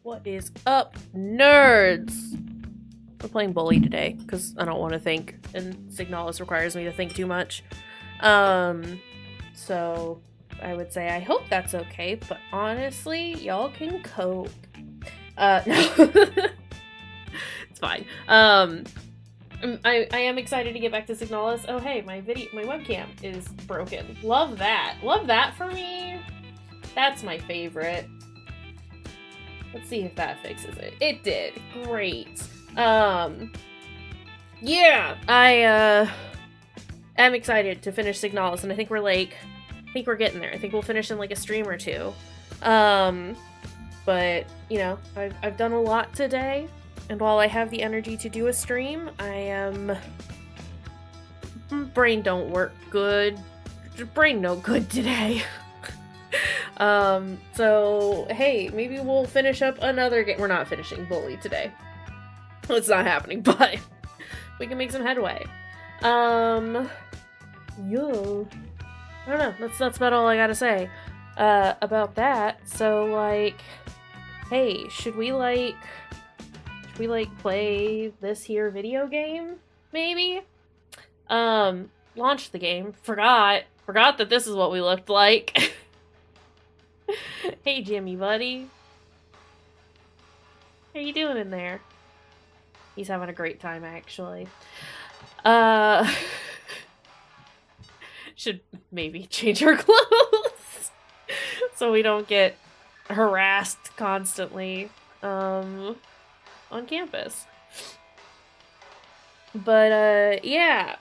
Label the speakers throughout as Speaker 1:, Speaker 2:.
Speaker 1: What is up, nerds? We're playing Bully today, because I don't want to think, and Signalis requires me to think too much. So I would say I hope that's okay, but honestly, y'all can cope. No. It's fine. I am excited to get back to Signalis. Oh hey, my webcam is broken. Love that. Love that for me. That's my favorite. Let's see if that fixes it. It did. Great. Yeah, I am excited to finish Signalis, and I think we're getting there. I think we'll finish in like a stream or two. But you know, I've done a lot today, and while I have the energy to do a stream, brain don't work good. Brain no good today. So hey, maybe we'll finish up another game. We're not finishing Bully today. It's not happening, but we can make some headway. Yo. I don't know. That's about all I gotta say about that. So like, hey, should we play this here video game? Maybe? Launched the game. Forgot that this is what we looked like. Hey, Jimmy, buddy. How you doing in there? He's having a great time, actually. Should maybe change our clothes so we don't get harassed constantly on campus. But yeah,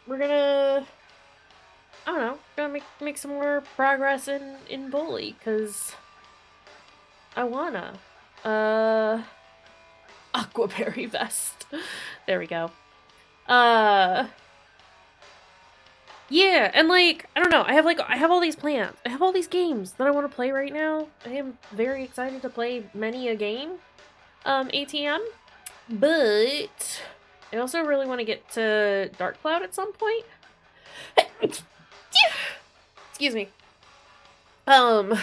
Speaker 1: we're gonna, I don't know, gonna make some more progress in Bully, cause I wanna. Aquaberry vest. There we go. Yeah, and like, I don't know, I have all these plans. I have all these games that I want to play right now. I am very excited to play many a game, ATM. But I also really want to get to Dark Cloud at some point. Excuse me. I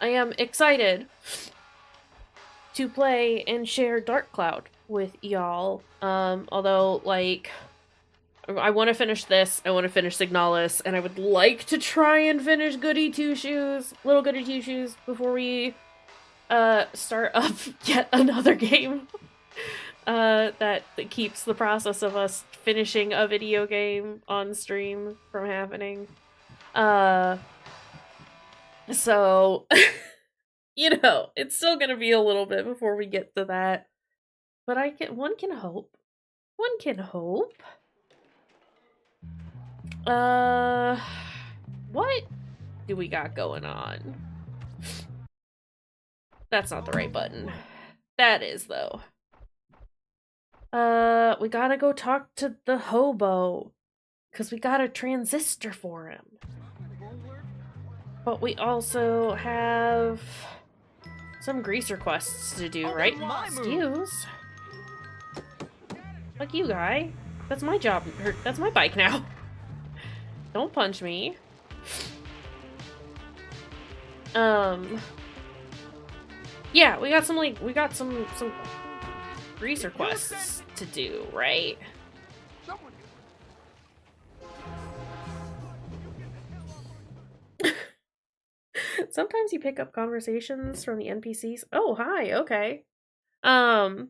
Speaker 1: am excited to play and share Dark Cloud with y'all. Although, like, I want to finish this, I want to finish Signalis, and I would like to try and finish Little Goody Two Shoes, before we start up yet another game that keeps the process of us finishing a video game on stream from happening. So, you know, it's still gonna be a little bit before we get to that. But one can hope. One can hope. What do we got going on? That's not the right button. That is, though. We gotta go talk to the hobo, because we got a transistor for him. But we also have some greaser quests to do, right? Excuse. Fuck you, guy. That's my job. That's my bike now. Don't punch me. Yeah, we got some greaser quests to do, right? Sometimes you pick up conversations from the NPCs. Oh, hi, okay. And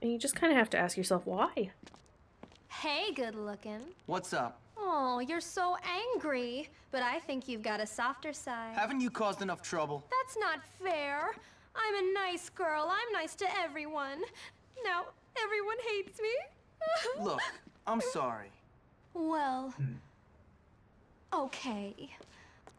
Speaker 1: you just kind of have to ask yourself why.
Speaker 2: Hey, good looking.
Speaker 3: What's up?
Speaker 2: Oh, you're so angry. But I think you've got a softer side.
Speaker 3: Haven't you caused enough trouble?
Speaker 2: That's not fair. I'm a nice girl. I'm nice to everyone. Now, everyone hates me.
Speaker 3: Look, I'm sorry.
Speaker 2: Well, okay.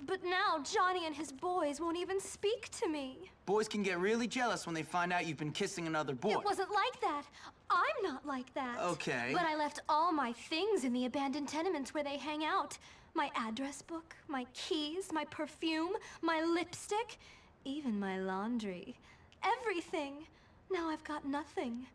Speaker 2: But now Johnny and his boys won't even speak to me.
Speaker 3: Boys can get really jealous when they find out you've been kissing another boy.
Speaker 2: It wasn't like that. I'm not like that.
Speaker 3: Okay.
Speaker 2: But I left all my things in the abandoned tenements where they hang out. My address book, my keys, my perfume, my lipstick, even my laundry. Everything. Now I've got nothing.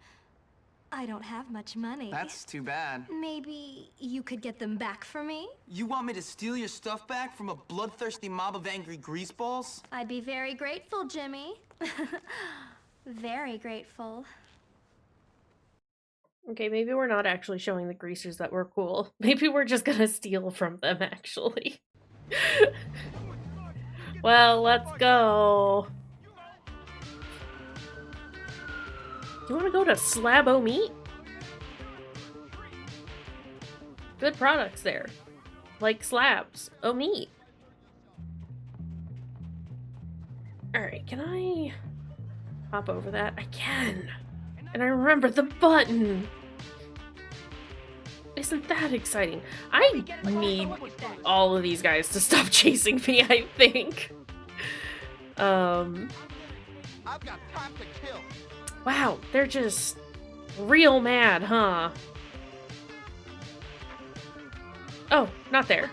Speaker 2: I don't have much money.
Speaker 3: That's too bad.
Speaker 2: Maybe you could get them back for me?
Speaker 3: You want me to steal your stuff back from a bloodthirsty mob of angry greaseballs?
Speaker 2: I'd be very grateful, Jimmy. Very grateful.
Speaker 1: Okay, maybe we're not actually showing the greasers that we're cool. Maybe we're just gonna steal from them, actually. Well, let's go. You want to go to Slab-O Meat? Good products there. Like slabs. O meat. Alright, can I hop over that? I can! And I remember the button! Isn't that exciting? I need all of these guys to stop chasing me, I think.
Speaker 4: I've got time to kill.
Speaker 1: Wow, they're just real mad, huh? Oh, not there.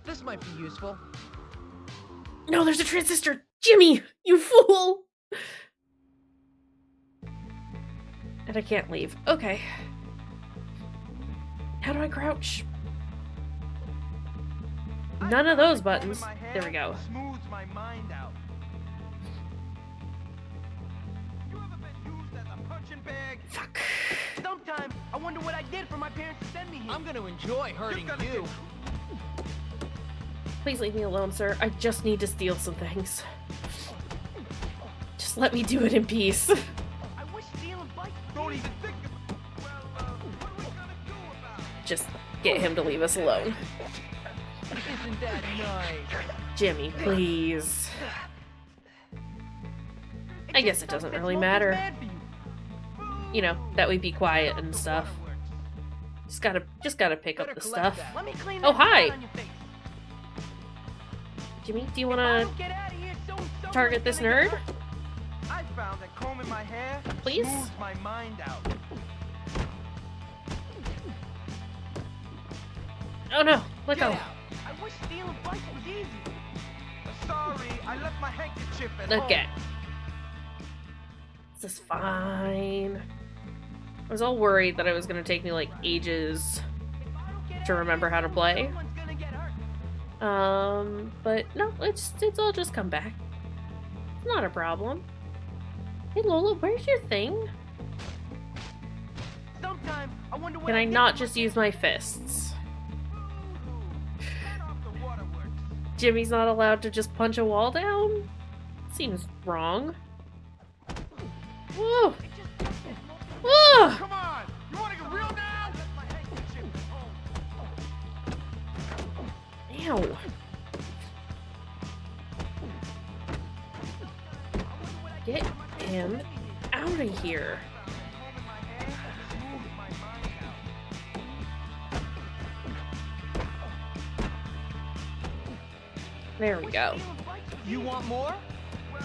Speaker 5: This might be useful.
Speaker 1: No, there's a transistor! Jimmy, you fool! And I can't leave. Okay. How do I crouch? None of those buttons. There we go.
Speaker 4: Smooths my mind out. You ever been used as a punching bag?
Speaker 1: Fuck.
Speaker 4: Sometimes I wonder what I did for my parents to send me here.
Speaker 5: I'm gonna enjoy hurting
Speaker 4: gonna
Speaker 5: you.
Speaker 1: Please leave me alone, sir. I just need to steal some things. Just let me do it in peace.
Speaker 4: I wish stealing bikes. Don't even think about. Well, what are we gonna do about it?
Speaker 1: Just get him to leave us alone.
Speaker 5: Isn't that nice?
Speaker 1: Jimmy, please. I guess it doesn't really matter. You know, that we be quiet and stuff. Just gotta pick up the stuff.
Speaker 4: Let me clean
Speaker 1: Oh,
Speaker 4: that
Speaker 1: hi.
Speaker 4: spot on your face.
Speaker 1: Jimmy, do you
Speaker 4: If I
Speaker 1: wanna
Speaker 4: don't get out of here, someone's
Speaker 1: target this
Speaker 4: gonna get
Speaker 1: nerd?
Speaker 4: hurt. I found that combing my hair
Speaker 1: Please?
Speaker 4: smooths my mind out.
Speaker 1: Oh no, let go.
Speaker 4: I wish stealing bikes was easy. Sorry, I left my handkerchief at
Speaker 1: Okay.
Speaker 4: home.
Speaker 1: This is fine. I was all worried that it was gonna take me like ages
Speaker 4: If I don't get
Speaker 1: to
Speaker 4: out of
Speaker 1: remember
Speaker 4: here,
Speaker 1: how to play.
Speaker 4: someone's gonna get hurt.
Speaker 1: But no, it's all just come back. It's not a problem. Hey Lola, where's your thing?
Speaker 4: Sometimes I wonder what
Speaker 1: Can I
Speaker 4: did
Speaker 1: not
Speaker 4: for
Speaker 1: just
Speaker 4: my
Speaker 1: use my fists?
Speaker 4: Boo-hoo. Turn off the waterworks.
Speaker 1: Jimmy's not allowed to just punch a wall down? Seems wrong. Whoa!
Speaker 4: It just
Speaker 1: Whoa!
Speaker 4: Come on! You wanna get real now? I left my handkerchief at home.
Speaker 1: Ow. Get him out of here.
Speaker 4: Combing my hair smooths my mind out.
Speaker 1: There we go.
Speaker 4: You want more? Well,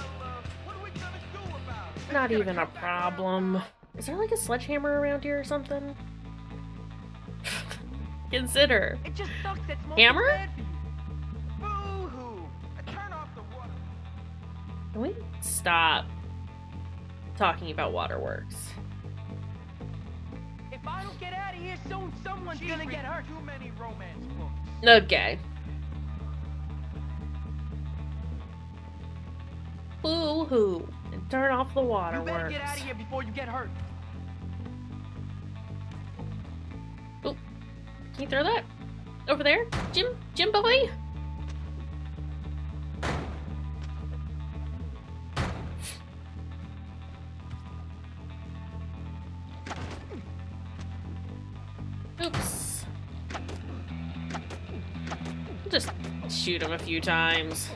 Speaker 4: what are we gonna do about it?
Speaker 1: Not even a problem. Is there like a sledgehammer around here or something? Consider.
Speaker 4: It just sucks that smoke
Speaker 1: Hammer?
Speaker 4: is bad for you. Boo-hoo! Turn off the water.
Speaker 1: Can we stop talking about waterworks?
Speaker 4: If I don't get out of here soon, someone's gonna get hurt. Too many romance books.
Speaker 1: Okay. Boo-hoo. And turn off the
Speaker 4: You better
Speaker 1: waterworks.
Speaker 4: get out of here before you get hurt.
Speaker 1: Oh, can you throw that? Over there? Jim boy? Oops. Just shoot him a few times.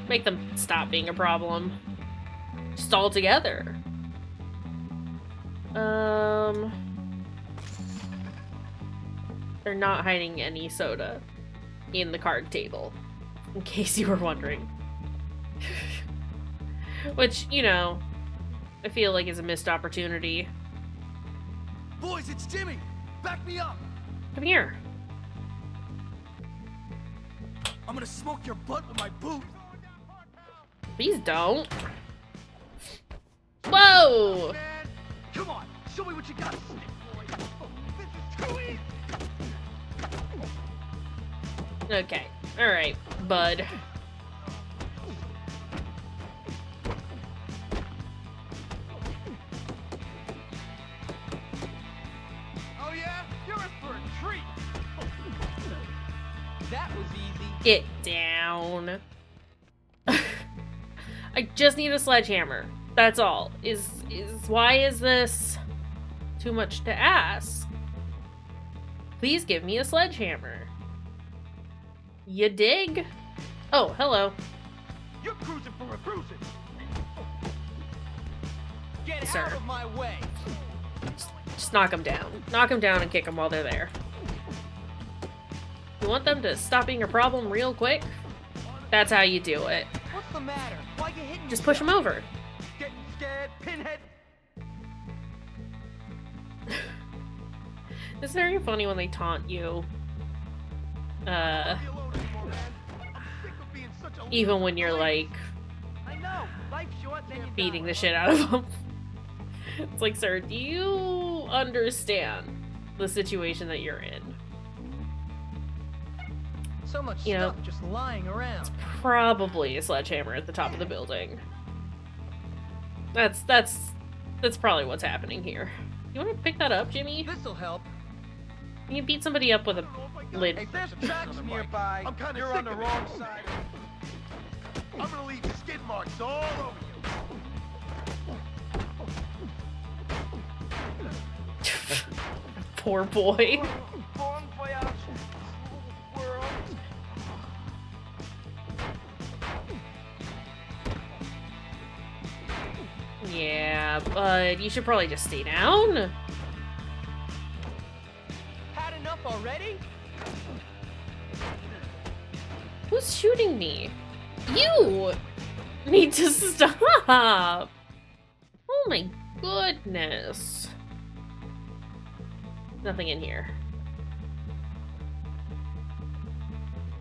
Speaker 1: Make them stop being a problem. Just all together. They're not hiding any soda in the card table, in case you were wondering. Which, you know, I feel like is a missed opportunity.
Speaker 4: Boys, it's Jimmy. Back me up.
Speaker 1: Come here.
Speaker 4: I'm gonna smoke your butt with my boot.
Speaker 1: Please don't. Whoa!
Speaker 4: Man, come on, show me what you got, stick boy. This is too easy.
Speaker 1: Okay. Alright, bud.
Speaker 4: Oh yeah, you're in for a treat.
Speaker 5: That was easy.
Speaker 1: Get down. I just need a sledgehammer. That's all. Why is this too much to ask? Please give me a sledgehammer. You dig? Oh, hello.
Speaker 4: You're cruising for a cruising.
Speaker 5: Get
Speaker 1: Sir.
Speaker 5: out of my way.
Speaker 1: Just knock them down. Knock them down and kick them while they're there. You want them to stop being a problem real quick? That's how you do it.
Speaker 5: What's the matter? Why you hitting
Speaker 1: Just push them over.
Speaker 4: Getting scared, pinhead.
Speaker 1: It's very funny when they taunt you.
Speaker 4: Leave me alone anymore, man. I'm sick of being such a
Speaker 1: Even when you're like
Speaker 4: I know, life's short, then you
Speaker 1: beating
Speaker 4: die.
Speaker 1: the shit out of them. It's like, sir, do you understand the situation that you're in?
Speaker 5: So much
Speaker 1: You know,
Speaker 5: stuff just lying around.
Speaker 1: Probably a sledgehammer at the top of the building. That's probably what's happening here. You want to pick that up, Jimmy?
Speaker 5: This'll help.
Speaker 1: You can beat somebody up with a lid.
Speaker 4: Hey, there's tracks nearby. I'm kind of You're on the wrong side. I'm gonna leave skid marks all over you.
Speaker 1: Poor boy.
Speaker 4: Bon voyage, world.
Speaker 1: Yeah, but you should probably just stay down.
Speaker 5: Had enough already?
Speaker 1: Who's shooting me? You need to stop. Oh my goodness. Nothing in here.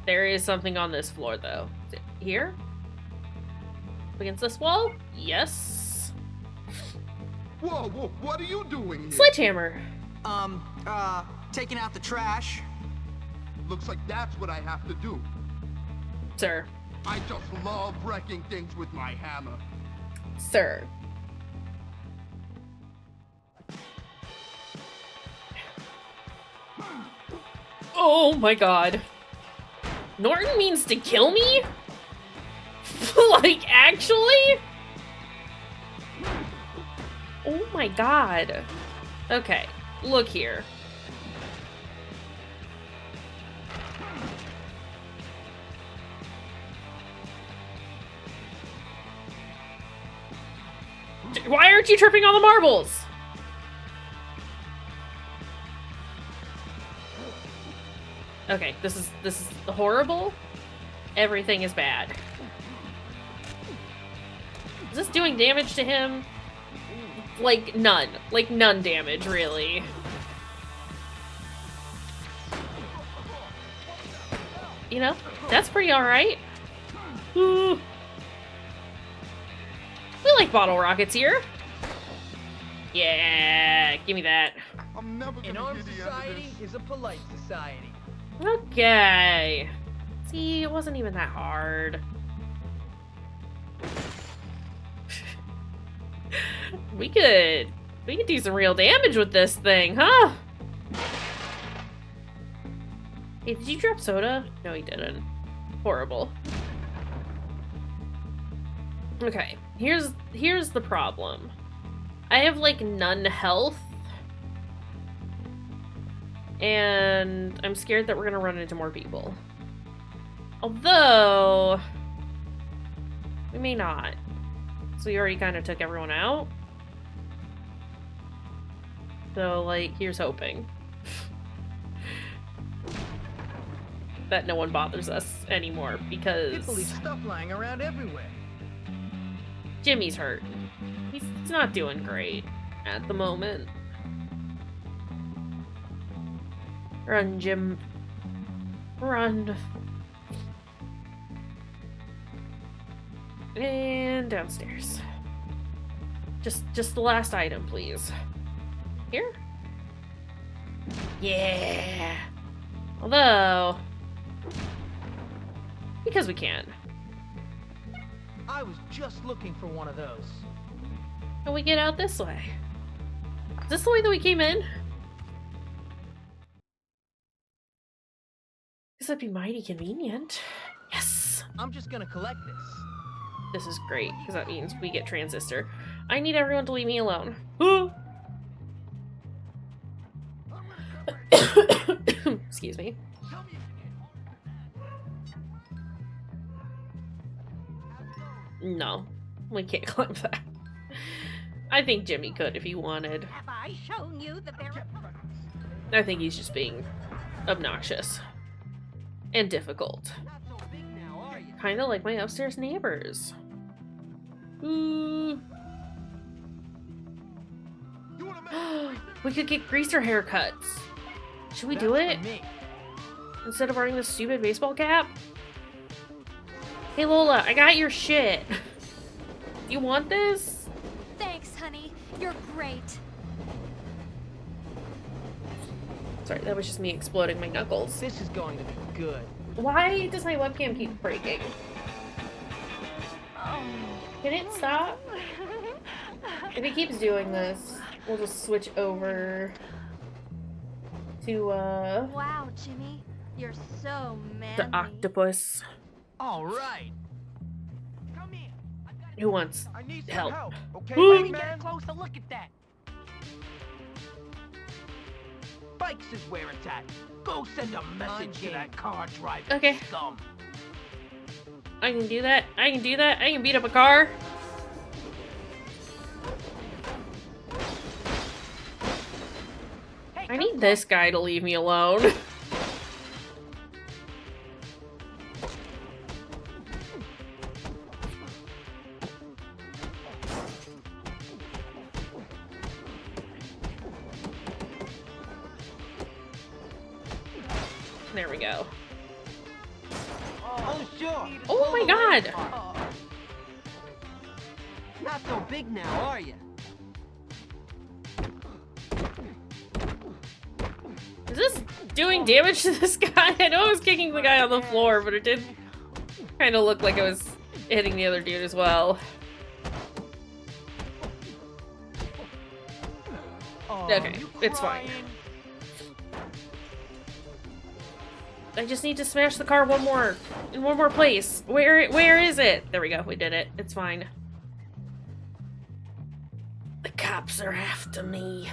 Speaker 1: There is something on this floor, though. Is it here? Against this wall? Yes.
Speaker 6: Whoa, what are you doing here?
Speaker 1: Sledgehammer.
Speaker 3: Taking out the trash.
Speaker 6: Looks like that's what I have to do.
Speaker 1: Sir.
Speaker 6: I just love wrecking things with my hammer.
Speaker 1: Sir. Oh my god. Norton means to kill me? Like, actually? Oh my god. Okay, look here. Why aren't you tripping on the marbles? Okay, this is horrible. Everything is bad. Is this doing damage to him? Like none. Like none damage, really. You know, that's pretty alright. Ooh. We like bottle rockets here. Yeah, give me that.
Speaker 6: I'm never
Speaker 5: An
Speaker 6: gonna
Speaker 5: armed
Speaker 6: hear the end of
Speaker 5: society
Speaker 6: this.
Speaker 5: is a polite society.
Speaker 1: Okay. See, it wasn't even that hard. We could do some real damage with this thing, huh? Hey, did you drop soda? No, he didn't. Horrible. Okay, here's the problem. I have like none health. And I'm scared that we're gonna run into more people. Although we may not. So we already kind of took everyone out. So, like, here's hoping. That no one bothers us anymore, because
Speaker 5: People leave stuff lying around everywhere.
Speaker 1: Jimmy's hurt. He's not doing great at the moment. Run, Jim. Run. And downstairs. Just the last item, please. Here? Yeah. Although, because we can.
Speaker 5: I was just looking for one of those.
Speaker 1: Can we get out this way? Is this the way that we came in? This would be mighty convenient. Yes.
Speaker 5: I'm just gonna collect this.
Speaker 1: This is great, because that means we get transistor. I need everyone to leave me alone. Excuse me. No, we can't climb that. I think Jimmy could if he wanted.
Speaker 7: Have I shown you the very...
Speaker 1: I think he's just being obnoxious and difficult.
Speaker 5: Not so big now, are you?
Speaker 1: Kind of like my upstairs neighbors. We could get greaser haircuts. Should we do
Speaker 5: That's
Speaker 1: it?
Speaker 5: for me.
Speaker 1: Instead of wearing this stupid baseball cap? Hey Lola, I got your shit. You want this?
Speaker 2: Thanks, honey. You're great.
Speaker 1: Sorry, that was just me exploding my knuckles.
Speaker 5: This is going to be good.
Speaker 1: Why does my webcam keep breaking? Can it stop? If it keeps doing this, we'll just switch over to
Speaker 2: Wow, Jimmy. You're so manly.
Speaker 1: the octopus.
Speaker 5: All right. Come here.
Speaker 1: Who wants
Speaker 4: I need some
Speaker 1: help?
Speaker 4: help. Okay,
Speaker 1: Woo!
Speaker 5: Let me
Speaker 4: big
Speaker 5: get a
Speaker 4: man?
Speaker 5: closer look at that. Bikes is where it's at. Go send a message to that car driver.
Speaker 1: Okay.
Speaker 5: Scum.
Speaker 1: I can do that. I can do that. I can beat up a car.
Speaker 5: Hey,
Speaker 1: I need this guy to leave me alone. There we go.
Speaker 5: Oh, sure.
Speaker 1: Oh my god!
Speaker 5: Not so big now, are you?
Speaker 1: Is this doing damage to this guy? I know I was kicking the guy on the floor, but it did kind of look like it was hitting the other dude as well. Okay, it's fine. I just need to smash the car in one more place. Where is it? There we go. We did it. It's fine. The cops are after me.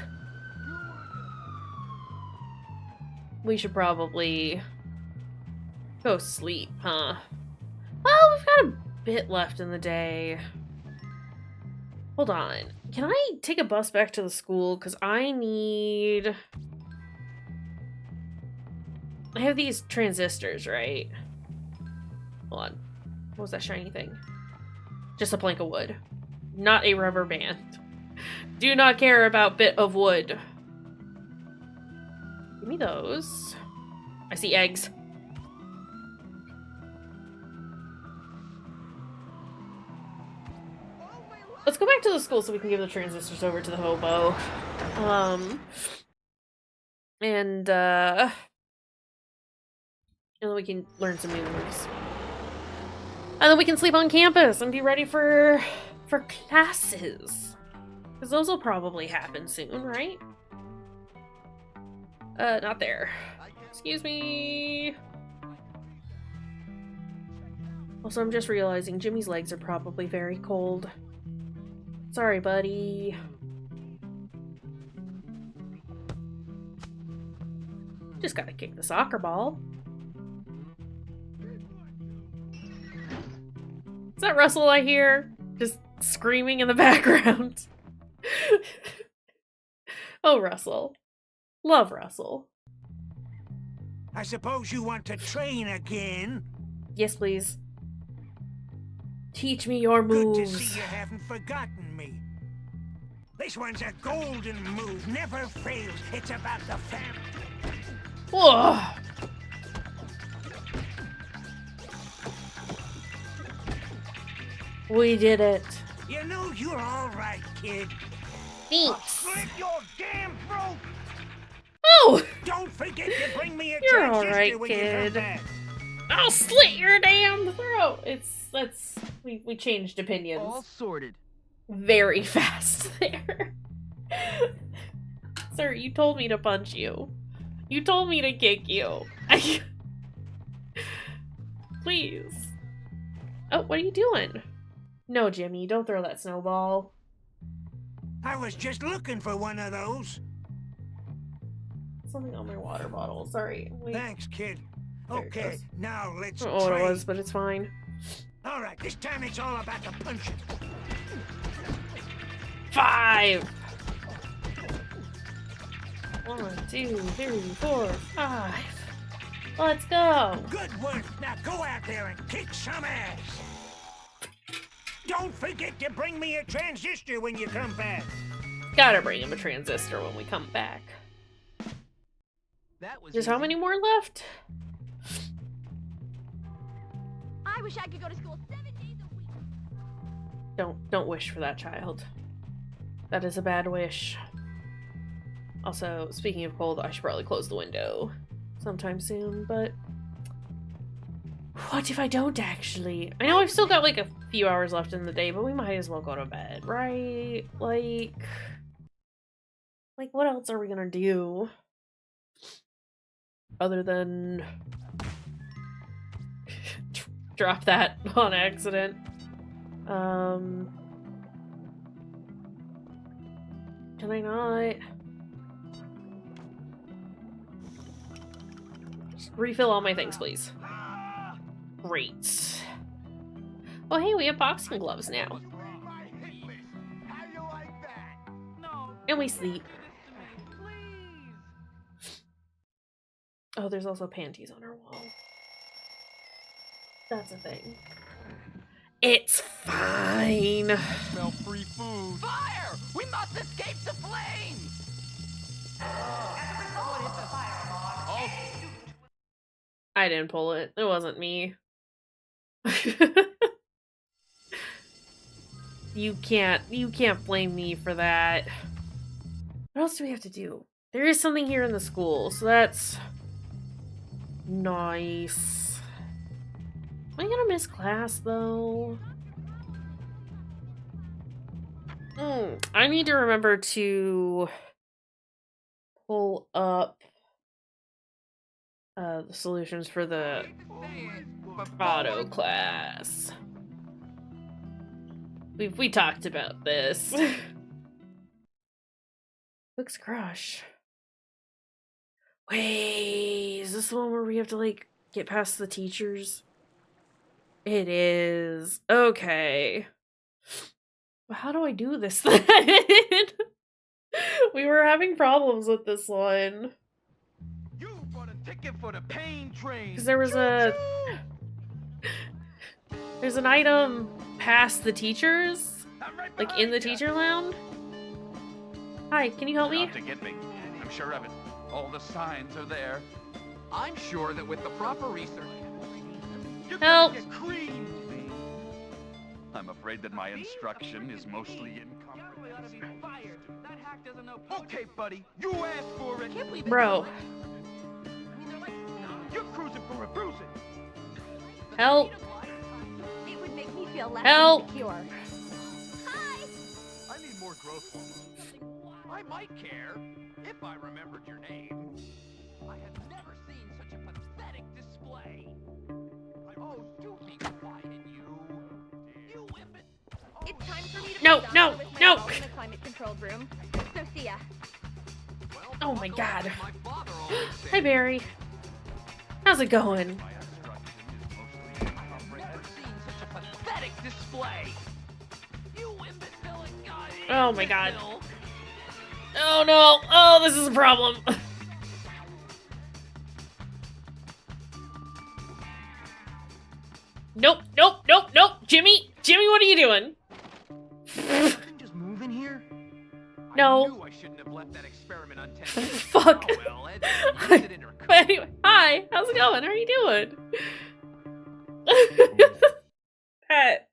Speaker 1: We should probably go sleep, huh? Well, we've got a bit left in the day. Hold on. Can I take a bus back to the school? Because I have these transistors, right? Hold on. What was that shiny thing? Just a plank of wood. Not a rubber band. Do not care about bit of wood. Give me those. I see eggs. Let's go back to the school so we can give the transistors over to the hobo. And then we can learn some new moves. And then we can sleep on campus and be ready for classes. Because those will probably happen soon, right? Not there. Excuse me. Also, I'm just realizing Jimmy's legs are probably very cold. Sorry, buddy. Just gotta kick the soccer ball. Is that Russell I hear? Just screaming in the background. Oh, Russell. Love Russell.
Speaker 8: I suppose you want to train again?
Speaker 1: Yes, please. Teach me your
Speaker 8: Good
Speaker 1: moves.
Speaker 8: to see you haven't forgotten me. This one's a golden move, never fails. It's about the family.
Speaker 1: Whoa. We did it.
Speaker 8: You know Oh, you're all right, kid.
Speaker 1: Thanks.
Speaker 8: Slit your damn throat!
Speaker 1: Oh!
Speaker 8: Don't forget to bring me a
Speaker 1: You're all
Speaker 8: transistor
Speaker 1: right,
Speaker 8: when you
Speaker 1: kid.
Speaker 8: come back.
Speaker 1: I'll slit your damn throat! We changed opinions.
Speaker 3: All sorted.
Speaker 1: Very fast there. Sir, you told me to punch you. You told me to kick you. Please. Oh, what are you doing? No, Jimmy, don't throw that snowball.
Speaker 8: I was just looking for one of those.
Speaker 1: Something on my water bottle. Sorry. Wait.
Speaker 8: Thanks, kid.
Speaker 1: There it
Speaker 8: Okay,
Speaker 1: goes.
Speaker 8: now let's
Speaker 1: I don't know what it
Speaker 8: trade.
Speaker 1: was, but it's fine.
Speaker 8: All right, this time it's all about the punching.
Speaker 1: 5! 1, 2, 3, 4, 5. Let's go!
Speaker 8: Good work. Now go out there and kick some ass. Don't forget to bring me a transistor when you come back.
Speaker 1: Gotta bring him a transistor when we come back.
Speaker 3: That was
Speaker 1: There's how
Speaker 3: easy.
Speaker 1: many more left?
Speaker 7: I wish I could go to school 7 days a week.
Speaker 1: Don't wish for that, child. That is a bad wish. Also, speaking of cold, I should probably close the window sometime soon, but what if I don't actually? I know I've still got like a few hours left in the day, but we might as well go to bed, right? Like what else are we gonna do? Other than drop that on accident. Can I not? Just refill all my things, please. Great. Oh, hey, we have boxing gloves now.
Speaker 4: My hit list. How you like that?
Speaker 5: No.
Speaker 1: And we sleep.
Speaker 5: Please.
Speaker 1: Oh, there's also panties on our wall. That's a thing. It's fine.
Speaker 3: Smell free food.
Speaker 5: Fire! We must escape the flames! Someone hit the fire alarm.
Speaker 1: I didn't pull it. It wasn't me. You can't blame me for that. What else do we have to do? There is something here in the school, so that's nice. Am I gonna miss class though? I need to remember to pull up the solutions for the auto class. We talked about this. Looks crush. Wait, is this the one where we have to like get past the teachers? It is. Okay. Well, how do I do this then? We were having problems with this one.
Speaker 3: You bought a ticket for the pain train.
Speaker 1: Because there was there's an item past the teachers, like in the teacher lounge. Hi, can you help me?
Speaker 9: Out to get me. I'm sure of it. All the signs are there.
Speaker 5: I'm sure that with the proper research...
Speaker 3: You're
Speaker 1: Help.
Speaker 3: gonna get creamed.
Speaker 9: I'm afraid that my instruction is mostly incomprehensible.
Speaker 5: That hack doesn't know...
Speaker 3: Okay, buddy, you asked for it.
Speaker 5: Can't believe
Speaker 1: Bro,
Speaker 3: You're cruising for a bruising.
Speaker 1: help.
Speaker 7: It would make me feel less
Speaker 1: Help.
Speaker 7: insecure. Hi!
Speaker 4: I need more growth hormone. I might care if I remembered your name.
Speaker 5: I have never seen such a pathetic display. Oh, do be quiet, you. You whippet.
Speaker 7: It's time for me to
Speaker 1: No,
Speaker 7: push on
Speaker 1: no,
Speaker 7: with my
Speaker 1: no.
Speaker 7: ball in the climate controlled room. So see ya.
Speaker 5: Well,
Speaker 1: Oh my God.
Speaker 5: my father always said,
Speaker 1: Hi, Barry. How's it going?
Speaker 9: My instruction is mostly
Speaker 5: I've never seen such a pathetic display. You imbecile guy.
Speaker 1: Oh my God. Oh no! Oh, this is a problem. Nope, nope, nope, nope. Jimmy, what are you doing?
Speaker 3: Nothing just move in here.
Speaker 1: No.
Speaker 5: I knew I shouldn't have left that experiment untended.
Speaker 1: Fuck.
Speaker 5: Oh well, Ed, use it in her
Speaker 1: But anyway, hi. How's it going? How are you doing? That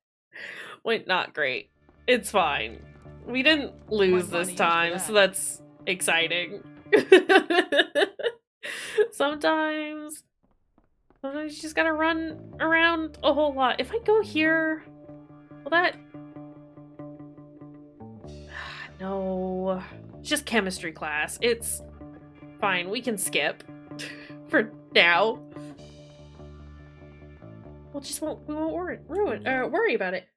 Speaker 1: went not great. It's fine. We didn't lose this time, so that's exciting. Sometimes you just gotta run around a whole lot. If I go here, will that... No. It's just chemistry class. It's fine. We can skip. For now. We won't worry about it.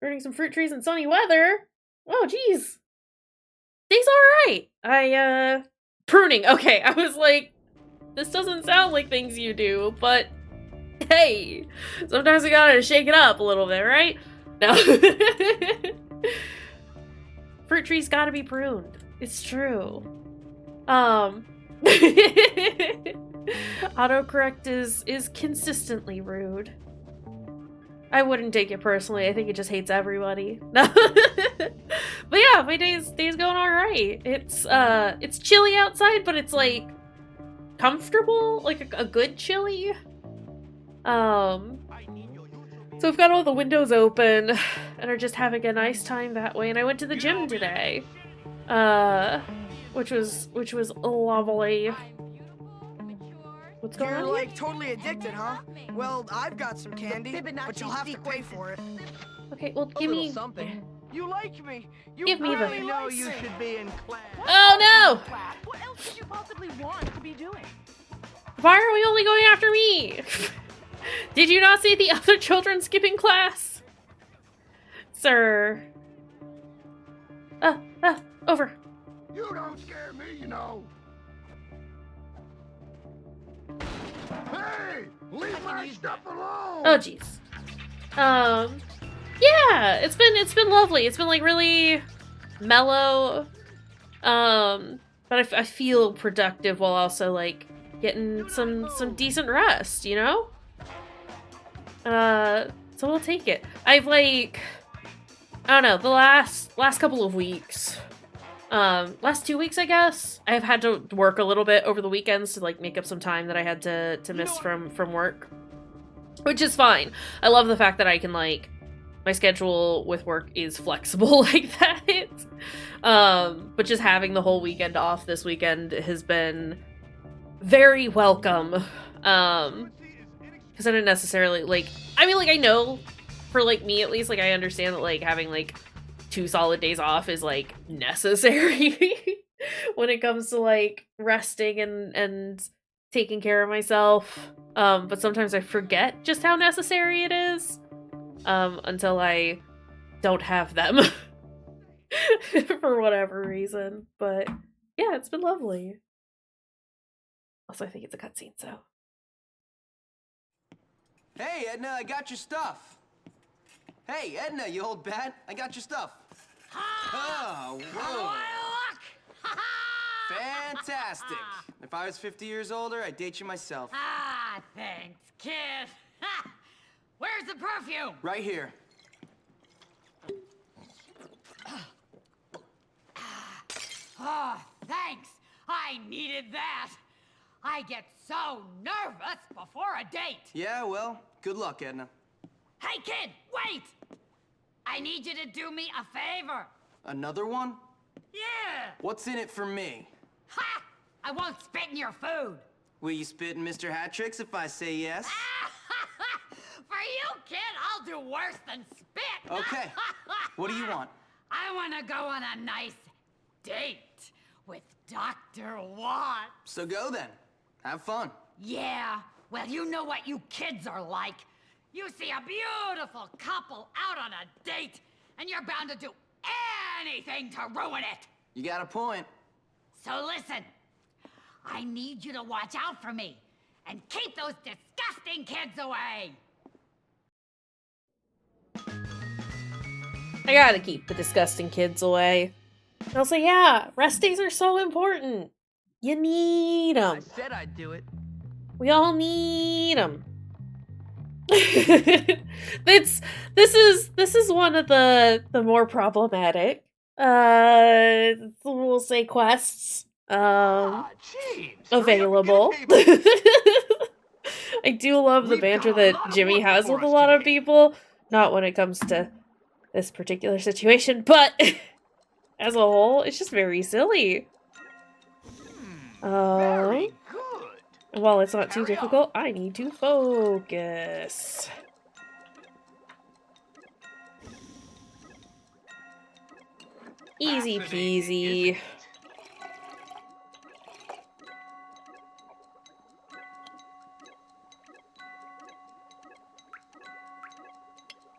Speaker 1: Burning some fruit trees in sunny weather? Oh, geez. Day's alright. Pruning. Okay, I was like, this doesn't sound like things you do, but hey, sometimes we gotta shake it up a little bit, right? No. Fruit trees gotta be pruned. It's true. Autocorrect is consistently rude. I wouldn't take it personally. I think it just hates everybody. No. But yeah, my day's going alright. It's chilly outside, but it's like comfortable, like a good chilly. So we've got all the windows open and are just having a nice time that way. And I went to the gym today, which was lovely. What's going on?
Speaker 10: You're like totally addicted, huh? Well, I've got some candy, but you'll have to pay for it.
Speaker 1: Okay, well, give me
Speaker 10: something. You like me. You
Speaker 1: Give me the-
Speaker 10: really know you should be in class.
Speaker 1: Oh no!
Speaker 7: What else could you possibly want to be doing?
Speaker 1: Why are we only going after me? Did you not see the other children skipping class? Sir. Over.
Speaker 6: You don't scare me, you know. Hey, leave my stuff alone.
Speaker 1: Oh jeez. Yeah, it's been lovely. It's been like really mellow. But I feel productive while also like getting some decent rest, you know? So we'll take it. I've like, I don't know, the last couple of weeks, last 2 weeks, I guess, I've had to work a little bit over the weekends to like make up some time that I had to miss from work, which is fine. I love the fact that I can like, my schedule with work is flexible like that. But just having the whole weekend off this weekend has been very welcome. Because I didn't necessarily, like, I mean, like, I know, for, like, me at least, like, I understand that, like, having, like, 2 solid days off is, like, necessary when it comes to, like, resting and taking care of myself. But sometimes I forget just how necessary it is, until I don't have them for whatever reason. But, yeah, it's been lovely. Also, I think it's a cutscene, so...
Speaker 3: Hey, Edna, I got your stuff. Hey, Edna, you old bat, I got your stuff. Oh, whoa. Fantastic. If I was 50 years older, I'd date you myself.
Speaker 5: Ah, thanks, kid. Ha! Where's the perfume?
Speaker 3: Right here.
Speaker 5: Oh, thanks. I needed that. I get so nervous before a date.
Speaker 3: Yeah, well, good luck, Edna.
Speaker 5: Hey, kid, wait! I need you to do me a favor.
Speaker 3: Another one?
Speaker 5: Yeah!
Speaker 3: What's in it for me?
Speaker 5: Ha! I won't spit in your food.
Speaker 3: Will you spit in Mr. Hattricks if I say yes?
Speaker 5: For you, kid, I'll do worse than spit.
Speaker 3: Okay. What do you want?
Speaker 5: I want to go on a nice date with Dr. Watt.
Speaker 3: So go then. Have fun.
Speaker 5: Yeah, well, you know what you kids are like. You see a beautiful couple out on a date, and you're bound to do anything to ruin it.
Speaker 3: You got a point.
Speaker 5: So listen, I need you to watch out for me and keep those disgusting kids away.
Speaker 1: I gotta keep the disgusting kids away. And also, yeah, rest days are so important. You need them.
Speaker 10: I said I'd do it.
Speaker 1: We all need them. This is one of the more problematic, we'll say quests, available. I do love the banter that Jimmy has with a lot of people. Not when it comes to this particular situation, but as a whole, it's just very silly.
Speaker 4: Very good.
Speaker 1: And while it's not too
Speaker 4: Carry on.
Speaker 1: difficult, I need to focus. Easy
Speaker 4: Fascinating,
Speaker 1: peasy.
Speaker 4: isn't it?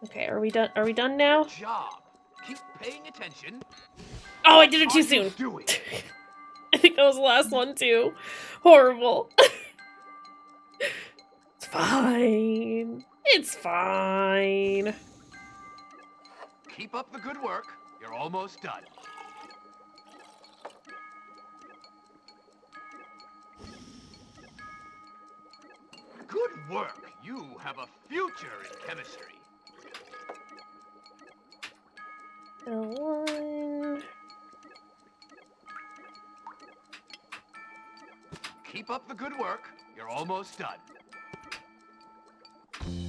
Speaker 1: Okay, are we done? Are we done now?
Speaker 4: Good job. Keep paying attention.
Speaker 1: Oh, I did it too
Speaker 4: Are you
Speaker 1: soon.
Speaker 4: doing?
Speaker 1: I think that was the last one too. Horrible. It's fine. It's fine.
Speaker 4: Keep up the good work. You're almost done. Good work. You have a future in chemistry.
Speaker 1: One.
Speaker 4: Keep up the good work. You're almost done.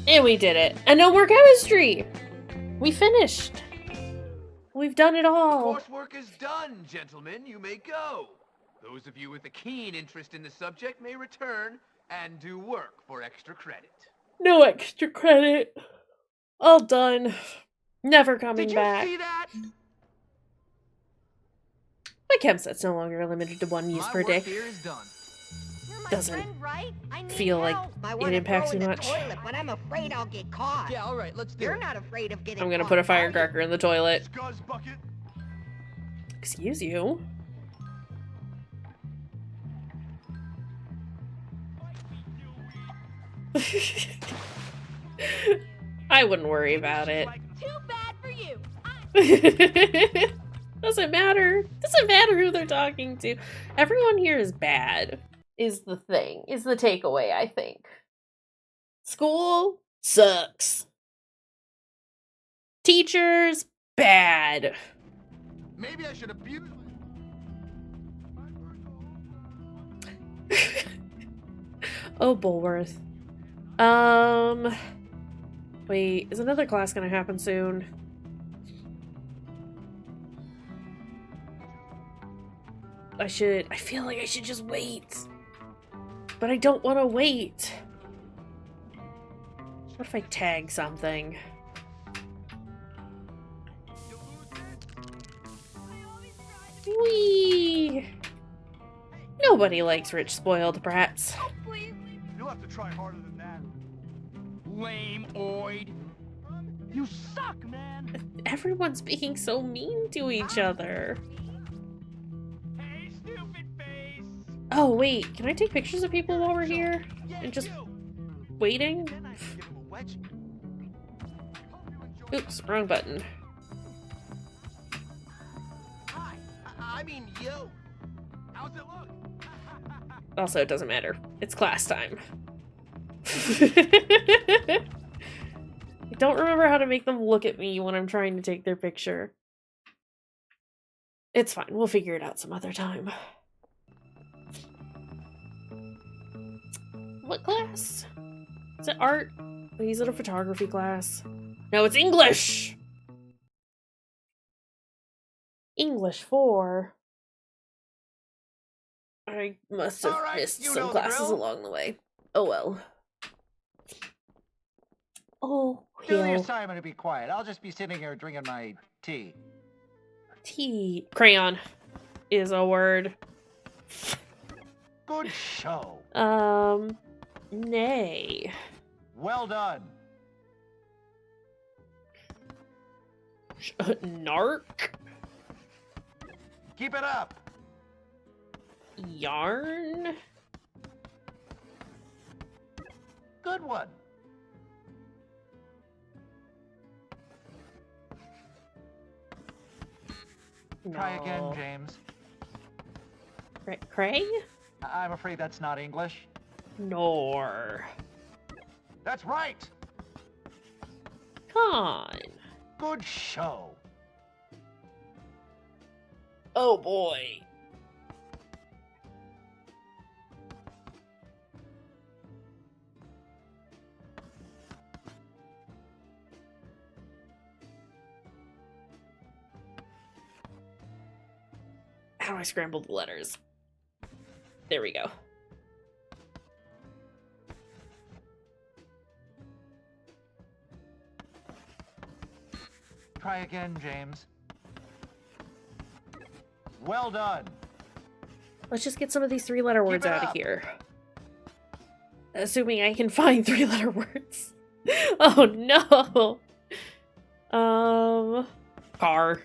Speaker 1: And we did it. And no more chemistry. We finished. We've done it all.
Speaker 4: Coursework is done, gentlemen. You may go. Those of you with a keen interest in the subject may return and do work for extra credit.
Speaker 1: No extra credit. All done. Never coming
Speaker 4: Did you
Speaker 1: back.
Speaker 4: see that?
Speaker 1: My chem set's no longer limited to one use per day.
Speaker 3: here is done.
Speaker 7: You're my
Speaker 1: Doesn't
Speaker 7: friend, right? I need
Speaker 1: feel like
Speaker 7: help.
Speaker 11: I
Speaker 1: it
Speaker 11: wanna
Speaker 1: impacts
Speaker 11: throw
Speaker 1: me
Speaker 11: in the
Speaker 1: much.
Speaker 11: toilet, but I'm afraid I'll get caught.
Speaker 3: Yeah, all right, let's do
Speaker 11: You're
Speaker 3: it.
Speaker 11: not afraid of getting
Speaker 1: I'm gonna
Speaker 11: caught,
Speaker 1: put a
Speaker 11: are you?
Speaker 1: firecracker in the toilet.
Speaker 4: Scuzz bucket.
Speaker 1: Excuse you. I wouldn't worry about it.
Speaker 7: Too bad for you.
Speaker 1: Doesn't matter. Doesn't matter who they're talking to. Everyone here is bad, is the thing, is the takeaway, I think. School sucks. Teachers, bad.
Speaker 4: Maybe I should abuse.
Speaker 1: Oh, Bulworth. Wait, is another class gonna happen soon? I feel like I should just wait. But I don't want to wait. What if I tag something? Whee! Nobody likes rich, spoiled brats.
Speaker 4: You'll have to try harder than that. Lame oid. You suck, man.
Speaker 1: Everyone's being so mean to each other.
Speaker 4: Hey, stupid face.
Speaker 1: Oh, wait. Can I take pictures of people while we're here? And just waiting?
Speaker 4: Then I can give him a wedgie.
Speaker 1: Oops, wrong button.
Speaker 4: Hi. I mean, yo. How's it look?
Speaker 1: Also, it doesn't matter. It's class time. I don't remember how to make them look at me when I'm trying to take their picture. It's fine. We'll figure it out some other time. What class? Is it art? Wait, is it a photography class? No, it's English! English 4. I must have
Speaker 4: Alright,
Speaker 1: missed
Speaker 4: you
Speaker 1: some
Speaker 4: know the
Speaker 1: classes
Speaker 4: drill.
Speaker 1: along the way. Oh well. Oh,
Speaker 12: Do the
Speaker 1: well.
Speaker 12: assignment and be quiet. I'll just be sitting here drinking my tea.
Speaker 1: Tea. Crayon is a word.
Speaker 12: Good show.
Speaker 1: Nay.
Speaker 12: Well done.
Speaker 1: Narc?
Speaker 12: Keep it up.
Speaker 1: Yarn?
Speaker 12: Good one. Try again,
Speaker 1: No.
Speaker 12: James.
Speaker 1: Cray?
Speaker 12: I'm afraid that's not English.
Speaker 1: Nor.
Speaker 12: That's right.
Speaker 1: Con.
Speaker 12: Good show.
Speaker 1: Oh boy. How do I scramble the letters? There we go.
Speaker 12: Try again, James. Well done.
Speaker 1: Let's just get some of these 3-letter words
Speaker 12: it
Speaker 1: out of
Speaker 12: up.
Speaker 1: here. Assuming I can find 3-letter words. Oh no! Car.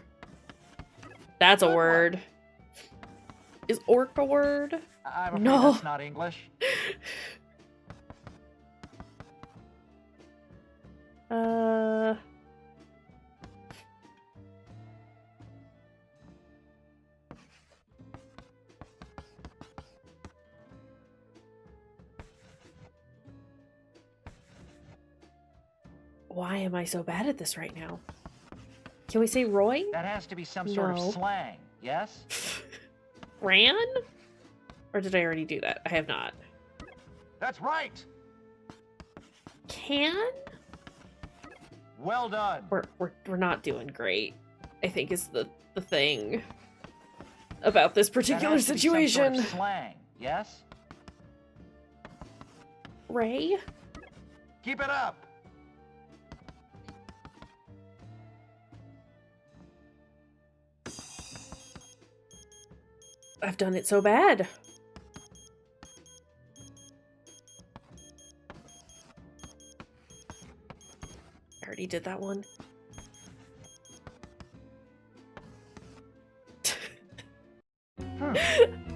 Speaker 1: That's a word. Is orc a word?
Speaker 12: I'm afraid
Speaker 1: No.
Speaker 12: that's not English.
Speaker 1: Why am I so bad at this right now? Can we say Roy?
Speaker 12: That has to be some sort
Speaker 1: No.
Speaker 12: of slang, yes?
Speaker 1: Ran? Or did I already do that? I have not.
Speaker 12: That's right.
Speaker 1: Can?
Speaker 12: Well done.
Speaker 1: We're not doing great, I think is the thing about this particular
Speaker 12: That has to be some sort
Speaker 1: situation.
Speaker 12: of slang, yes?
Speaker 1: Ray?
Speaker 12: Keep it up.
Speaker 1: I've done it so bad. I already did that one.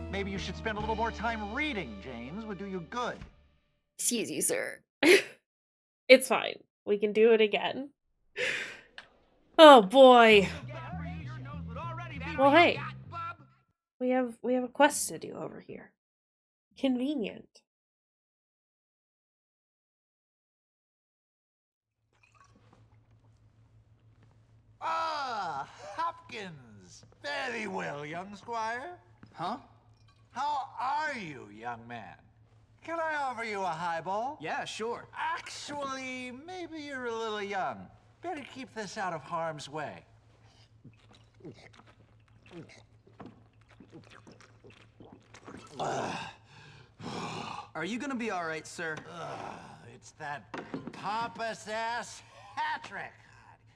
Speaker 12: Maybe you should spend a little more time reading, James. Would do you good.
Speaker 1: Excuse you, sir. It's fine. We can do it again. Oh boy. Well, hey. We have a quest to do over here. Convenient.
Speaker 8: Ah, Hopkins. Very well, young squire.
Speaker 3: Huh?
Speaker 8: How are you, young man? Can I offer you a highball?
Speaker 3: Yeah, sure.
Speaker 8: Actually, maybe you're a little young. Better keep this out of harm's way.
Speaker 3: Are you gonna be alright, sir?
Speaker 8: It's that pompous ass Patrick.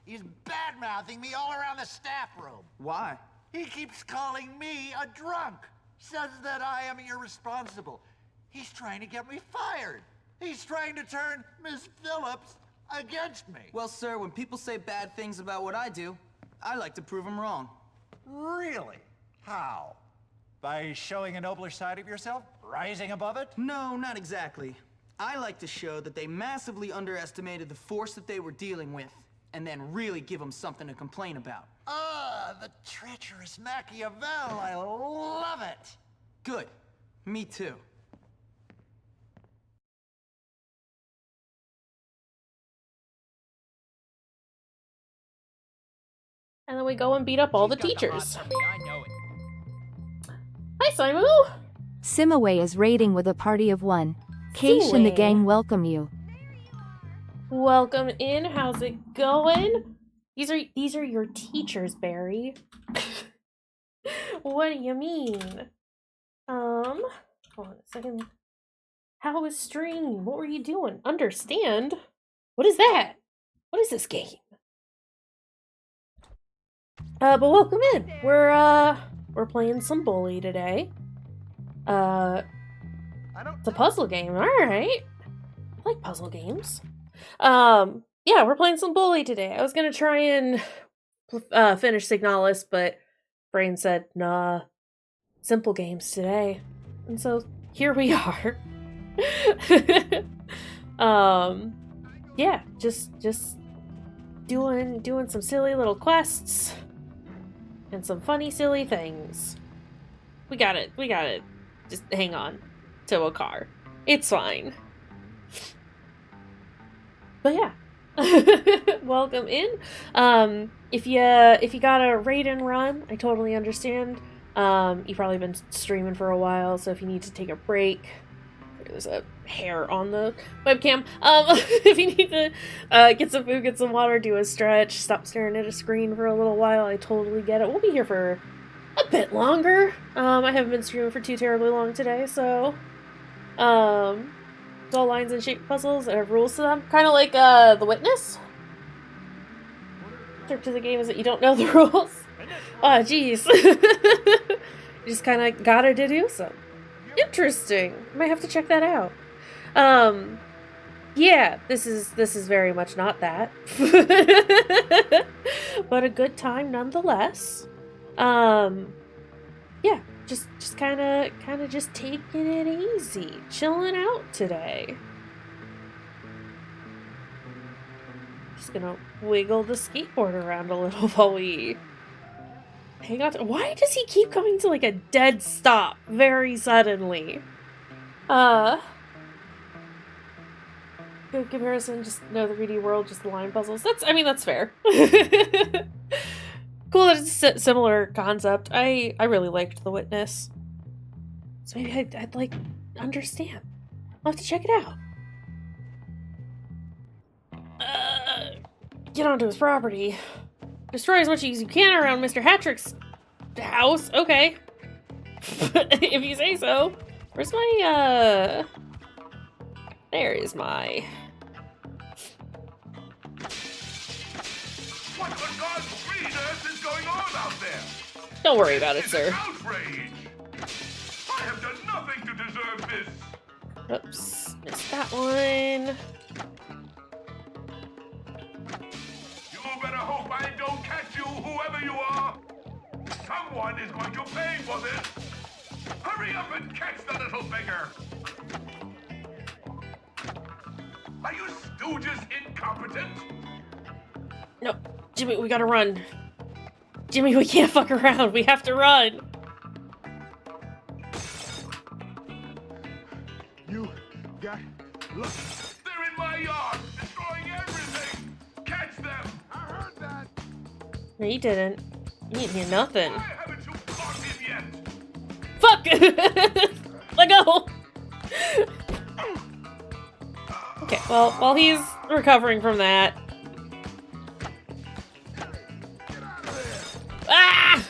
Speaker 8: He's bad-mouthing me all around the staff room.
Speaker 3: Why?
Speaker 8: He keeps calling me a drunk. Says that I am irresponsible. He's trying to get me fired. He's trying to turn Miss Phillips against me.
Speaker 3: Well, sir, when people say bad things about what I do, I like to prove them wrong.
Speaker 8: Really? How? By showing a nobler side of yourself? Rising above it?
Speaker 3: No, not exactly. I like to show that they massively underestimated the force that they were dealing with, and then really give them something to complain about.
Speaker 8: Ah, the treacherous Machiavel. I love it.
Speaker 3: Good. Me too.
Speaker 1: And then we go and beat up all the teachers.
Speaker 4: I know it.
Speaker 1: Hi, Simu!
Speaker 13: Simaway is raiding with a party of 1. Kaysh and the
Speaker 1: Simaway.
Speaker 13: gang welcome you.
Speaker 1: Welcome in. How's it going? These are your teachers, Barry. What do you mean? Hold on a second. How was streaming? What were you doing? Understand? What is that? What is this game? But welcome in. We're playing some Bully today. It's a puzzle game. All right. I like puzzle games. Yeah, we're playing some Bully today. I was gonna try and finish Signalis, but Brain said, nah, simple games today. And so here we are. Yeah, just doing some silly little quests and some funny silly things. We got it. Just hang on to a car. It's fine. But yeah. Welcome in. If you got a raid and run, I totally understand. You've probably been streaming for a while, so if you need to take a break, there's a hair on the webcam. If you need to get some food, get some water, do a stretch, stop staring at a screen for a little while, I totally get it. We'll be here for a bit longer. I haven't been streaming for too terribly long today, so it's all lines and shape puzzles that have rules to them. Kind of like The Witness. The trick to the game is that you don't know the rules. Oh, jeez. You just kind of gotta deduce them. Interesting. Might have to check that out. Yeah, this is very much not that. But a good time nonetheless. Yeah, just kind of just taking it easy, chilling out today. Just gonna wiggle the skateboard around a little while we hang on to— why does he keep coming to like a dead stop very suddenly? Good comparison, just know the 3D world, just the line puzzles. I mean, that's fair. Cool that it's a similar concept. I really liked The Witness. So maybe I'd like understand. I'll have to check it out. Get onto his property. Destroy as much as you can around Mr. Hattrick's house. Okay. If you say so. Where's my, there is my...
Speaker 6: What the God's green earth is going on out there?
Speaker 1: Don't worry about it, sir.
Speaker 6: Outrage! I have done nothing to deserve this.
Speaker 1: Oops, missed that one.
Speaker 6: You better hope I don't catch you, whoever you are. Someone is going to pay for this. Hurry up and catch the little beggar. Are you stooges incompetent?
Speaker 1: No, Jimmy, we gotta run. Jimmy, we can't fuck around. We have to run.
Speaker 6: You got... Look, they're in my yard, destroying everything. Catch them. I heard that.
Speaker 1: No, you didn't. You didn't hear nothing.
Speaker 6: Why haven't you caught him yet?
Speaker 1: Fuck! Let go! Okay, well, while he's recovering from that... Ah!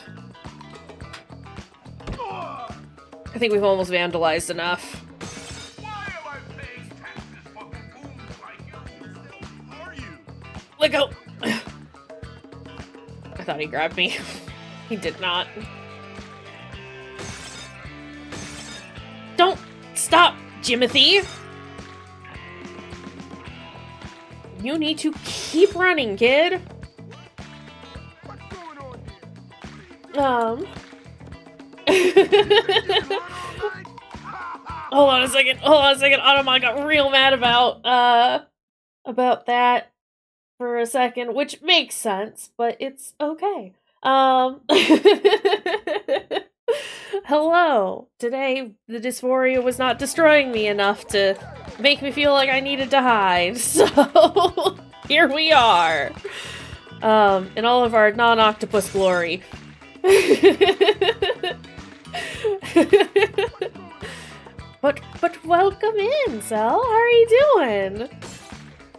Speaker 1: I think we've almost vandalized enough.
Speaker 6: Why am I paying taxes for buffoons like you? Are you?
Speaker 1: Let go! I thought he grabbed me. He did not. Don't stop, Jimothy! You need to keep running, kid. Hold on a second. Automon got real mad about that for a second, which makes sense, but it's okay. Hello. Today, the dysphoria was not destroying me enough to make me feel like I needed to hide, so here we are. In all of our non-octopus glory. But welcome in, Cell. How are you doing?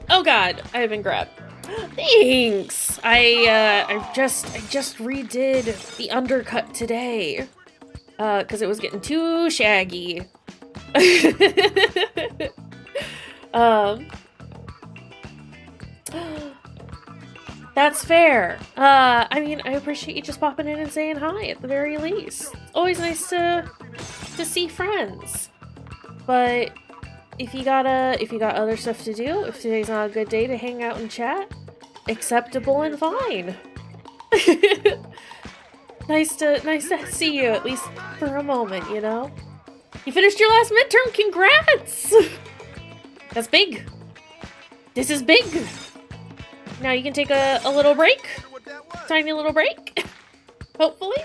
Speaker 1: Oh god, I have been grabbed. Thanks. I just redid the undercut today. Cause it was getting too shaggy. That's fair. I mean, I appreciate you just popping in and saying hi at the very least. It's always nice to see friends. But if you got other stuff to do, if today's not a good day to hang out and chat, acceptable and fine. Nice to see you, at least for a moment, you know? You finished your last midterm, congrats! That's big. This is big. Now you can take a little break. Tiny little break. Hopefully.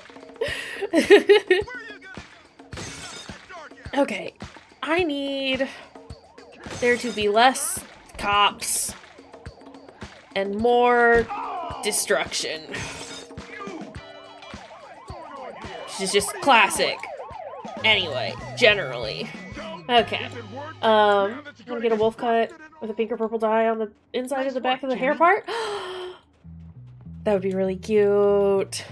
Speaker 1: Okay. I need there to be less cops and more destruction. Which is just classic. Anyway, generally. Okay. I'm gonna get a wolf cut with a pink or purple dye on the inside of the back of the hair part. That would be really cute.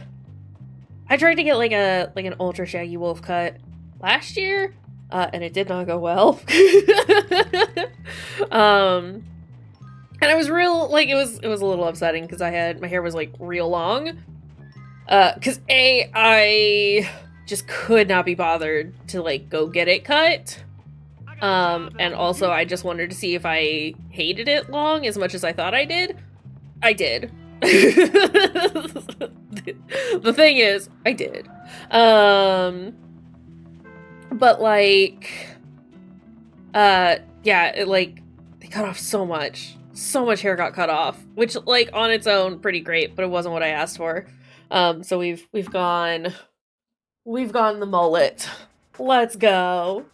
Speaker 1: I tried to get like an ultra shaggy wolf cut last year, and it did not go well. And I was real, like, it was a little upsetting because my hair was like real long. Because I just could not be bothered to like go get it cut. And also I just wanted to see if I hated it long as much as I thought I did. I did. The thing is, I did. But like, yeah, it like, they cut off so much. So much hair got cut off, which like on its own pretty great, but it wasn't what I asked for. So we've gone the mullet. Let's go.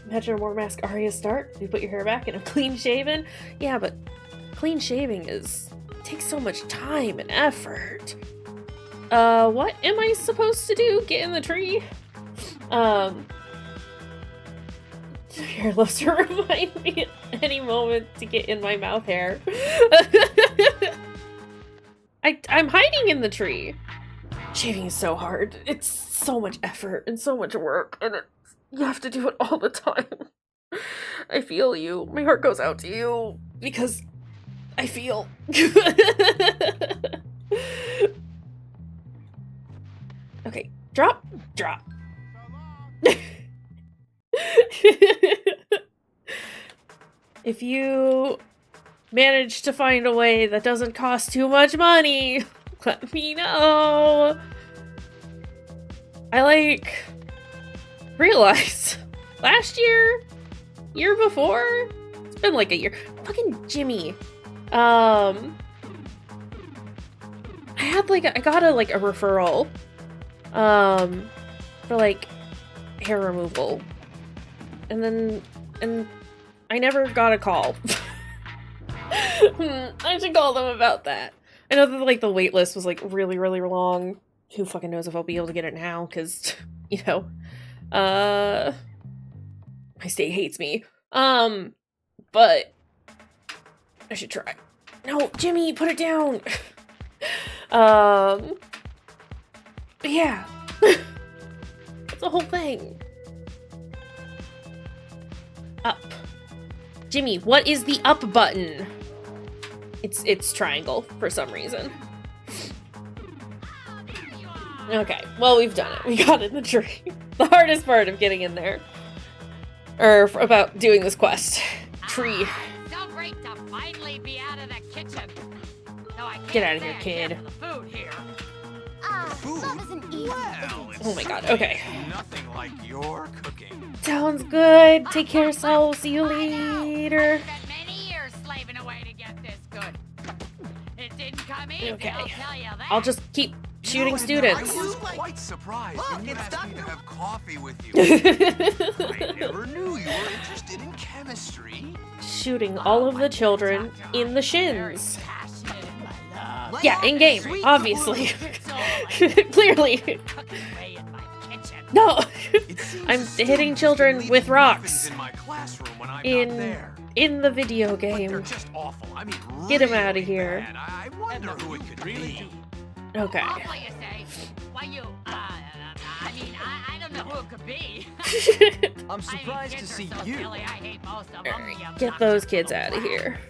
Speaker 1: Imagine a more mask Arya Stark. You put your hair back and a clean shaven. Yeah, but clean shaving takes so much time and effort. What am I supposed to do? Get in the tree? Hair loves to remind me at any moment to get in my mouth hair. I'm hiding in the tree. Shaving is so hard. It's so much effort and so much work, and you have to do it all the time. I feel you. My heart goes out to you because I feel. Okay, drop. If you manage to find a way that doesn't cost too much money, let me know. I like realized last year before, it's been like a year. Fucking Jimmy. I got a referral for like hair removal. And I never got a call. I should call them about that. I know that like the wait list was like really, really long. Who fucking knows if I'll be able to get it now, because, you know, my state hates me. But I should try. No, Jimmy, put it down. But yeah. It's a whole thing. Up. Jimmy, what is the up button? It's triangle for some reason. Okay, well, we've done it. We got in the tree. The hardest part of getting in there. Or about doing this quest. Tree.
Speaker 5: So great to finally be out of the kitchen. Though I can't
Speaker 1: Get out of here,
Speaker 5: say I
Speaker 1: kid.
Speaker 5: care for the food here.
Speaker 7: Love isn't easy.
Speaker 1: Oh my god, okay.
Speaker 14: Nothing like your cooking.
Speaker 1: Sounds good. Take care, Soul. See you later.
Speaker 5: Spent many years slaving away to get this good. It didn't come easy,
Speaker 1: Okay.
Speaker 5: I'll tell you that.
Speaker 1: I'll just keep shooting
Speaker 14: I
Speaker 1: students.
Speaker 14: was quite surprised when you asked me to have coffee with you. I never knew you were interested in chemistry.
Speaker 1: Shooting all of the children in the shins. Yeah, in game, obviously. Clearly. No, I'm hitting children with rocks in the video game. Get him out of here.
Speaker 14: I wonder who it could be.
Speaker 1: Okay.
Speaker 5: Awful, you say. Why you, I mean, I don't know who it could be.
Speaker 12: I'm surprised to see you.
Speaker 5: Silly, I hate most of them.
Speaker 1: Get those kids out of here.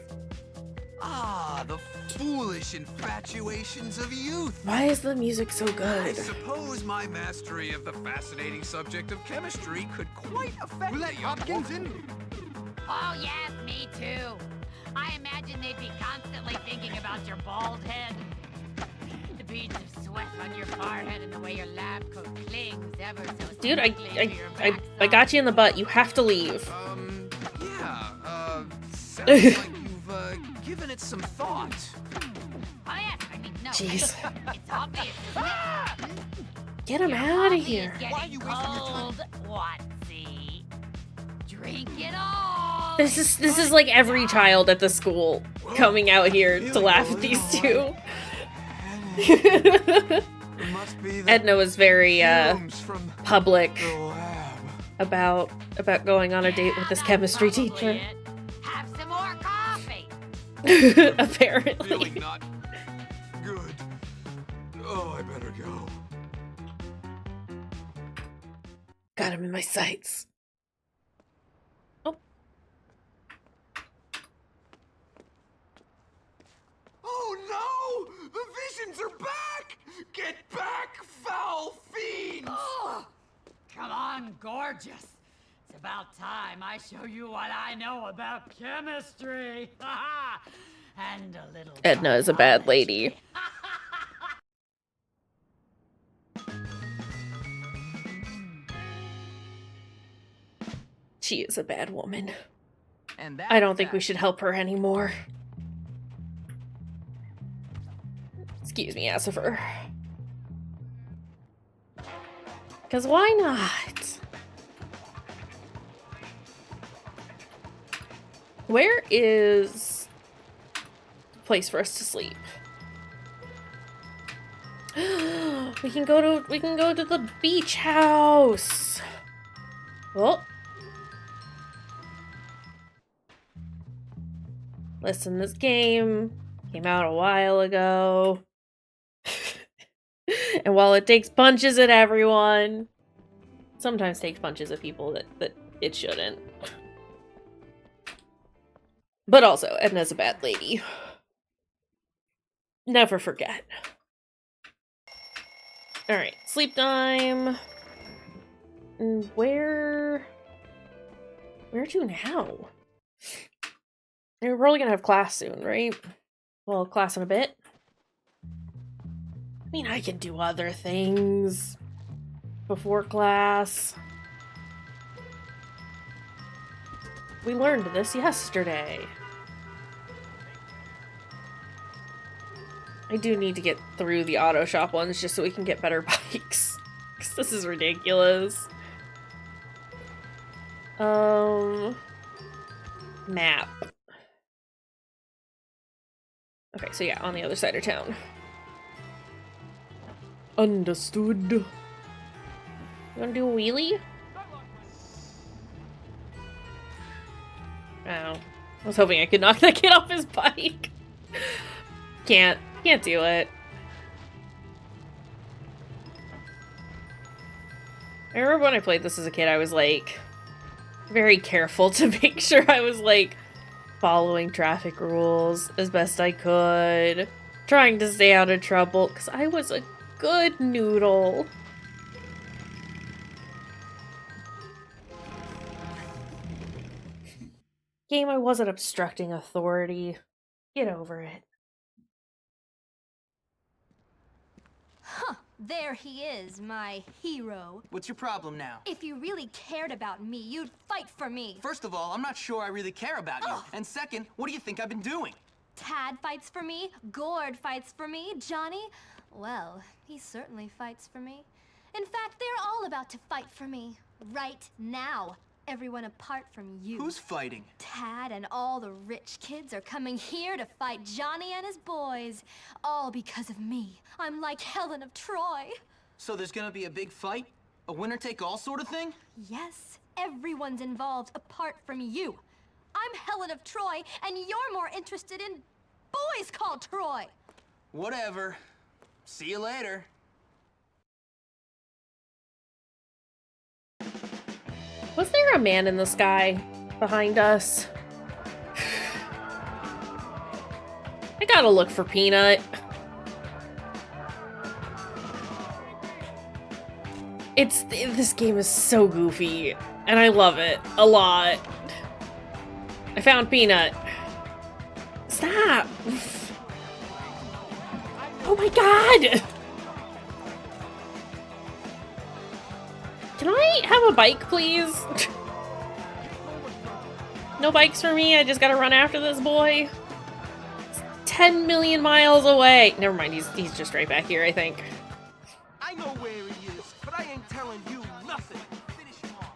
Speaker 14: Ah, the foolish infatuations of youth.
Speaker 1: Why is the music so
Speaker 14: I
Speaker 1: good?
Speaker 14: suppose my mastery of the fascinating subject of chemistry could quite affect the young woman.
Speaker 5: Oh, yes, me too. I imagine they'd be constantly thinking about your bald head. The beads of sweat on your forehead and the way your lab coat clings ever so
Speaker 1: Dude,
Speaker 5: slightly to your
Speaker 1: I got you in the butt. You have to leave.
Speaker 14: Yeah, sounds like you've, given it some thought.
Speaker 5: Oh, yes, I mean, no.
Speaker 1: Jeez.
Speaker 5: It's obvious, isn't it?
Speaker 1: Get him out of here.
Speaker 5: Why are you wasting your time? Watsy. Drink it all.
Speaker 1: This is like every child at the school coming out here to laugh at these two. Edna was very public about going on a date with this chemistry teacher.
Speaker 5: Have some more coffee.
Speaker 1: Apparently.
Speaker 14: Feeling not good. Oh, I better go.
Speaker 1: Got him in my sights. Oh.
Speaker 14: Oh no! The visions are back! Get back, foul fiends!
Speaker 5: Oh, come on, gorgeous. It's about time I show you what I know about chemistry. And a little
Speaker 1: Edna is a bad lady. She is a bad woman.
Speaker 3: And
Speaker 1: I don't think we should help her anymore. Excuse me, Assifer. Because why not? Where is the place for us to sleep? We can go to the beach house. Well, listen, this game came out a while ago. And while it takes punches at everyone, sometimes takes punches at people that it shouldn't. But also, Edna's a bad lady. Never forget. Alright, sleep time. Where to now? We're probably gonna have class soon, right? Well, class in a bit. I mean, I can do other things before class. We learned this yesterday. I do need to get through the auto shop ones just so we can get better bikes. Because this is ridiculous. Map. Okay, so yeah, on the other side of town. Understood. You wanna do a wheelie? Oh. I was hoping I could knock that kid off his bike. Can't do it. I remember when I played this as a kid, I was like very careful to make sure I was like following traffic rules as best I could, trying to stay out of trouble, because I was a good noodle. Game, I wasn't obstructing authority. Get over it.
Speaker 2: Huh, there he is, my hero.
Speaker 3: What's your problem now?
Speaker 2: If you really cared about me, you'd fight for me.
Speaker 3: First of all, I'm not sure I really care about you. And second, what do you think I've been doing?
Speaker 2: Tad fights for me, Gord fights for me, Johnny, well, he certainly fights for me. In fact, they're all about to fight for me. Right now. Everyone apart from you.
Speaker 3: Who's fighting?
Speaker 2: Tad and all the rich kids are coming here to fight Johnny and his boys. All because of me. I'm like Helen of Troy.
Speaker 3: So there's gonna be a big fight? A winner-take-all sort of thing?
Speaker 2: Yes, everyone's involved apart from you. I'm Helen of Troy, and you're more interested in boys called Troy.
Speaker 3: Whatever. See you later.
Speaker 1: Was there a man in the sky behind us? I gotta look for Peanut. This game is so goofy, and I love it a lot. I found Peanut. Stop! Oh my god! Can I have a bike, please? No bikes for me, I just gotta run after this boy. It's 10 million miles away. Never mind, he's just right back here, I think.
Speaker 15: I know where he is, but I ain't telling you nothing. Finish him off.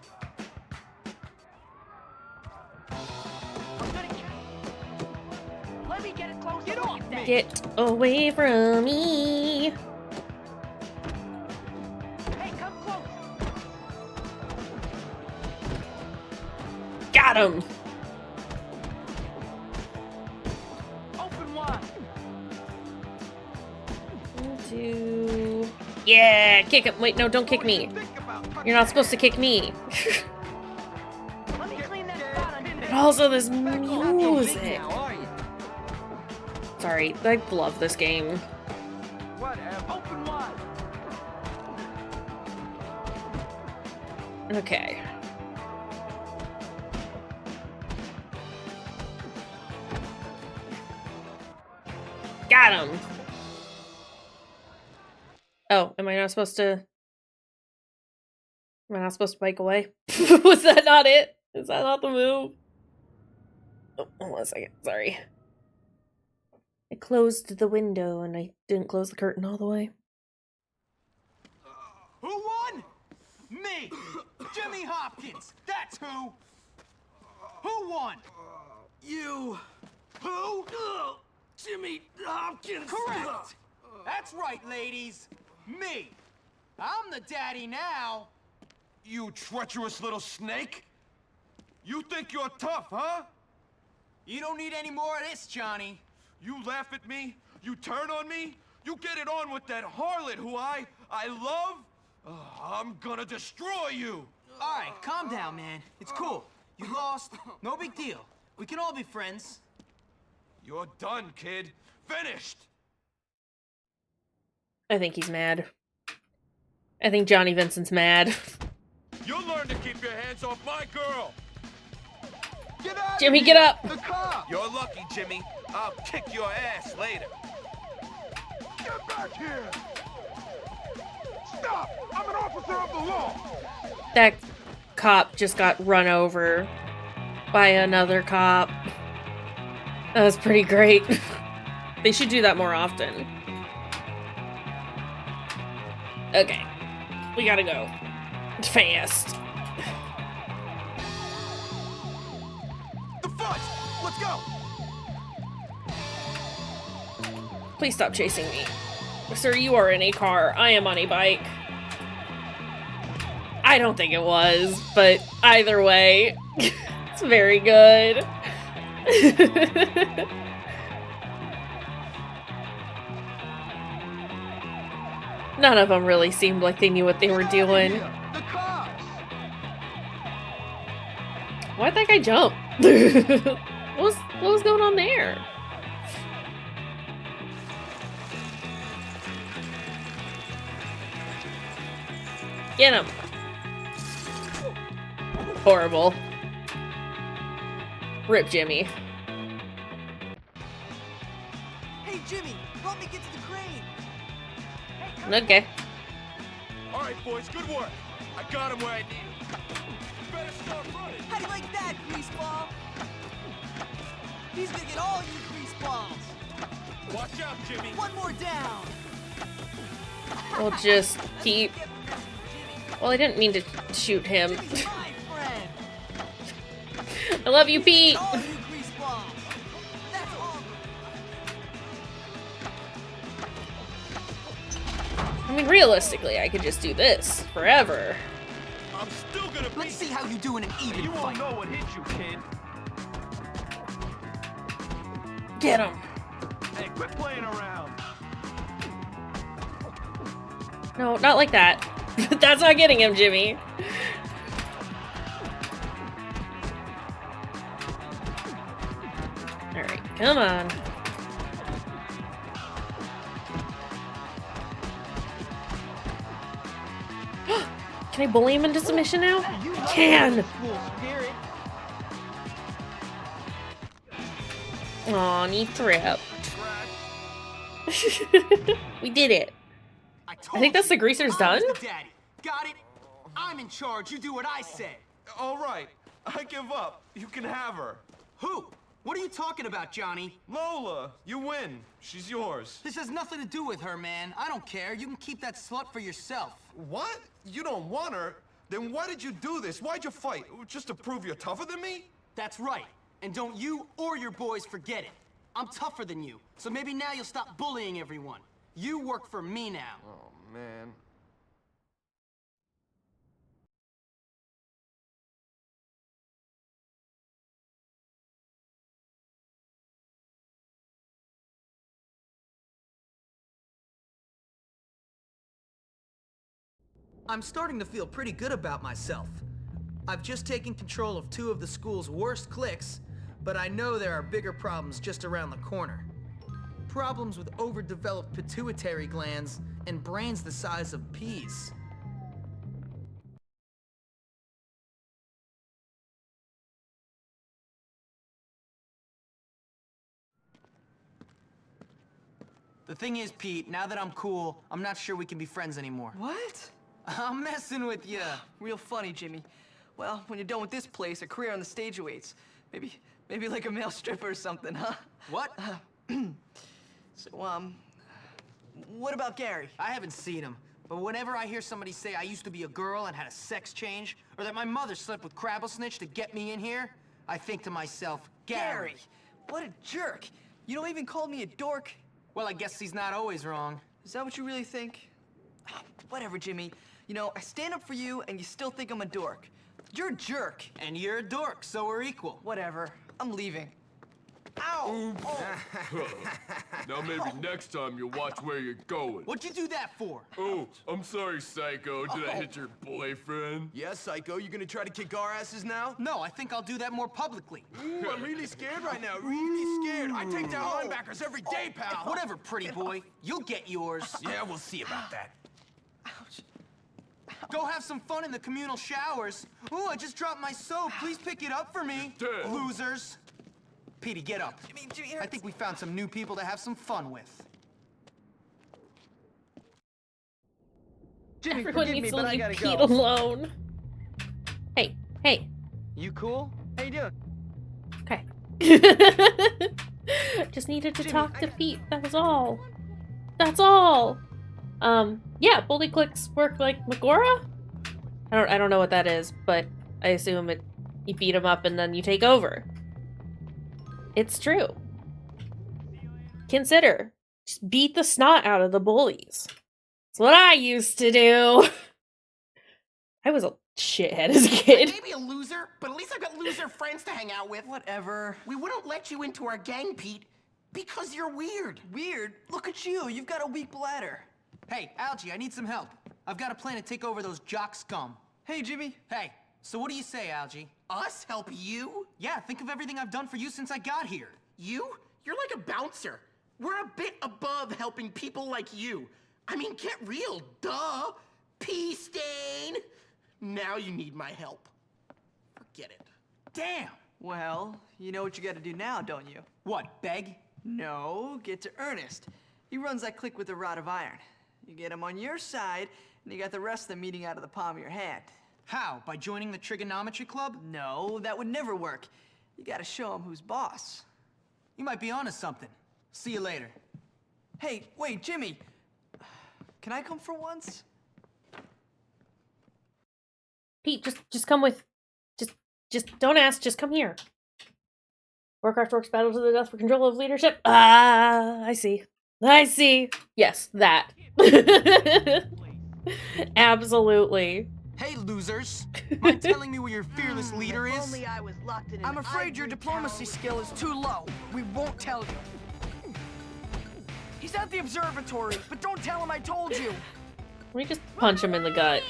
Speaker 5: Let me get it close. Get off that.
Speaker 1: Get away from me.
Speaker 5: Hey, come close.
Speaker 1: Got him. Yeah, kick him. Wait, no, don't kick me. You're not supposed to kick me. But also this music. Sorry, I love this game.
Speaker 15: Open wide.
Speaker 1: Okay. Got him. Oh, am I not supposed to? Am I not supposed to bike away? Was that not it? Is that not the move? Oh, hold on a second. Sorry. I closed the window and I didn't close the curtain all the way.
Speaker 3: Who won? Me! Jimmy Hopkins! That's who! Who won?
Speaker 15: You.
Speaker 3: Who?
Speaker 15: Jimmy Hopkins.
Speaker 3: Correct! That's right, ladies. Me. I'm the daddy now.
Speaker 6: You treacherous little snake! You think you're tough, huh?
Speaker 3: You don't need any more of this, Johnny.
Speaker 6: You laugh at me? You turn on me? You get it on with that harlot who I love? I'm gonna destroy you!
Speaker 3: All right, calm down, man. It's cool. You lost. No big deal. We can all be friends.
Speaker 6: You're done, kid. Finished!
Speaker 1: I think he's mad. I think Johnny Vincent's mad.
Speaker 6: You'll learn to keep your hands off my girl!
Speaker 15: Get out
Speaker 1: Jimmy,
Speaker 15: of
Speaker 1: get
Speaker 15: here.
Speaker 1: up!
Speaker 15: The cop.
Speaker 6: You're lucky, Jimmy. I'll kick your ass later.
Speaker 15: Get back here. Stop! I'm an officer of the law.
Speaker 1: That cop just got run over by another cop. That was pretty great. They should do that more often. Okay. We gotta go. Fast.
Speaker 15: The fudge. Let's go.
Speaker 1: Please stop chasing me. Sir, you are in a car. I am on a bike. I don't think it was, but either way, it's very good. None of them really seemed like they knew what they were doing.
Speaker 15: The cops.
Speaker 1: Why'd that guy jump? What was going on there? Get him. Horrible. Rip Jimmy.
Speaker 10: Hey, Jimmy, help me get to the crane.
Speaker 1: Okay.
Speaker 6: All right, boys, good work. I got him where I need him. You better start running.
Speaker 10: How do you like that, greaseball? He's gonna get all you greaseballs.
Speaker 6: Watch out, Jimmy.
Speaker 10: One more down.
Speaker 1: We'll just keep... Well, I didn't mean to shoot him.
Speaker 10: Jimmy's my friend.
Speaker 1: I love you, Pete!
Speaker 10: All you greaseballs. That's all.
Speaker 1: I mean, realistically, I could just do this forever.
Speaker 6: I'm still gonna beat
Speaker 3: Let's see how you do in an even
Speaker 15: You won't
Speaker 3: fight.
Speaker 15: know what hit you, kid.
Speaker 1: Get him.
Speaker 15: Hey, quit playing around.
Speaker 1: No, not like that. That's not getting him, Jimmy. Alright, come on. Can I bully him into submission now? I can!
Speaker 15: School spirit.
Speaker 1: Aw, neat trip. We did it. I think that's the greasers done?
Speaker 3: I'm the daddy. Got it? I'm in charge. You do what I say.
Speaker 6: All right, I give up. You can have her.
Speaker 3: Who? What are you talking about, Johnny?
Speaker 6: Lola, you win. She's yours.
Speaker 3: This has nothing to do with her, man. I don't care. You can keep that slut for yourself.
Speaker 6: What? You don't want her? Then why did you do this? Why'd you fight? Just to prove you're tougher than me?
Speaker 3: That's right. And don't you or your boys forget it. I'm tougher than you, so maybe now you'll stop bullying everyone. You work for me now.
Speaker 6: Oh, man.
Speaker 3: I'm starting to feel pretty good about myself. I've just taken control of 2 of the school's worst cliques, but I know there are bigger problems just around the corner. Problems with overdeveloped pituitary glands and brains the size of peas. The thing is, Pete, now that I'm cool, I'm not sure we can be friends anymore.
Speaker 10: What?
Speaker 3: I'm messing with you.
Speaker 10: Real funny, Jimmy. Well, when you're done with this place, a career on the stage awaits. Maybe like a male stripper or something, huh?
Speaker 3: What?
Speaker 10: So, what about Gary?
Speaker 3: I haven't seen him, but whenever I hear somebody say I used to be a girl and had a sex change, or that my mother slept with Crabblesnitch to get me in here, I think to myself, Gary.
Speaker 10: What a jerk. You don't even call me a dork.
Speaker 3: Well, I guess he's not always wrong.
Speaker 10: Is that what you really think? Whatever, Jimmy. You know, I stand up for you, and you still think I'm a dork. You're a jerk.
Speaker 3: And you're a dork, so we're equal.
Speaker 10: Whatever. I'm leaving. Ow!
Speaker 16: Now maybe next time you'll watch where you're going.
Speaker 3: What'd you do that for?
Speaker 16: Oh, I'm sorry, Psycho. Did I hit your boyfriend?
Speaker 14: Yeah, Psycho, you gonna try to kick our asses now?
Speaker 3: No, I think I'll do that more publicly.
Speaker 14: Ooh, I'm really scared right now, really scared. I take down linebackers every day, pal.
Speaker 3: Whatever, pretty boy. You'll get yours.
Speaker 14: Yeah, we'll see about that.
Speaker 3: Go have some fun in the communal showers. Ooh, I just dropped my soap. Please pick it up for me.
Speaker 16: Damn.
Speaker 3: Losers. Petey, get up.
Speaker 10: Jimmy,
Speaker 3: I think we found some new people to have some fun with.
Speaker 10: Jimmy,
Speaker 1: Everyone
Speaker 10: forgive me,
Speaker 1: needs to
Speaker 10: but I
Speaker 1: leave
Speaker 10: gotta
Speaker 1: Pete
Speaker 10: go.
Speaker 1: alone. Hey.
Speaker 10: You cool? How you doing?
Speaker 1: Okay. Just needed to talk to Pete. That was all. That's all. Yeah, bully clicks work like Megora? I don't know what that is, but I assume you beat him up and then you take over. It's true. Consider. Just beat the snot out of the bullies. It's what I used to do. I was a shithead as a kid.
Speaker 17: I may be a loser, but at least I've got loser friends to hang out with.
Speaker 10: Whatever.
Speaker 17: We wouldn't let you into our gang, Pete, because you're weird.
Speaker 10: Weird? Look at you. You've got a weak bladder.
Speaker 3: Hey, Algie, I need some help. I've got a plan to take over those jock scum.
Speaker 10: Hey, Jimmy.
Speaker 3: Hey, so what do you say, Algie?
Speaker 17: Us help you?
Speaker 3: Yeah, think of everything I've done for you since I got here.
Speaker 17: You? You're like a bouncer. We're a bit above helping people like you. I mean, get real, duh. Pea stain. Now you need my help. Forget it.
Speaker 3: Damn!
Speaker 10: Well, you know what you gotta do now, don't you?
Speaker 3: What, beg?
Speaker 10: No, get to Ernest. He runs that clique with a rod of iron. You get him on your side, and you got the rest of them eating out of the palm of your hand.
Speaker 3: How? By joining the trigonometry club?
Speaker 10: No, that would never work. You gotta show him who's boss.
Speaker 3: You might be onto something. See you later.
Speaker 10: Hey, wait, Jimmy. Can I come for once?
Speaker 1: Pete, just come with. Just don't ask, just come here. Warcraft Orcs battle to the death for control of leadership. Ah, I see. Yes, that. Absolutely.
Speaker 3: Hey, losers. Mind telling me where your fearless leader is?
Speaker 17: I'm afraid your diplomacy skill is too low. We won't tell you. He's at the observatory, but don't tell him I told you.
Speaker 1: Let me just punch him in the gut.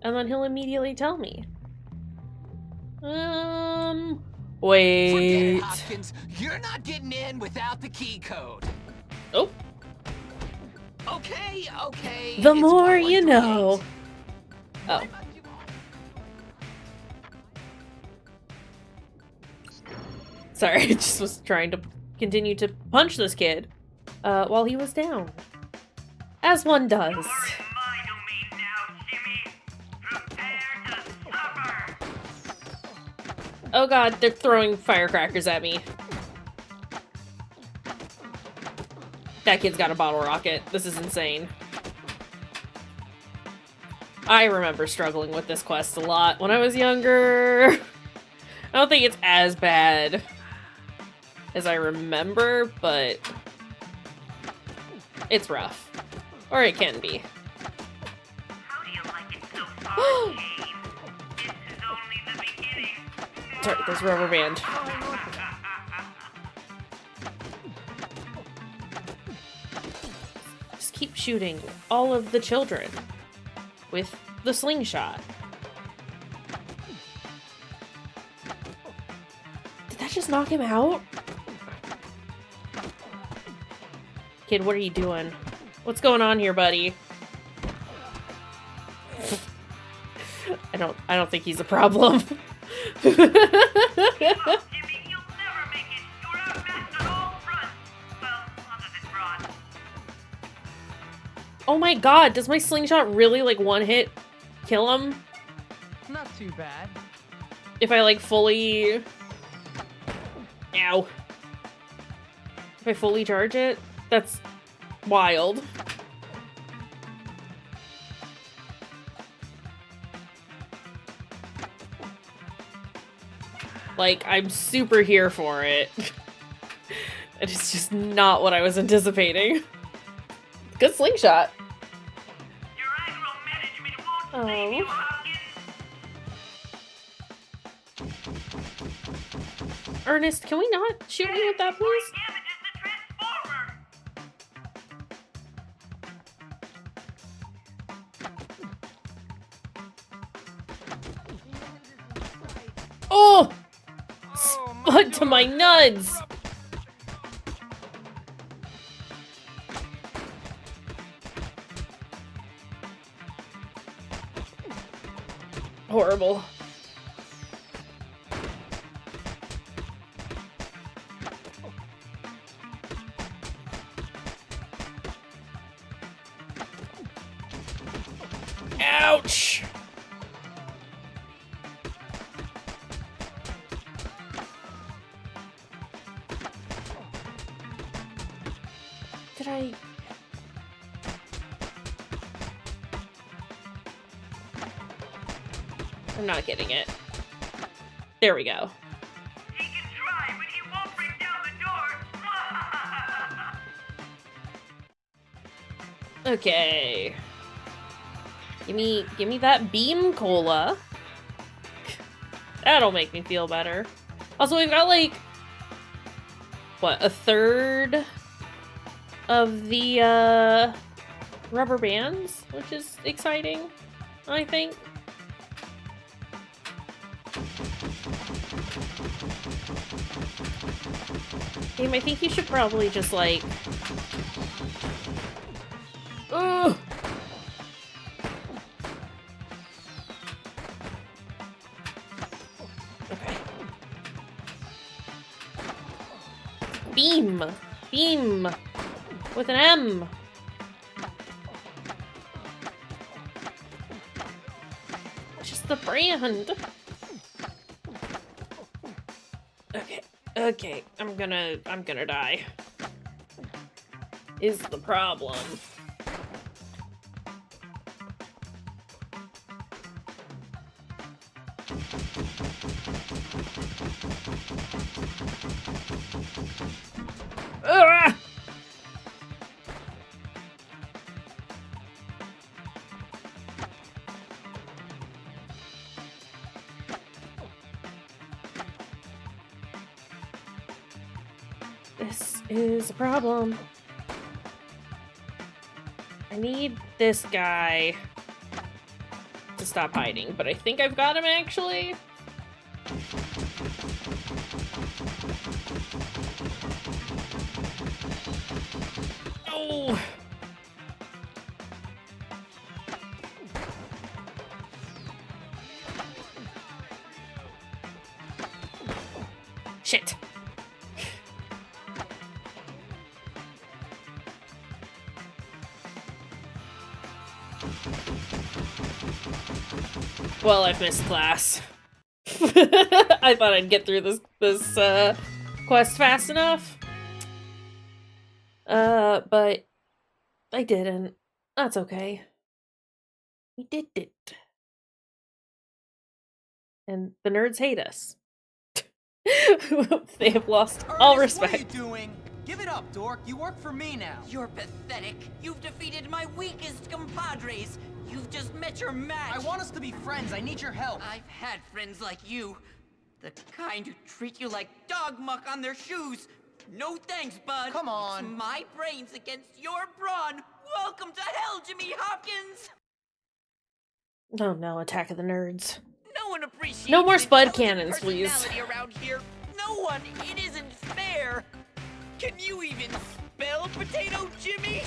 Speaker 1: And then he'll immediately tell me. Wait.
Speaker 17: Forget it, Hopkins. You're not getting in without the key code.
Speaker 1: Oh.
Speaker 17: Okay.
Speaker 1: The more you know. Oh. Sorry, I just was trying to continue to punch this kid while he was down. As one does. Oh god, they're throwing firecrackers at me. That kid's got a bottle rocket. This is insane. I remember struggling with this quest a lot when I was younger. I don't think it's as bad as I remember, but it's rough. Or it can be.
Speaker 6: How do you like it so far, Kane? This is only the beginning.
Speaker 1: Sorry, there's a rubber band. Just keep shooting all of the children. with the slingshot. Did that just knock him out? Kid, what are you doing? What's going on here, buddy? I don't think he's a problem. Oh my god, does my slingshot really, like, one hit kill him?
Speaker 10: Not too bad.
Speaker 1: If I, like, fully... Ow. If I fully charge it? That's wild. Like, I'm super here for it. It's just not what I was anticipating. Good slingshot. Oh. Ernest, can we not shoot me with that, please? Oh! Spud to my nuts! Horrible. Ouch! Did I... I'm not getting it. There we go.
Speaker 6: He can try, but he won't break down the door.
Speaker 1: Okay. Give me that beam cola. That'll make me feel better. Also, we've got like what, a third of the rubber bands, which is exciting, I think. Game, I think you should probably just like... Ugh! Okay. Beam! Beam! With an M! Just the brand! Okay. Okay, I'm gonna die. Is the problem. Ah! This is a problem. I need this guy to stop hiding, but I think I've got him actually. Oh! Shit. Well, I've missed class. I thought I'd get through this quest fast enough. But I didn't. That's okay. We did it. And the nerds hate us. They have lost all respect.
Speaker 10: What are you doing? Give it up, dork. You work for me now.
Speaker 5: You're pathetic. You've defeated my weakest compadres. You've just met your match.
Speaker 10: I want us to be friends. I need your help.
Speaker 5: I've had friends like you. The kind who treat you like dog muck on their shoes. No thanks, bud.
Speaker 10: Come on.
Speaker 5: It's my brains against your brawn. Welcome to hell, Jimmy Hopkins.
Speaker 1: Oh no, Attack of the Nerds.
Speaker 18: No one appreciates
Speaker 1: No more spud
Speaker 18: intelligent
Speaker 1: cannons, please.
Speaker 18: personality around here. No one. It isn't fair. Can you even spell Potato Jimmy?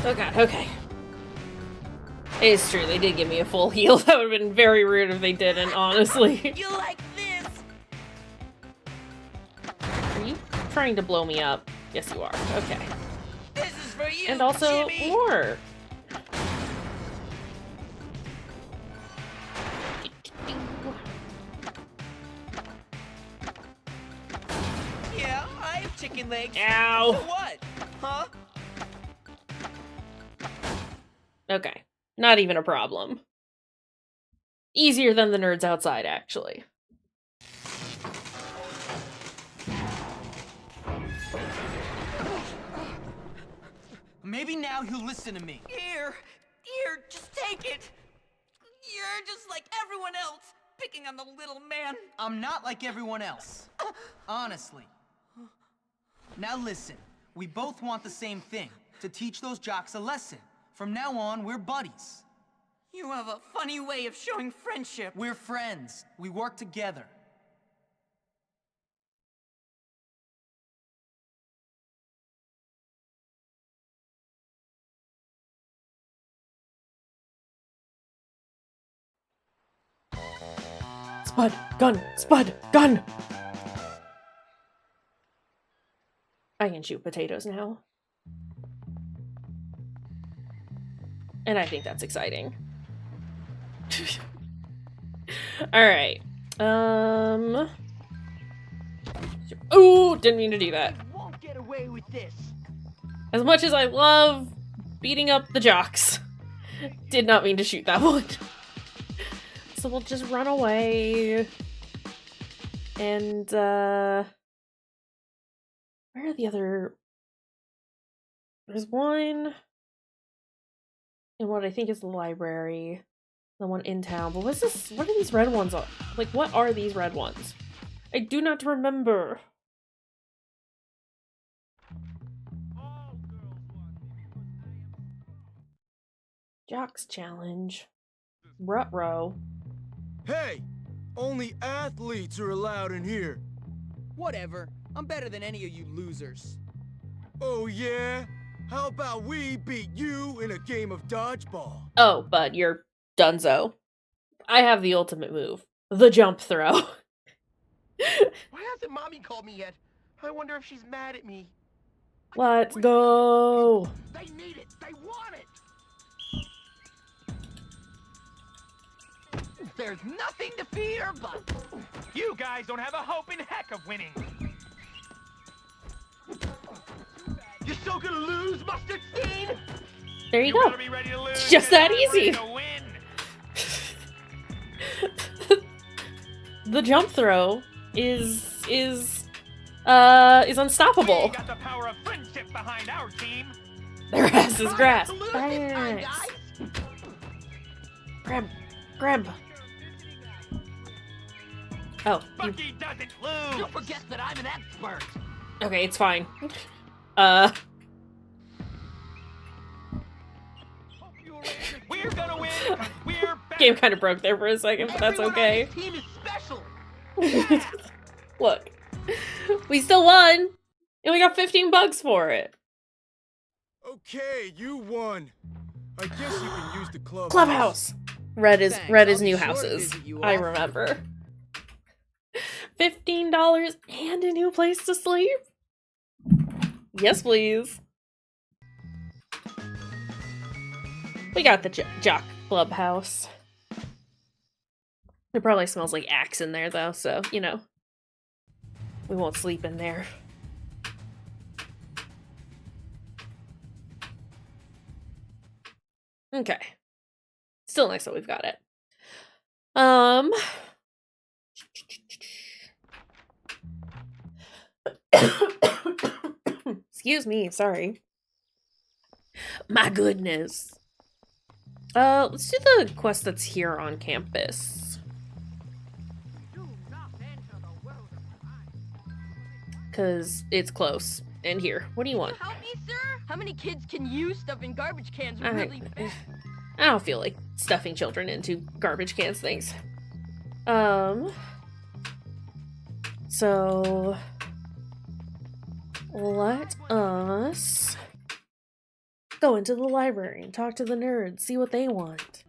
Speaker 1: Oh god, okay. It's true, they did give me a full heal. That would have been very rude if they didn't, honestly.
Speaker 18: You like this?
Speaker 1: Are you trying to blow me up? Yes, you are. Okay.
Speaker 18: This is for you,
Speaker 1: And also,
Speaker 18: Jimmy.
Speaker 1: more!
Speaker 18: Yeah, I have chicken legs.
Speaker 1: Ow.
Speaker 18: So what? Huh?
Speaker 1: Okay. Not even a problem. Easier than the nerds outside, actually.
Speaker 10: Maybe now he'll listen to me.
Speaker 18: Here, just take it. You're just like everyone else, picking on the little man.
Speaker 10: I'm not like everyone else. Honestly. Now listen, we both want the same thing, to teach those jocks a lesson. From now on, we're buddies.
Speaker 18: You have a funny way of showing friendship.
Speaker 10: We're friends. We work together.
Speaker 1: Spud! Gun! Spud! Gun! I can shoot potatoes now. And I think that's exciting. Alright. Ooh! Didn't mean to do that.
Speaker 15: Won't get away with this.
Speaker 1: As much as I love beating up the jocks, did not mean to shoot that one. So we'll just run away. And, where are the other... There's one in what I think is the library. The one in town. But what's this? What are these red ones? Like, what are these red ones? I do not remember. Jocks challenge. Rut-row.
Speaker 19: Hey! Only athletes are allowed in here.
Speaker 10: Whatever. I'm better than any of you losers.
Speaker 19: Oh yeah? How about we beat you in a game of dodgeball?
Speaker 1: Oh, bud, you're donezo. I have the ultimate move. The jump throw.
Speaker 15: Why hasn't Mommy called me yet? I wonder if she's mad at me.
Speaker 1: Let's go!
Speaker 15: They need it! They want it! There's nothing to fear but...
Speaker 20: You guys don't have a hope in heck of winning.
Speaker 15: You're so gonna lose, Mustard Steen?
Speaker 1: There you go.
Speaker 20: Better be ready to lose.
Speaker 1: It's just that easy. The jump throw is unstoppable.
Speaker 20: We got the power of friendship behind our team.
Speaker 1: Their ass is grass. Thanks. Grab. Oh.
Speaker 20: Bucky doesn't lose.
Speaker 15: You forget that I'm an expert.
Speaker 1: Okay, it's fine.
Speaker 20: We're gonna win. We're better.
Speaker 1: Game kind of broke there for a second, but that's okay.
Speaker 15: Team is special.
Speaker 1: Look, we still won, and we got 15 bucks for it.
Speaker 19: Okay, you won. I guess you can use the
Speaker 1: Clubhouse. Red is new houses. I remember. $15 and a new place to sleep. Yes, please. We got the Jock Clubhouse. It probably smells like Axe in there, though, so, you know. We won't sleep in there. Okay. Still nice that we've got it. Excuse me, sorry. My goodness. Let's do the quest that's here on campus. Cause it's close. And here. What do you want?
Speaker 7: Help me, sir? How many kids can you stuff in garbage cans really fast?
Speaker 1: I don't feel like stuffing children into garbage cans things. So let us go into the library and talk to the nerds, see what they want.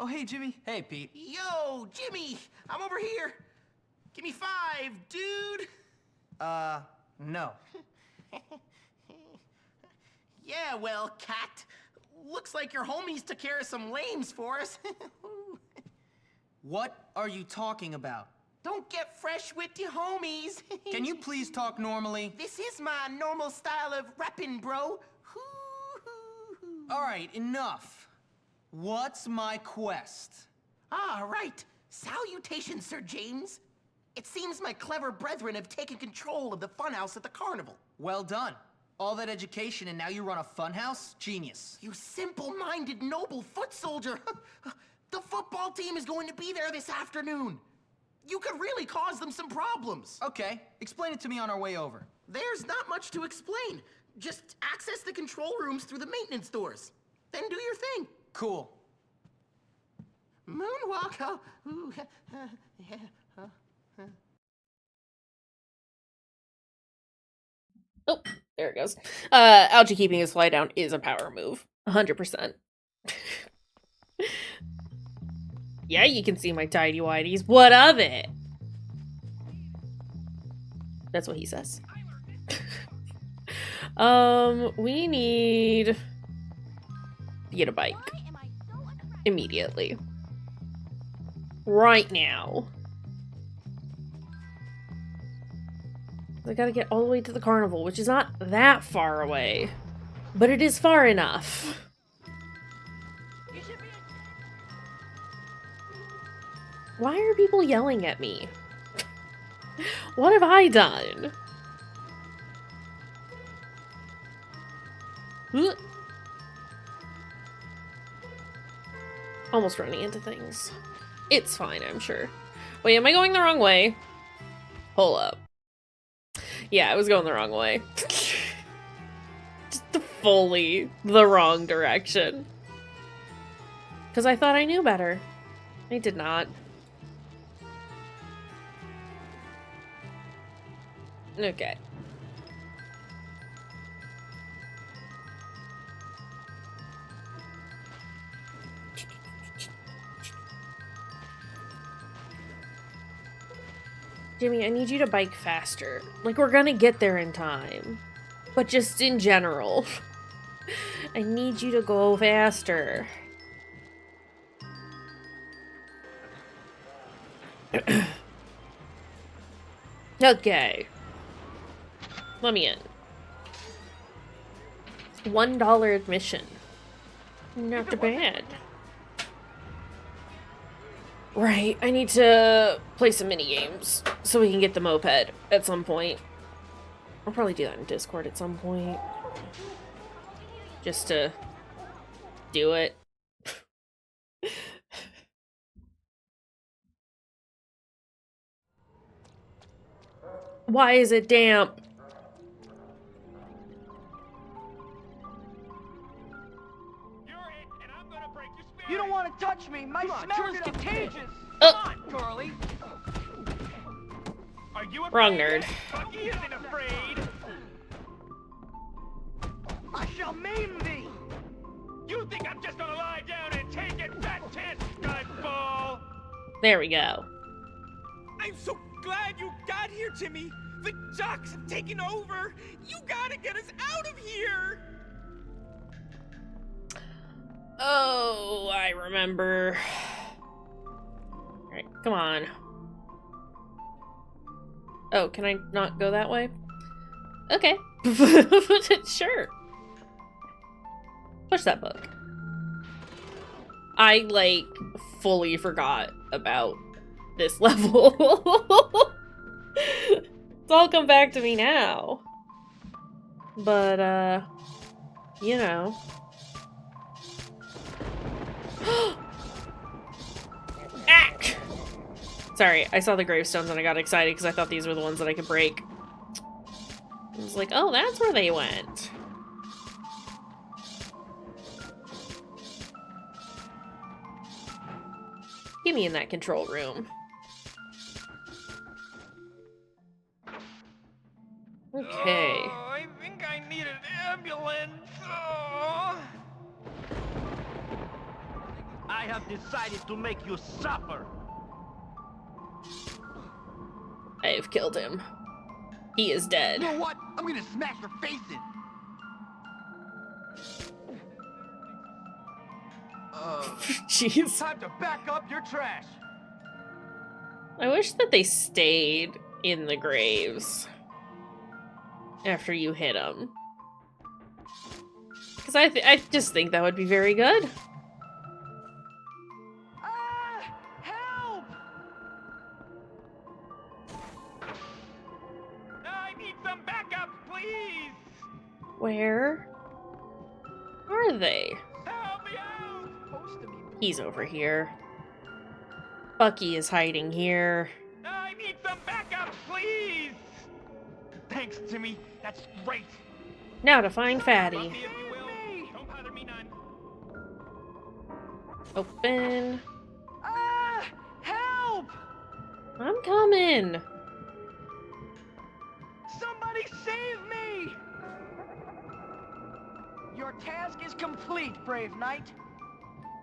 Speaker 10: Oh, hey, Jimmy. Hey, Pete.
Speaker 17: Yo, Jimmy! I'm over here! Give me 5, dude!
Speaker 10: No.
Speaker 17: Yeah, well, cat. Looks like your homies took care of some lames for us.
Speaker 10: What are you talking about?
Speaker 17: Don't get fresh with your homies.
Speaker 10: Can you please talk normally?
Speaker 17: This is my normal style of rapping, bro.
Speaker 10: All right, enough. What's my quest?
Speaker 17: Ah, right. Salutations, Sir James. It seems my clever brethren have taken control of the funhouse at the carnival.
Speaker 10: Well done. All that education and now you run a funhouse? Genius.
Speaker 17: You simple-minded noble foot soldier. The football team is going to be there this afternoon. You could really cause them some problems.
Speaker 10: Okay, explain it to me on our way over.
Speaker 17: There's not much to explain. Just access the control rooms through the maintenance doors. Then do your thing.
Speaker 10: Cool.
Speaker 17: Moonwalk, oh, ooh, yeah,
Speaker 1: Oh, there it goes. Algae keeping his fly down is a power move. 100%. Yeah, you can see my tidy whities. What of it? That's what he says. We need to get a bike. Immediately. Right now. I gotta get all the way to the carnival, which is not that far away. But it is far enough. Why are people yelling at me? What have I done? Almost running into things. It's fine, I'm sure. Wait, am I going the wrong way? Hold up. Yeah, I was going the wrong way. Just fully the wrong direction. Because I thought I knew better. I did not. Okay. Jimmy, I need you to bike faster. Like, we're gonna get there in time. But just in general. I need you to go faster. Okay. Let me in. $1 admission. Not bad. Right, I need to play some mini games so we can get the moped at some point. I'll probably do that in Discord at some point. Just to do it. Why is it damp?
Speaker 15: You don't want to touch me. My smell is contagious.
Speaker 1: Come
Speaker 15: on, Carly. Are you
Speaker 1: wrong nerd.
Speaker 15: Bucky isn't afraid. I shall maim thee. You think I'm just gonna lie down and take it, fat tit scuzzball?
Speaker 1: There we go.
Speaker 15: I'm so glad you got here, Jimmy. The jocks have taken over. You gotta get us out of here.
Speaker 1: Oh, I remember. Alright, come on. Oh, can I not go that way? Okay. Sure. Push that book. I, like, fully forgot about this level. It's all come back to me now. But, you know. Ack! Sorry, I saw the gravestones and I got excited because I thought these were the ones that I could break. I was like, oh, that's where they went. Get me in that control room. Okay.
Speaker 20: Oh, I think I need an ambulance. Oh.
Speaker 21: I have decided to make you suffer.
Speaker 1: I have killed him. He is dead.
Speaker 4: You know what? I'm gonna smash your face in.
Speaker 1: Jeez.
Speaker 4: Time to back up your trash.
Speaker 1: I wish that they stayed in the graves after you hit them. Because I just think that would be very good.
Speaker 20: Help! I need some backup, please.
Speaker 1: Where are they?
Speaker 20: Help me out!
Speaker 1: He's over here. Bucky is hiding here.
Speaker 20: I need some backup, please. Thanks, Timmy. That's great.
Speaker 1: Now to find Fatty.
Speaker 20: Love me if you will. Don't bother me none.
Speaker 1: Open.
Speaker 20: Help!
Speaker 1: I'm coming.
Speaker 20: Somebody save me!
Speaker 18: Your task is complete, brave knight.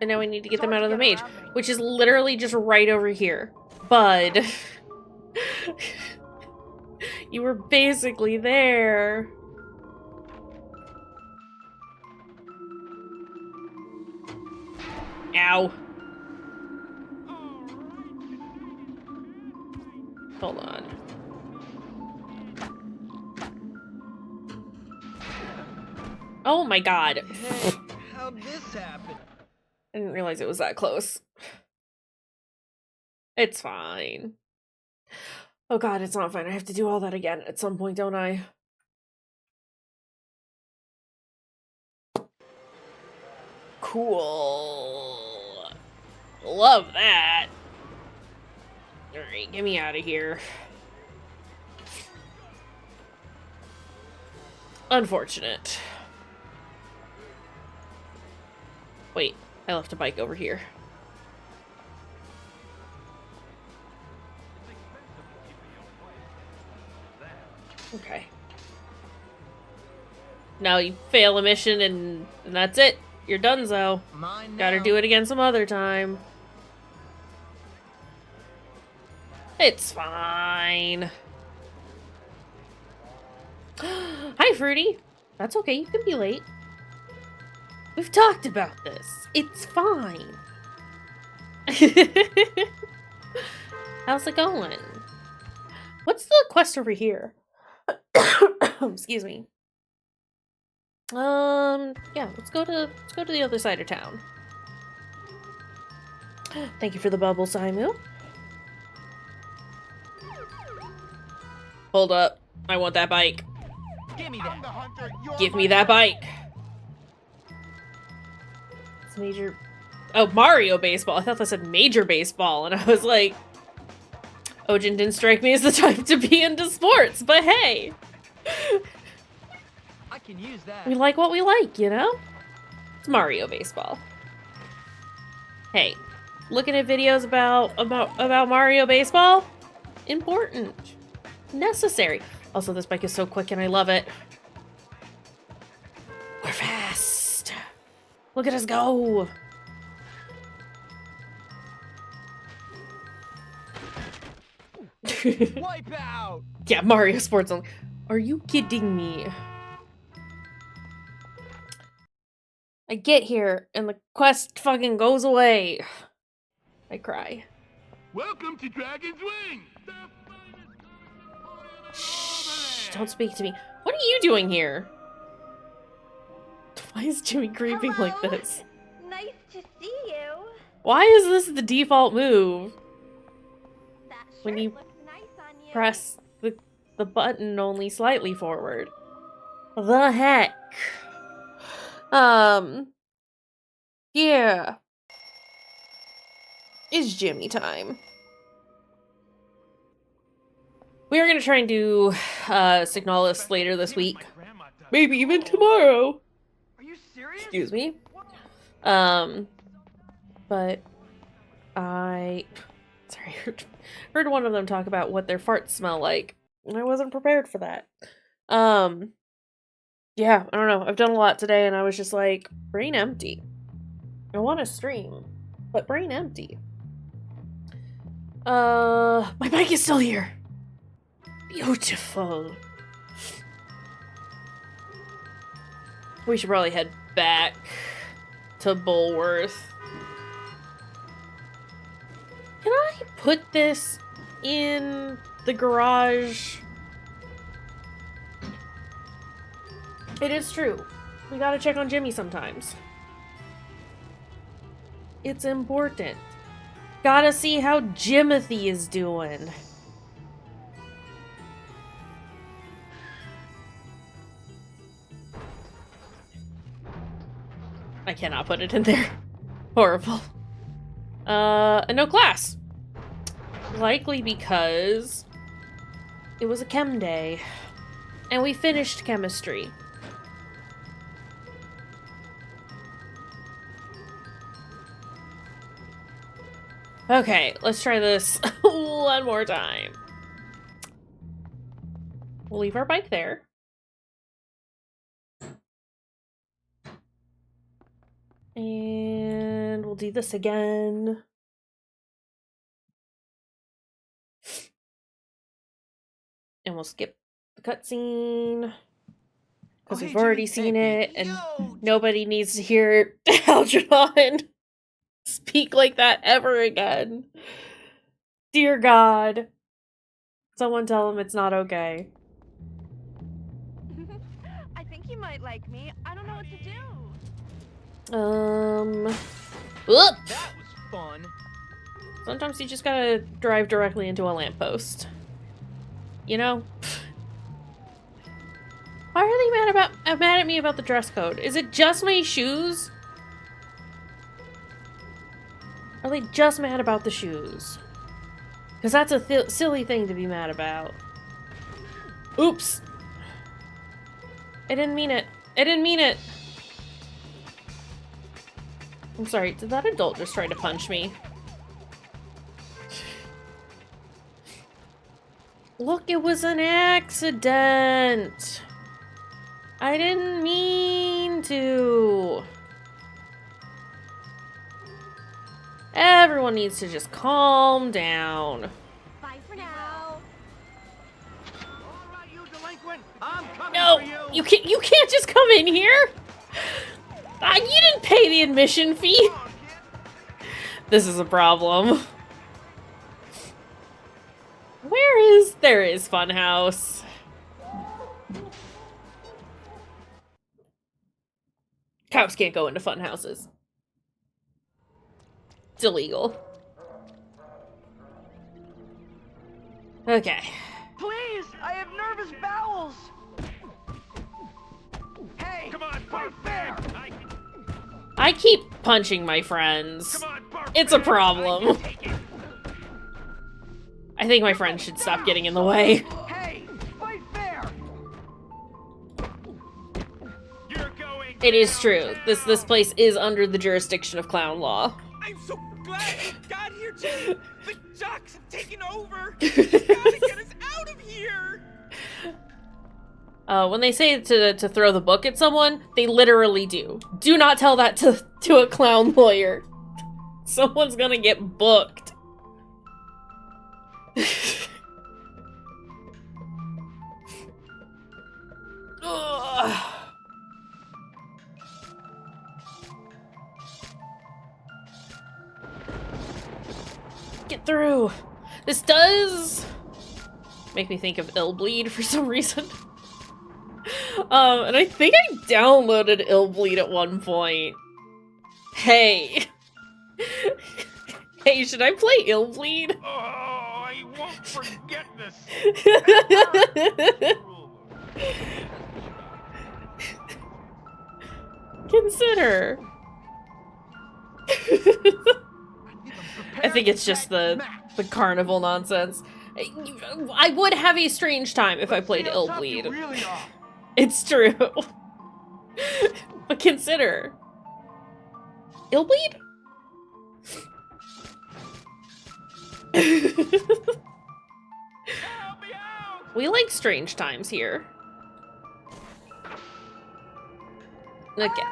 Speaker 1: And now we need to get them out of the mage, which is literally just right over here. Bud. You were basically there. Ow. Hold on. Oh my god.
Speaker 18: Hey, how'd this happen?
Speaker 1: I didn't realize it was that close. It's fine. Oh god, it's not fine. I have to do all that again at some point, don't I? Cool. Love that. Alright, get me out of here. Unfortunate. Wait, I left a bike over here. Okay. Now you fail a mission and that's it. You're donezo. Gotta do it again some other time. It's fine. Hi, Fruity. That's okay, you can be late. We've talked about this. It's fine. How's it going? What's the quest over here? Excuse me. Yeah, let's go to the other side of town. Thank you for the bubble, Saimu. Hold up. I want that bike.
Speaker 18: Give me that.
Speaker 1: Give me that bike. It's major. Oh, Mario Baseball. I thought that said Major Baseball, and I was like, Ojin didn't strike me as the type to be into sports, but hey.
Speaker 18: I can use that.
Speaker 1: We like what we like, you know? It's Mario Baseball. Hey, looking at videos about Mario Baseball? Important. Necessary. Also, this bike is so quick and I love it. We're fast. Look at us go.
Speaker 18: Wipe out.
Speaker 1: Yeah, Mario Sports. Are you kidding me? I get here and the quest fucking goes away. I cry.
Speaker 6: Welcome to Dragon's Wing.
Speaker 1: Shh, don't speak to me. What are you doing here? Why is Jimmy creeping like this?
Speaker 7: Nice to see you.
Speaker 1: Why is this the default move? when you press the button only slightly forward. The heck? Yeah. It's Jimmy time. We are gonna try and do Signalis later this week. Maybe even tomorrow.
Speaker 20: Are you serious?
Speaker 1: Excuse me. But I heard one of them talk about what their farts smell like, and I wasn't prepared for that. Yeah, I don't know. I've done a lot today, and I was just like, brain empty. I want to stream, but brain empty. My bike is still here. Beautiful. We should probably head back to Bulworth. Can I put this in the garage? It is true. We gotta check on Jimmy sometimes. It's important. Gotta see how Jimothy is doing. I cannot put it in there. Horrible. And no class. Likely because it was a chem day. And we finished chemistry. Okay, let's try this one more time. We'll leave our bike there. And we'll do this again. And we'll skip the cutscene. Because we've already seen it, and nobody needs to hear Algernon speak like that ever again. Dear God. Someone tell him it's not okay.
Speaker 7: I think you might like me. I don't know what to do.
Speaker 1: Whoop!
Speaker 10: That was fun.
Speaker 1: Sometimes you just gotta drive directly into a lamppost. You know? Why are they mad at me about the dress code? Is it just my shoes? Are they just mad about the shoes? Because that's a silly thing to be mad about. Oops. I didn't mean it. I didn't mean it. I'm sorry, did that adult just try to punch me? Look, it was an accident. I didn't mean to. Everyone needs to just calm down.
Speaker 7: Bye for now.
Speaker 21: All right, you delinquent. I'm coming
Speaker 1: No,
Speaker 21: for you.
Speaker 1: you can't just come in here. You didn't pay the admission fee. This is a problem. There is Funhouse. Cops can't go into fun houses. It's illegal. Okay.
Speaker 21: Please, I have nervous bowels. Hey, come on, fight fair.
Speaker 1: I keep punching my friends.
Speaker 21: Come on,
Speaker 1: it's a problem. I think my friends should stop getting in the way.
Speaker 21: Hey, fight fair. You're going.
Speaker 1: It is true. This place is under the jurisdiction of clown law.
Speaker 15: I'm so glad you got here, Jimmy. The jocks have taken over. You gotta get us out of here.
Speaker 1: When they say to throw the book at someone, they literally do. Do not tell that to a clown lawyer. Someone's gonna get booked. Get through. This does make me think of Illbleed for some reason. And I think I downloaded Illbleed at one point. Hey. Hey, should I play Illbleed?
Speaker 21: Oh, I won't this.
Speaker 1: Consider. I think it's just the carnival nonsense. I would have a strange time if I played Illbleed.
Speaker 21: Really are.
Speaker 1: It's true. But consider. Illbleed? We like strange times here. Okay.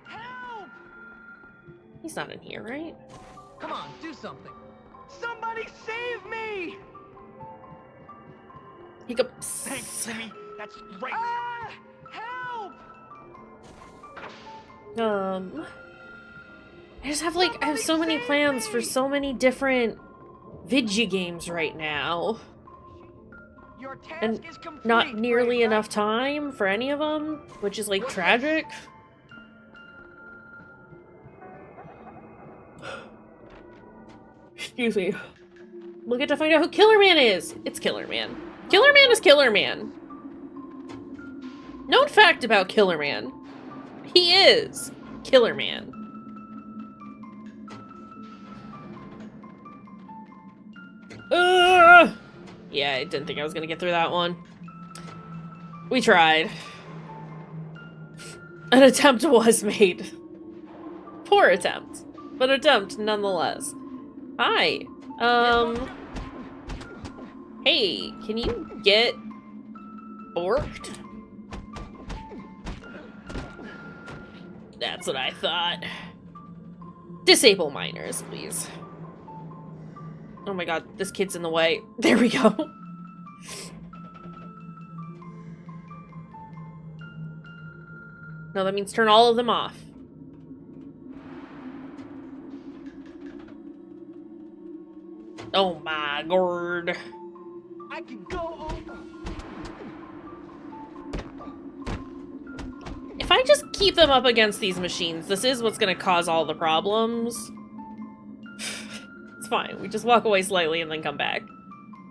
Speaker 17: Help!
Speaker 1: He's not in here, right?
Speaker 17: Come on, do something. Somebody save me!
Speaker 1: He goes.
Speaker 21: Thanks, Timmy. That's great.
Speaker 17: Help!
Speaker 1: I just have I have so many plans for so many different video games right now.
Speaker 17: Your task
Speaker 1: And
Speaker 17: is complete,
Speaker 1: not nearly
Speaker 17: Brave
Speaker 1: enough time for any of them, which is tragic. Excuse me. We'll get to find out who Killer Man is. It's Killer Man. Killer Man is Killer Man. Known fact about Killer Man. He is Killer Man. Yeah, I didn't think I was gonna get through that one. We tried. An attempt was made. Poor attempt, but attempt nonetheless. Hi. Hey, can you get borked? That's what I thought. Disable minors, please. Oh my god, this kid's in the way. There we go. No, that means turn all of them off. Oh my god.
Speaker 17: I can go over.
Speaker 1: If I just keep them up against these machines, this is what's gonna cause all the problems. It's fine. We just walk away slightly and then come back.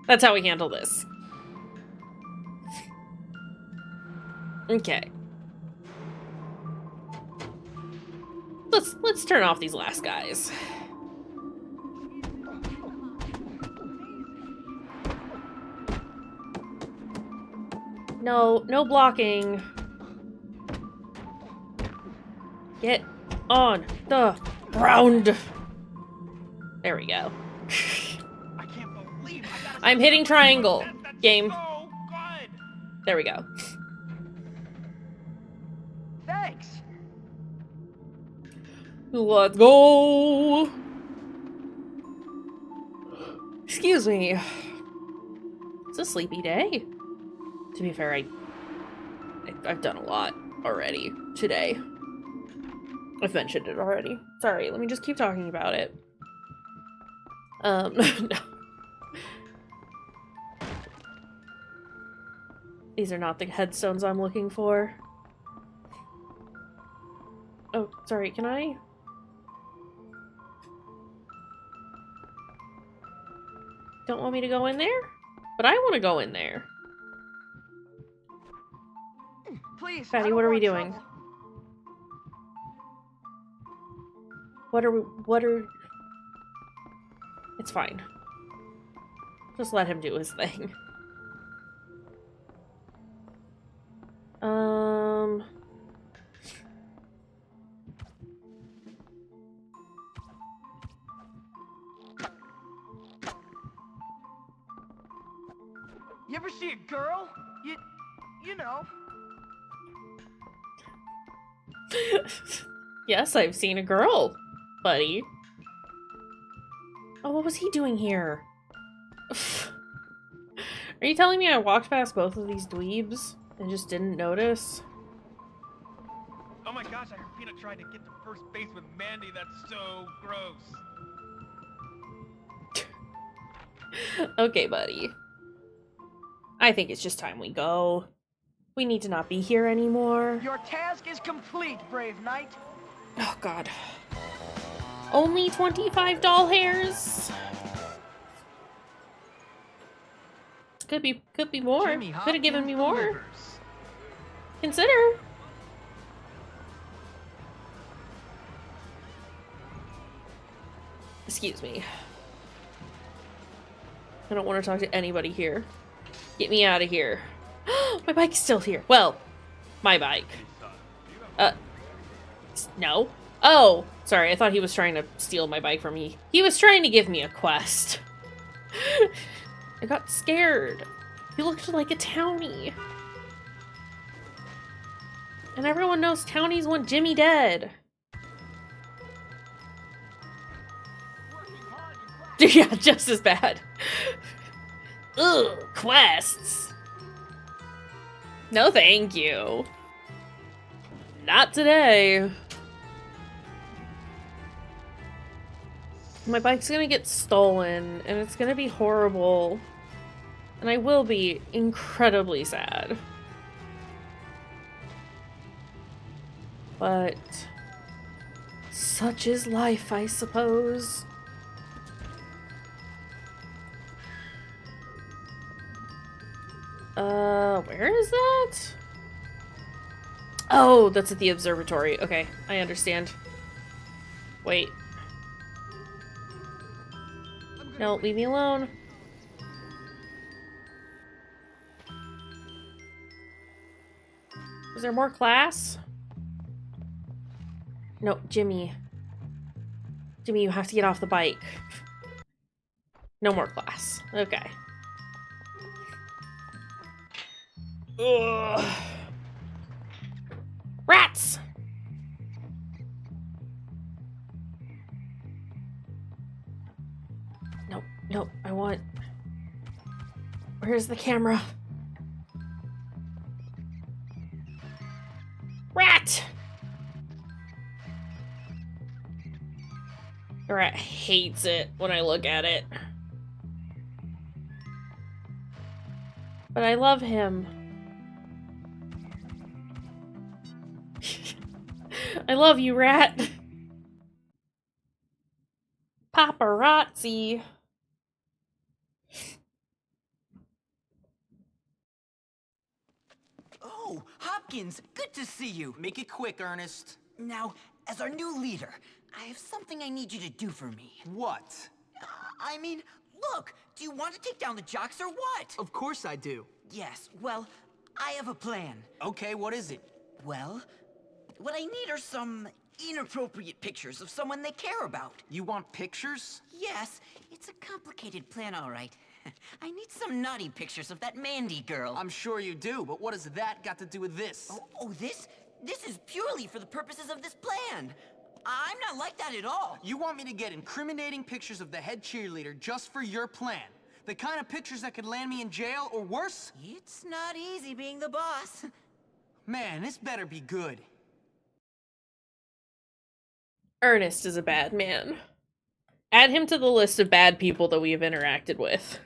Speaker 1: That's how we handle this. Okay. Let's turn off these last guys. No blocking. Get on the ground. There we go.
Speaker 21: I can't believe
Speaker 1: I'm hitting triangle. Game.
Speaker 21: so good.
Speaker 1: There we go.
Speaker 17: Thanks.
Speaker 1: Let's go. Excuse me. It's a sleepy day. To be fair, I've done a lot already today. I've mentioned it already. Sorry, let me just keep talking about it. No. These are not the headstones I'm looking for. Oh, sorry, can I? Don't want me to go in there? But I want to go in there.
Speaker 17: Please,
Speaker 1: Fatty, what are we doing? What are... It's fine. Just let him do his thing.
Speaker 17: You ever see a girl? You know.
Speaker 1: Yes, I've seen a girl, buddy. Oh, what was he doing here? Are you telling me I walked past both of these dweebs and just didn't notice?
Speaker 21: Oh my gosh, I heard Peanut tried to get to first base with Mandy. That's so gross.
Speaker 1: Okay, buddy. I think it's just time we go. We need to not be here anymore.
Speaker 17: Your task is complete, brave knight.
Speaker 1: Oh, God. Only 25 doll hairs? Could be more.
Speaker 4: Jimmy
Speaker 1: Could have given me more.
Speaker 4: delivers.
Speaker 1: Consider. Excuse me. I don't want to talk to anybody here. Get me out of here. My bike's still here. Well, my bike. No. Oh, sorry. I thought he was trying to steal my bike from me. He was trying to give me a quest. I got scared. He looked like a townie. And everyone knows townies want Jimmy dead. Yeah, just as bad. Ugh, quests. No thank you. Not today. My bike's gonna get stolen, and it's gonna be horrible. And I will be incredibly sad. But such is life, I suppose. Where is that? Oh, that's at the observatory. Okay, I understand. Wait. No, leave me alone. Is there more class? No, Jimmy. Jimmy, you have to get off the bike. No more class. Okay. Ugh. Rats! No, no, I want... Where's the camera? Rat! The rat hates it when I look at it. But I love him. I love you, rat. Paparazzi.
Speaker 10: Oh, Hopkins, good to see you. Make it quick, Ernest. Now, as our new leader, I have something I need you to do for me. What? I mean, look, do you want to take down the jocks or what? Of course I do. Yes, well, I have a plan. Okay, what is it? Well, what I need are some inappropriate pictures of someone they care about. You want pictures? Yes, it's a complicated plan, all right. I need some naughty pictures of that Mandy girl. I'm sure you do, but what has that got to do with this? Oh, this? This is purely for the purposes of this plan. I'm not like that at all. You want me to get incriminating pictures of the head cheerleader just for your plan? The kind of pictures that could land me in jail or worse? It's not easy being the boss. Man, this better be good.
Speaker 1: Ernest is a bad man. Add him to the list of bad people that we have interacted with.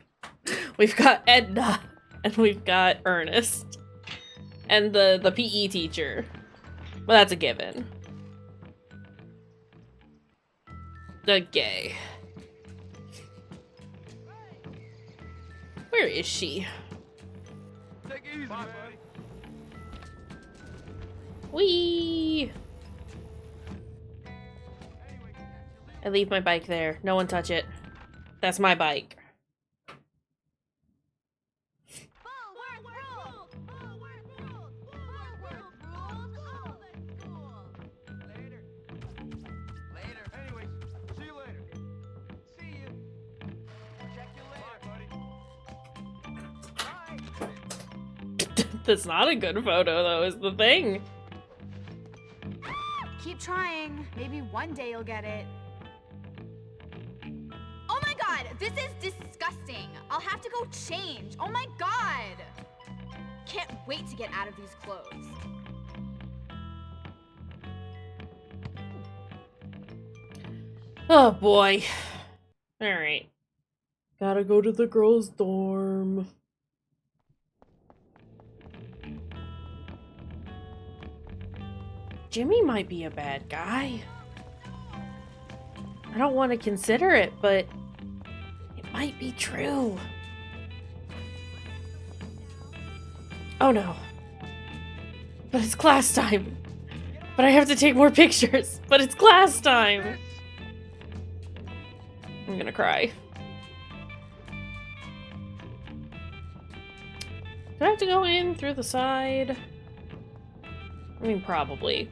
Speaker 1: We've got Edna, and we've got Ernest. And the PE teacher. Well, that's a given. The gay. Where is she?
Speaker 21: Take it easy, buddy.
Speaker 1: Whee! I leave my bike there. No one touch it. That's my bike. That's not a good photo, though, is the thing.
Speaker 9: Keep trying. Maybe one day you'll get it. Oh my god, this is disgusting. I'll have to go change. Oh my god. Can't wait to get out of these clothes.
Speaker 1: Oh boy. Alright. Gotta go to the girls' dorm. Jimmy might be a bad guy. I don't want to consider it, but it might be true. Oh no. But it's class time. But I have to take more pictures. But it's class time. I'm gonna cry. Do I have to go in through the side? I mean, probably.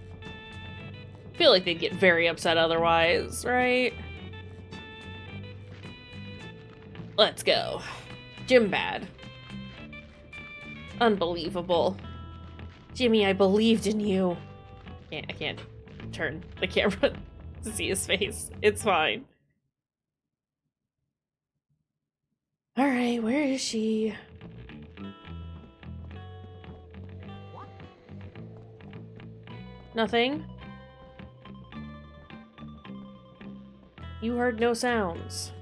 Speaker 1: I feel like they'd get very upset otherwise, right? Let's go. Jim bad. Unbelievable. Jimmy, I believed in you. I can't turn the camera to see his face. It's fine. Alright, where is she? Nothing? You heard no sounds.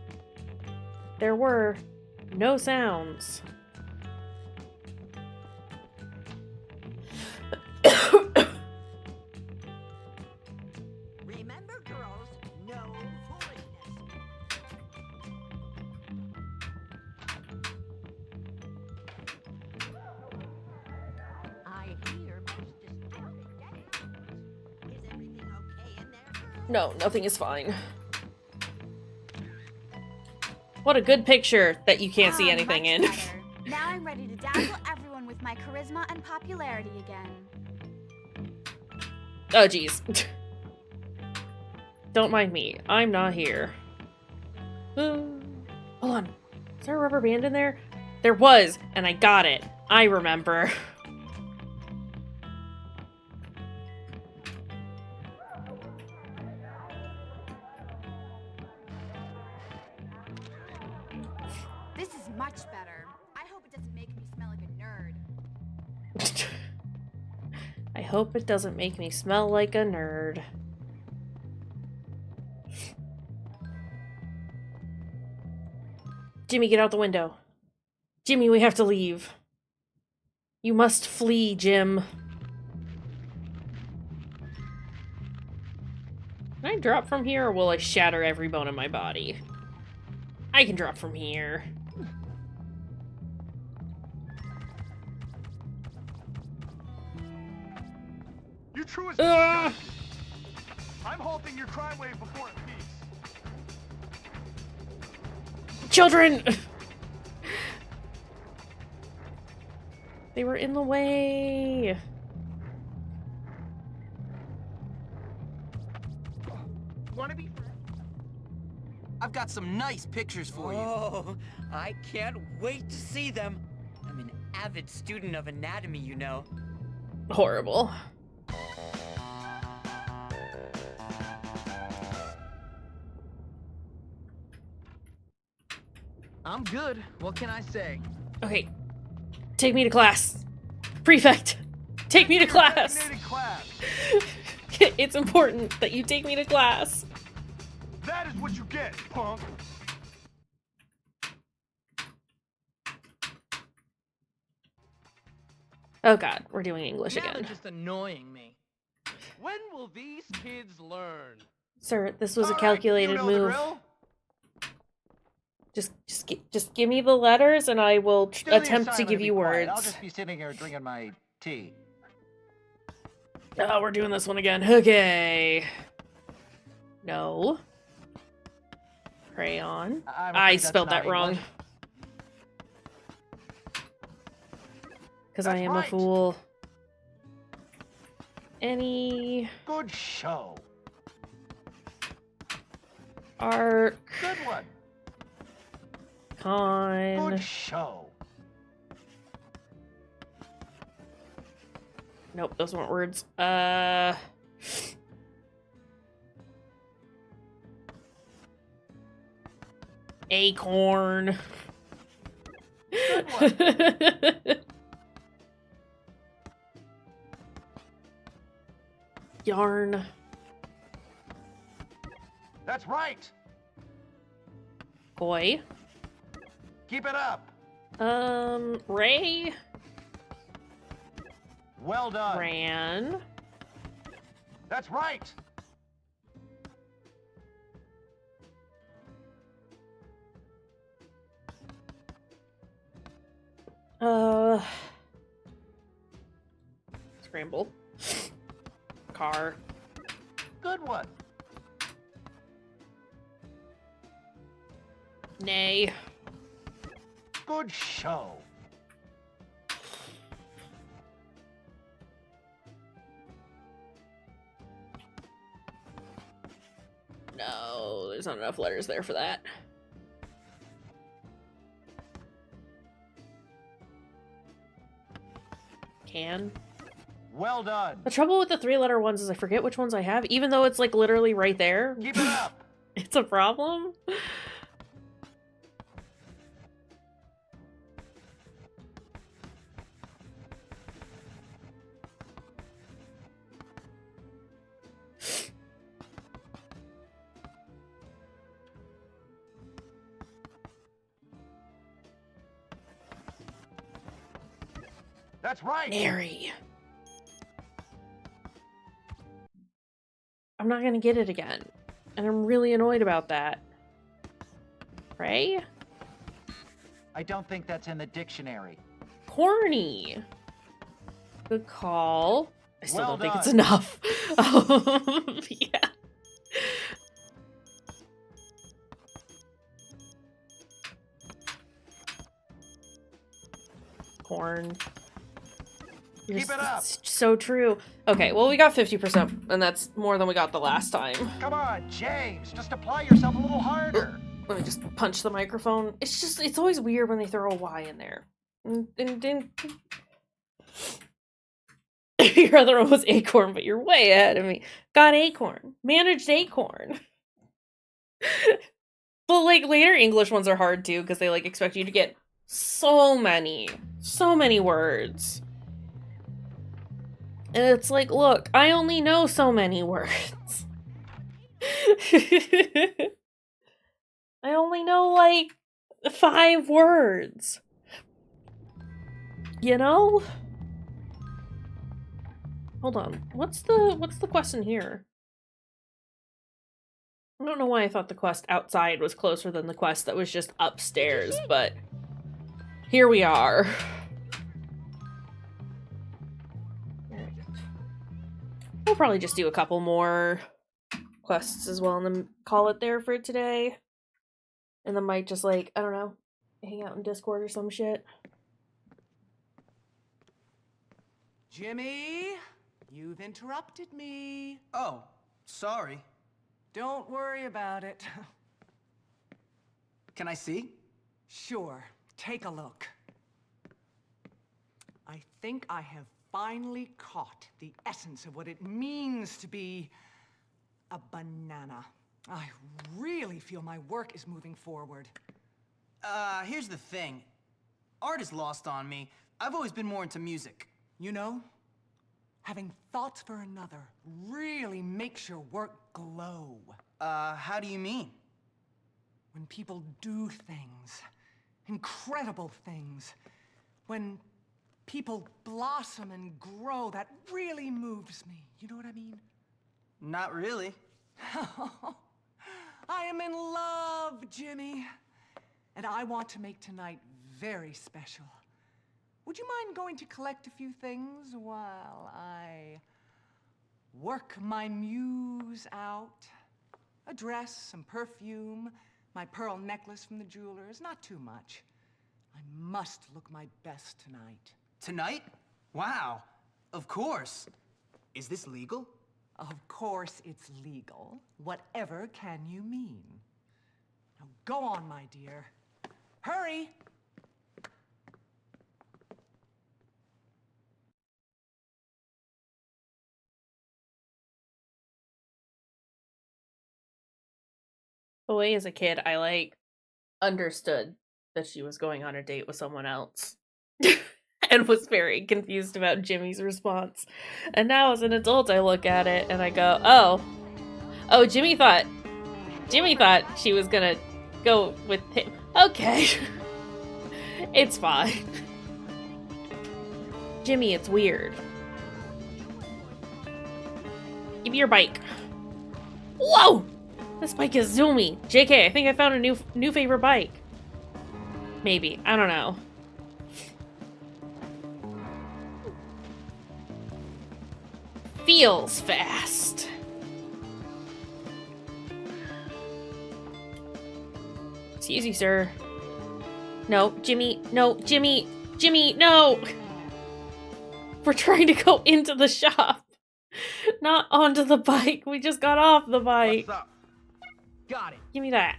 Speaker 1: There were no sounds.
Speaker 10: Remember, girls, no foolishness. I hear most disturbing day. Is everything okay in there, girls?
Speaker 1: No, nothing is fine. What a good picture that you can't see anything in.
Speaker 9: Now I'm ready to dazzle everyone with my charisma and popularity again.
Speaker 1: Oh, jeez. Don't mind me. I'm not here. Hold on. Is there a rubber band in there? There was, and I got it. I remember.
Speaker 9: This is much better. I hope it doesn't make me smell like a nerd.
Speaker 1: I hope it doesn't make me smell like a nerd. Jimmy, get out the window. Jimmy, we have to leave. You must flee, Jim. Can I drop from here, or will I shatter every bone in my body? I can drop from here.
Speaker 21: You truest I'm halting your crime wave before it peaks.
Speaker 1: Children! They were in the way.
Speaker 17: Wanna be friends?
Speaker 10: I've got some nice pictures for you.
Speaker 18: Oh, I can't wait to see them. I'm an avid student of anatomy, you know.
Speaker 1: Horrible.
Speaker 3: I'm good. What can I say?
Speaker 1: Okay. Take me to class. Prefect, take me to class. It's important that you take me to class.
Speaker 21: That is what you get, punk.
Speaker 1: Oh god, we're doing English
Speaker 3: Now
Speaker 1: again.
Speaker 3: they're just annoying me.
Speaker 4: When will these kids learn?
Speaker 1: Sir, this was a calculated move. Just give me the letters and I will attempt to give you words.
Speaker 12: I'll just be sitting here drinking my tea.
Speaker 1: Oh, we're doing this one again. Okay. No. Crayon. I spelled that wrong. Because I am a fool. Any...
Speaker 12: Good show.
Speaker 1: Arc.
Speaker 12: Good one.
Speaker 1: Con.
Speaker 12: Good show.
Speaker 1: Nope, those weren't words. Acorn.
Speaker 12: Good one.
Speaker 1: Yarn.
Speaker 12: That's right.
Speaker 1: Boy.
Speaker 12: Keep it up.
Speaker 1: Ray.
Speaker 12: Well done.
Speaker 1: Ran.
Speaker 12: That's right.
Speaker 1: Scramble. Car.
Speaker 12: Good one.
Speaker 1: Nay.
Speaker 12: Good show.
Speaker 1: No, there's not enough letters there for that. Can.
Speaker 12: Well done.
Speaker 1: The trouble with the 3-letter ones is I forget which ones I have, even though it's like literally right there.
Speaker 12: Keep it up.
Speaker 1: It's a problem.
Speaker 12: That's right.
Speaker 1: Mary. I'm not gonna get it again. And I'm really annoyed about that. Ray?
Speaker 12: I don't think that's in the dictionary.
Speaker 1: Corny. Good call. I still
Speaker 12: Well
Speaker 1: don't think it's
Speaker 12: done.
Speaker 1: enough. Yeah. Corn.
Speaker 12: Keep it up.
Speaker 1: It's so true. Okay, well, we got 50%, and that's more than we got the last time.
Speaker 12: Come on, James. Just apply yourself a little harder.
Speaker 1: Let me just punch the microphone. It's always weird when they throw a Y in there. Your other one was Acorn, but you're way ahead of me. Got Acorn. Managed Acorn. But, like, later English ones are hard, too, because they, like, expect you to get so many words. And it's like, look, I only know so many words. I only know, like, 5 words. You know? Hold on. What's the quest in here? I don't know why I thought the quest outside was closer than the quest that was just upstairs, but here we are. We'll probably just do a couple more quests as well and then call it there for today. And then might just, like, I don't know, hang out in Discord or some shit.
Speaker 11: Jimmy, you've interrupted me.
Speaker 10: Oh, sorry.
Speaker 11: Don't worry about it.
Speaker 10: Can I see?
Speaker 11: Sure, take a look. I think I have finally caught the essence of what it means to be a banana. I really feel my work is moving forward.
Speaker 10: Here's the thing. Art is lost on me. I've always been more into music.
Speaker 11: You know, having thoughts for another really makes your work glow.
Speaker 10: How do you mean?
Speaker 11: When people do things, incredible things, when people blossom and grow, that really moves me. You know what I mean?
Speaker 10: Not really.
Speaker 11: I am in love, Jimmy. And I want to make tonight very special. Would you mind going to collect a few things while I work my muse out? A dress, some perfume, my pearl necklace from the jeweler's, not too much. I must look my best tonight.
Speaker 10: Tonight? Wow. Of course. Is this legal?
Speaker 11: Of course it's legal. Whatever can you mean? Now go on, my dear. Hurry!
Speaker 1: The way as a kid, I, like, understood that she was going on a date with someone else. And was very confused about Jimmy's response. And now as an adult, I look at it and I go, oh, Jimmy thought she was gonna go with him. Okay. It's fine. Jimmy, it's weird. Give me your bike. Whoa! This bike is zoomy. JK, I think I found a new favorite bike. Maybe. I don't know. feels fast. Excuse you, sir. No, Jimmy, no, Jimmy, Jimmy, no! We're trying to go into the shop, not onto the bike. We just got off the bike.
Speaker 21: What's up? Got it.
Speaker 1: Give me that.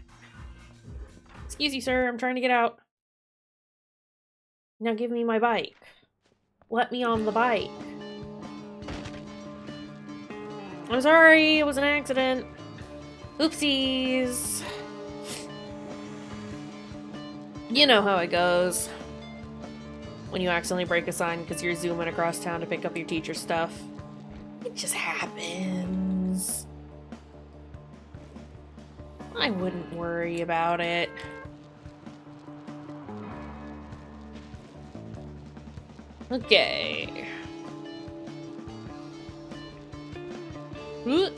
Speaker 1: Excuse you, sir, I'm trying to get out. Now give me my bike. Let me on the bike. I'm sorry, it was an accident. Oopsies. You know how it goes. When you accidentally break a sign because you're zooming across town to pick up your teacher's stuff. It just happens. I wouldn't worry about it. Okay. Ooh.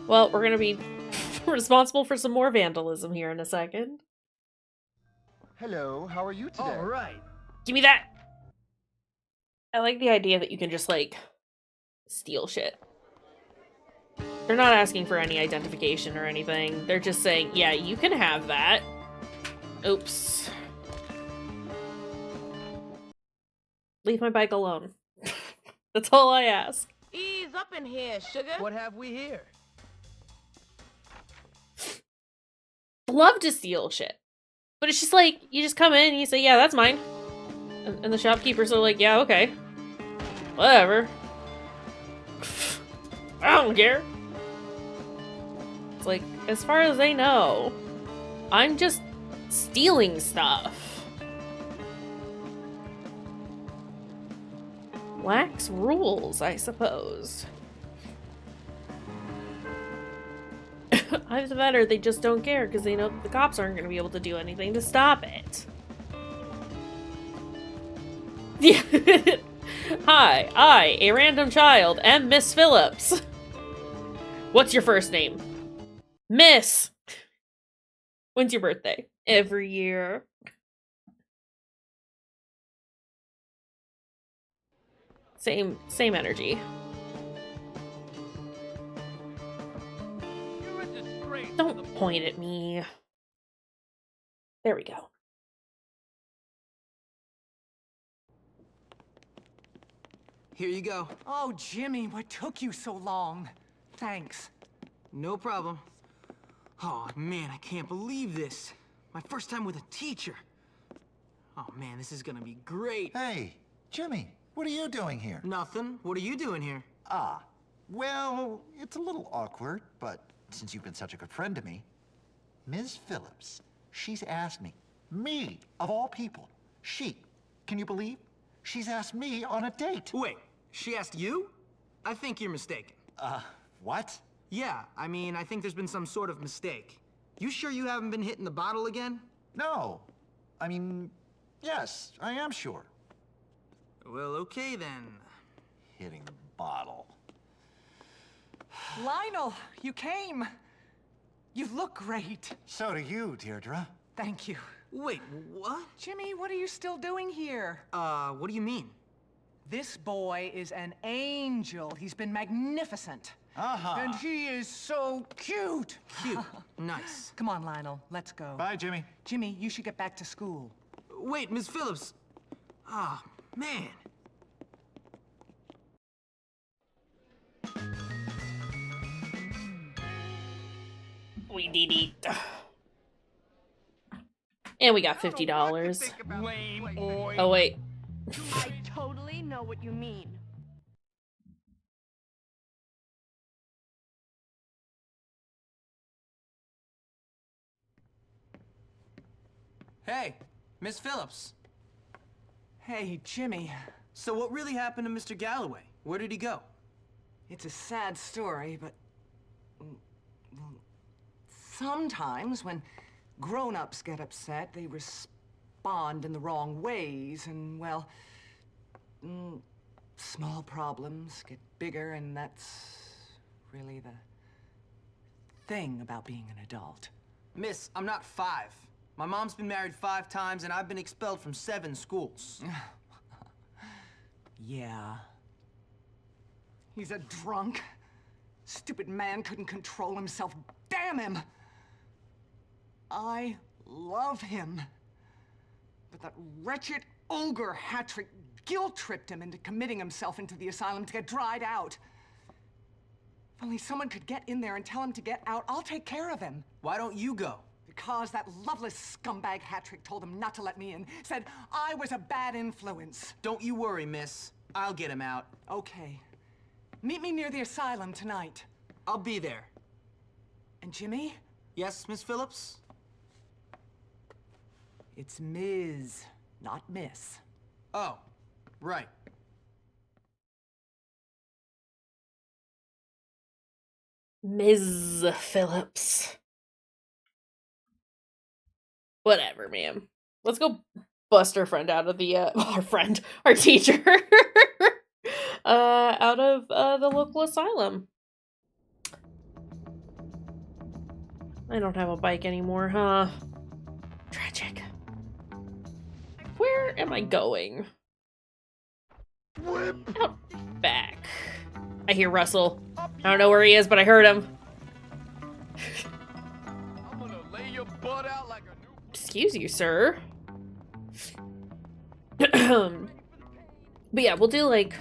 Speaker 1: Well, we're gonna be responsible for some more vandalism here in a second.
Speaker 8: Hello, how are you today?
Speaker 21: All right.
Speaker 1: Give me that! I like the idea that you can just, like, steal shit. They're not asking for any identification or anything. They're just saying, yeah, you can have that. Oops. Leave my bike alone. That's all I ask.
Speaker 22: Ease up in here, sugar.
Speaker 3: What have we here?
Speaker 1: Love to steal shit. But it's just like, you just come in and you say, yeah, that's mine. And the shopkeepers are like, yeah, okay. Whatever. I don't care. It's like, as far as they know, I'm just stealing stuff. Lax rules, I suppose. Either that or they just don't care because they know that the cops aren't going to be able to do anything to stop it. Yeah. Hi, I, a random child, am Miss Phillips. What's your first name? Miss. When's your birthday? Every year. Same energy.
Speaker 21: You're a disgrace.
Speaker 1: Don't point at me. There we go.
Speaker 3: Here you go.
Speaker 11: Oh, Jimmy, what took you so long? Thanks.
Speaker 3: No problem. Oh, man, I can't believe this. My first time with a teacher. Oh, man, this is gonna be great.
Speaker 8: Hey, Jimmy, what are you doing here?
Speaker 3: Nothing. What are you doing here?
Speaker 8: Ah, well, it's a little awkward, but since you've been such a good friend to me, Ms. Phillips, she's asked me, of all people, can you believe? She's asked me on a date.
Speaker 3: Wait, she asked you? I think you're mistaken.
Speaker 8: What?
Speaker 3: Yeah, I mean, I think there's been some sort of mistake. You sure you haven't been hitting the bottle again?
Speaker 8: No. I mean, yes, I am sure.
Speaker 3: Well, okay then.
Speaker 8: Hitting the bottle.
Speaker 11: Lionel, you came. You look great.
Speaker 8: So do you, Deirdre.
Speaker 11: Thank you.
Speaker 3: Wait, what?
Speaker 11: Jimmy, what are you still doing here?
Speaker 3: What do you mean?
Speaker 11: This boy is an angel. He's been magnificent.
Speaker 8: Uh-huh.
Speaker 11: And he is so cute.
Speaker 3: Cute. Nice.
Speaker 11: Come on, Lionel, let's go.
Speaker 8: Bye, Jimmy.
Speaker 11: Jimmy, you should get back to school.
Speaker 3: Wait, Miss Phillips. Ah, man.
Speaker 1: We did it. And we got $50.
Speaker 21: Lame boy.
Speaker 1: Oh, wait.
Speaker 22: I totally know what you mean.
Speaker 3: Hey, Miss Phillips.
Speaker 11: Hey, Jimmy.
Speaker 3: So what really happened to Mr. Galloway? Where did he go?
Speaker 11: It's a sad story, but... well, sometimes when grown-ups get upset, they respond in the wrong ways, and, well... small problems get bigger, and that's really the thing about being an adult.
Speaker 3: Miss, I'm not 5.
Speaker 10: My mom's been married 5 times, and I've been expelled from 7 schools.
Speaker 11: Yeah. He's a drunk. Stupid man couldn't control himself. Damn him! I love him. But that wretched ogre Hattrick guilt-tripped him into committing himself into the asylum to get dried out. If only someone could get in there and tell him to get out, I'll take care of him.
Speaker 10: Why don't you go?
Speaker 11: Because that loveless scumbag Hattrick told him not to let me in. Said I was a bad influence.
Speaker 10: Don't you worry, miss. I'll get him out.
Speaker 11: Okay. Meet me near the asylum tonight.
Speaker 10: I'll be there.
Speaker 11: And Jimmy?
Speaker 10: Yes, Miss Phillips?
Speaker 11: It's Ms., not Miss.
Speaker 10: Oh, right.
Speaker 1: Ms. Phillips. Whatever, ma'am. Let's go bust our friend out of the, our teacher, out of, the local asylum. I don't have a bike anymore, huh? Tragic. Where am I going? Out back. I hear Russell. I don't know where he is, but I heard him.
Speaker 4: I'm gonna lay your butt out like a new...
Speaker 1: Excuse you, sir. But yeah, we'll do like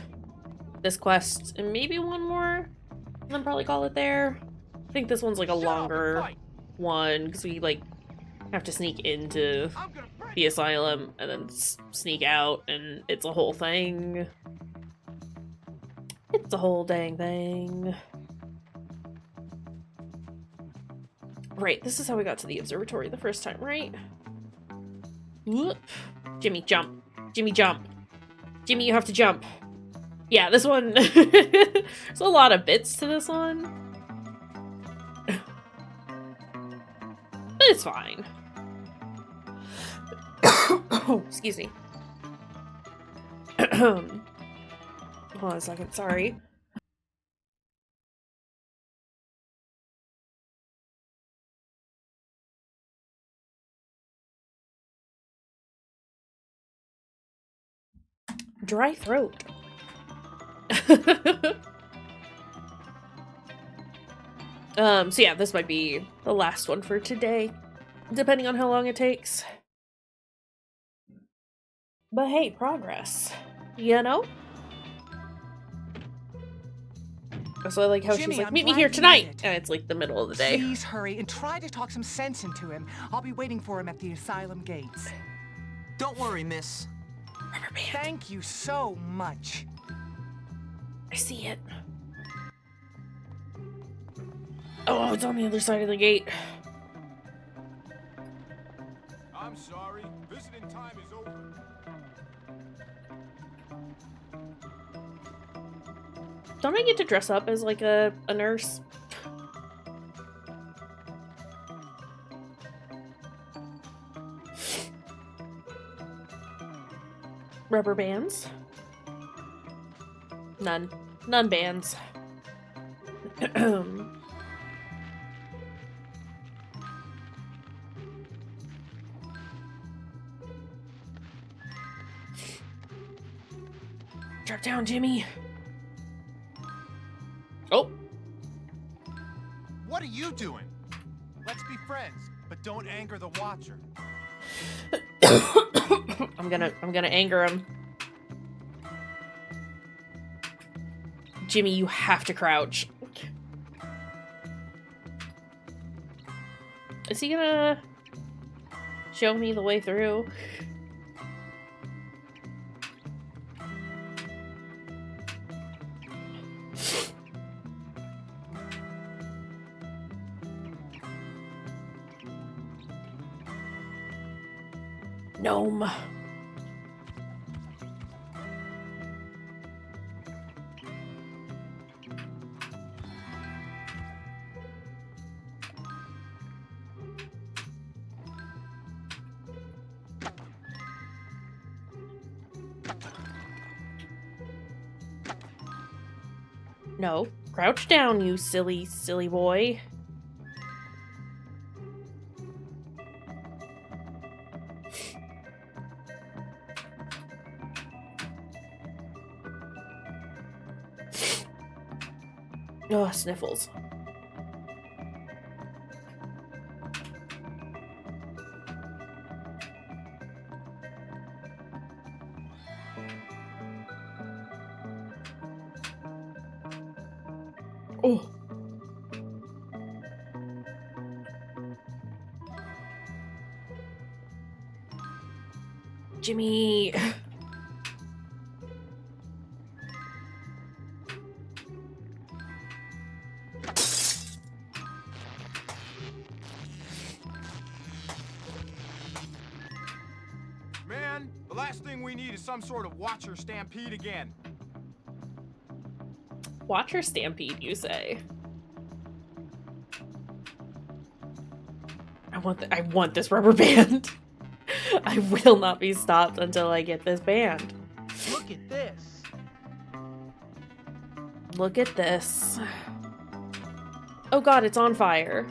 Speaker 1: this quest and maybe one more, and then probably call it there. I think this one's like a longer one because we like have to sneak into the asylum and then sneak out, and it's a whole thing. It's a whole dang thing. Right, this is how we got to the observatory the first time, right? Whoop. Jimmy, jump. Jimmy, jump. Jimmy, you have to jump. Yeah, this one... There's a lot of bits to this one. But it's fine. Oh, excuse me. Hold on a second, sorry. Dry throat. So yeah, this might be the last one for today, depending on how long it takes. But hey, progress. You know? So I like how
Speaker 11: Jimmy,
Speaker 1: she's like,
Speaker 11: I'm
Speaker 1: meet me
Speaker 11: glad
Speaker 1: here
Speaker 11: you
Speaker 1: tonight!
Speaker 11: made it.
Speaker 1: And it's like the middle of the day.
Speaker 11: Please hurry and try to talk some sense into him. I'll be waiting for him at the asylum gates.
Speaker 10: Don't worry, miss.
Speaker 11: Thank you so much.
Speaker 1: I see it. Oh, it's on the other side of the gate.
Speaker 19: I'm sorry. Visiting time is over.
Speaker 1: Don't I get to dress up as like a nurse? Rubber bands? None. None bands. Drop down, Jimmy. Oh.
Speaker 2: What are you doing? Let's be friends, but don't anger the Watcher.
Speaker 1: I'm gonna anger him. Jimmy, you have to crouch. Is he gonna show me the way through? Gnome. No, crouch down, you silly, silly boy. Oh, sniffles. Oh. Jimmy.
Speaker 2: Man, the last thing we need is some sort of watcher stampede again.
Speaker 1: Watcher stampede, you say? I want this rubber band. I will not be stopped until I get this band.
Speaker 2: Look at this.
Speaker 1: Look at this. Oh god, it's on fire.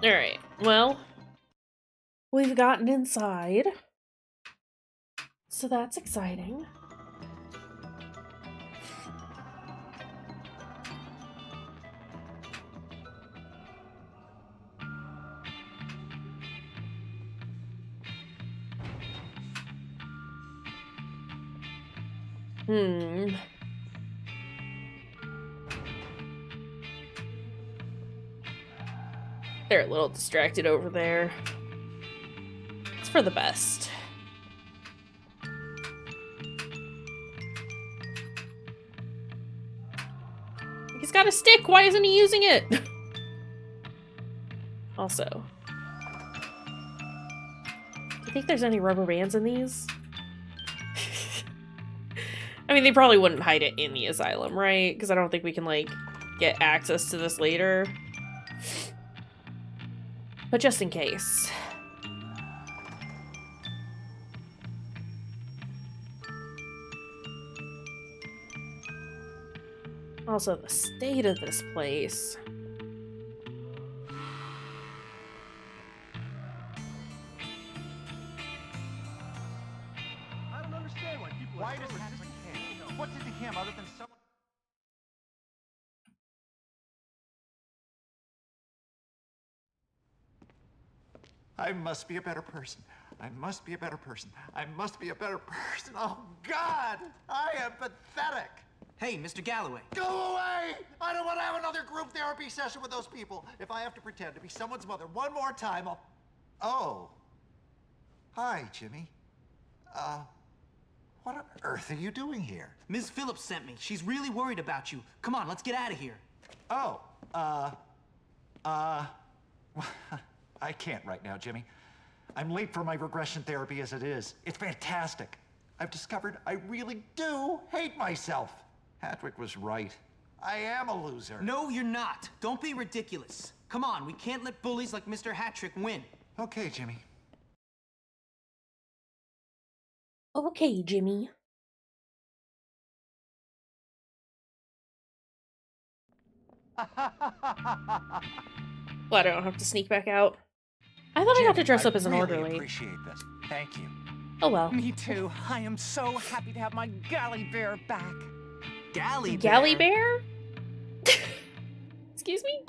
Speaker 1: Alright, well, we've gotten inside. So that's exciting. They're a little distracted over there. It's for the best. He's got a stick! Why isn't he using it? Also, do you think there's any rubber bands in these? I mean, they probably wouldn't hide it in the asylum, right? Because I don't think we can, like, get access to this later. But just in case. Also, the state of this place.
Speaker 2: I don't understand why people
Speaker 12: Why
Speaker 2: are
Speaker 12: does
Speaker 2: so
Speaker 12: Patrick
Speaker 2: resistant.
Speaker 12: care? What did he care other than someone? I must be a better person. I must be a better person. I must be a better person. Oh, God! I am pathetic!
Speaker 10: Hey, Mr. Galloway.
Speaker 8: Go away! I don't want to have another group therapy session with those people. If I have to pretend to be someone's mother one more time, I'll... Oh. Hi, Jimmy. What on earth are you doing here?
Speaker 10: Ms. Phillips sent me. She's really worried about you. Come on, let's get out of here.
Speaker 8: Oh, I can't right now, Jimmy. I'm late for my regression therapy as it is. It's fantastic. I've discovered I really do hate myself. Patrick was right. I am a loser.
Speaker 10: No, you're not. Don't be ridiculous. Come on, we can't let bullies like Mr. Hattrick win.
Speaker 8: Okay, Jimmy.
Speaker 1: Okay, Jimmy. Well, I don't have to sneak back out. I thought I got to dress up as an orderly.
Speaker 8: I really appreciate this. Thank you.
Speaker 1: Oh well.
Speaker 11: Me too. I am so happy to have my galley bear back.
Speaker 10: Galley bear?
Speaker 1: Galley bear? Excuse me?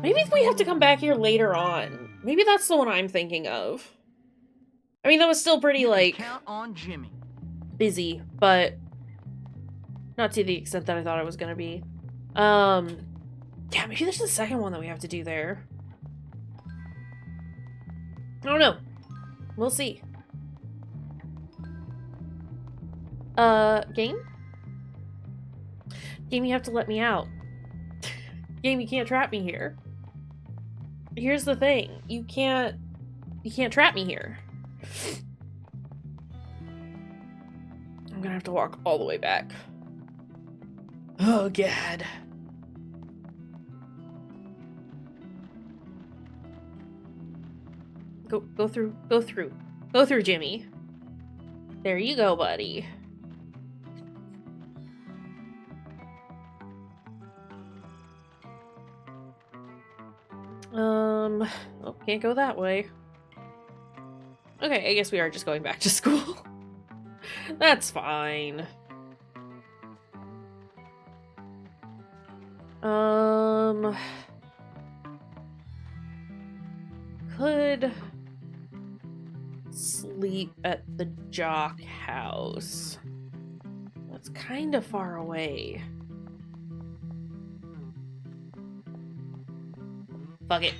Speaker 1: Maybe we have to come back here later on. Maybe that's the one I'm thinking of. I mean, that was still pretty, like,
Speaker 10: Count on Jimmy.
Speaker 1: busy, but not to the extent that I thought it was gonna be. Yeah, maybe there's the second one that we have to do there. I don't know. We'll see. Game? Game, you have to let me out. Game, you can't trap me here. Here's the thing. You can't trap me here. I'm gonna have to walk all the way back. Oh, God. Go through, Jimmy. There you go, buddy. Oh, can't go that way. Okay, I guess we are just going back to school. That's fine. Could sleep at the jock house. That's kind of far away. Fuck it.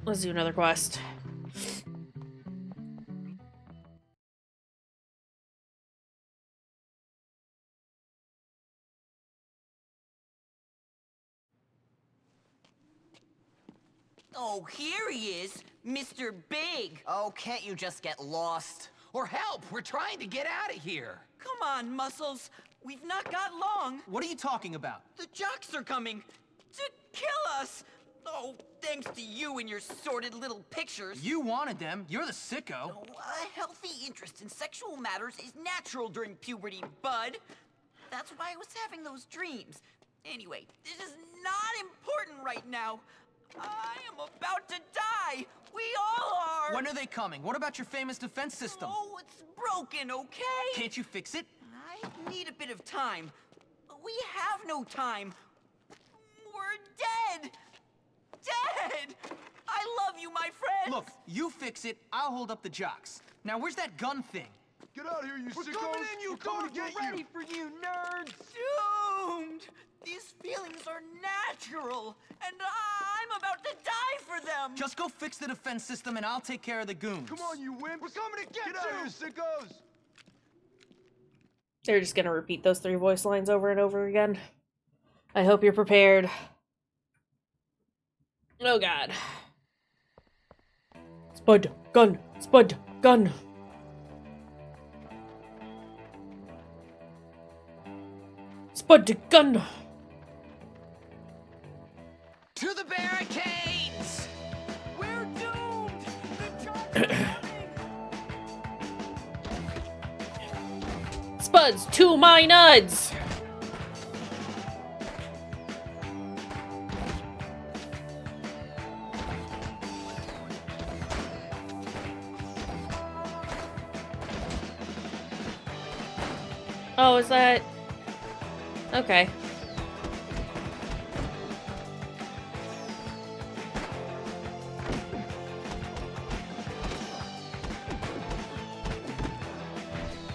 Speaker 1: Let's do another quest.
Speaker 10: Oh, here he is, Mr. Big. Oh, can't you just get lost?
Speaker 17: Or help! We're trying to get out of here!
Speaker 10: Come on, Muscles. We've not got long.
Speaker 17: What are you talking about?
Speaker 10: The jocks are coming to kill us. Oh, thanks to you and your sordid little pictures.
Speaker 17: You wanted them. You're the sicko.
Speaker 10: Oh, a healthy interest in sexual matters is natural during puberty, bud. That's why I was having those dreams. Anyway, this is not important right now. I am about to die. We all are.
Speaker 17: When are they coming? What about your famous defense system?
Speaker 10: Oh, it's broken, okay?
Speaker 17: Can't you fix it?
Speaker 10: I need a bit of time. We have no time. We're dead. Dead! I love you, my friend!
Speaker 17: Look, you fix it, I'll hold up the jocks. Now, where's that gun thing?
Speaker 6: Get out of here, you
Speaker 17: We're
Speaker 6: sickos!
Speaker 17: coming in, you
Speaker 6: We're coming to
Speaker 17: dogs!
Speaker 6: get
Speaker 17: We're
Speaker 6: you!
Speaker 17: ready
Speaker 10: for you, nerds! Doomed! These feelings are natural, and I'm about to die for them!
Speaker 17: Just go fix the defense system and I'll take care of the goons.
Speaker 6: Come on, you wimps! We're coming to get out of here, sickos!
Speaker 1: They're just gonna repeat those 3 voice lines over and over again. I hope you're prepared. Oh god. Spud, gun, spud, gun. Spud, gun.
Speaker 10: To the barricades! We're doomed!
Speaker 1: Spuds to my nuds! Oh, is that... Okay.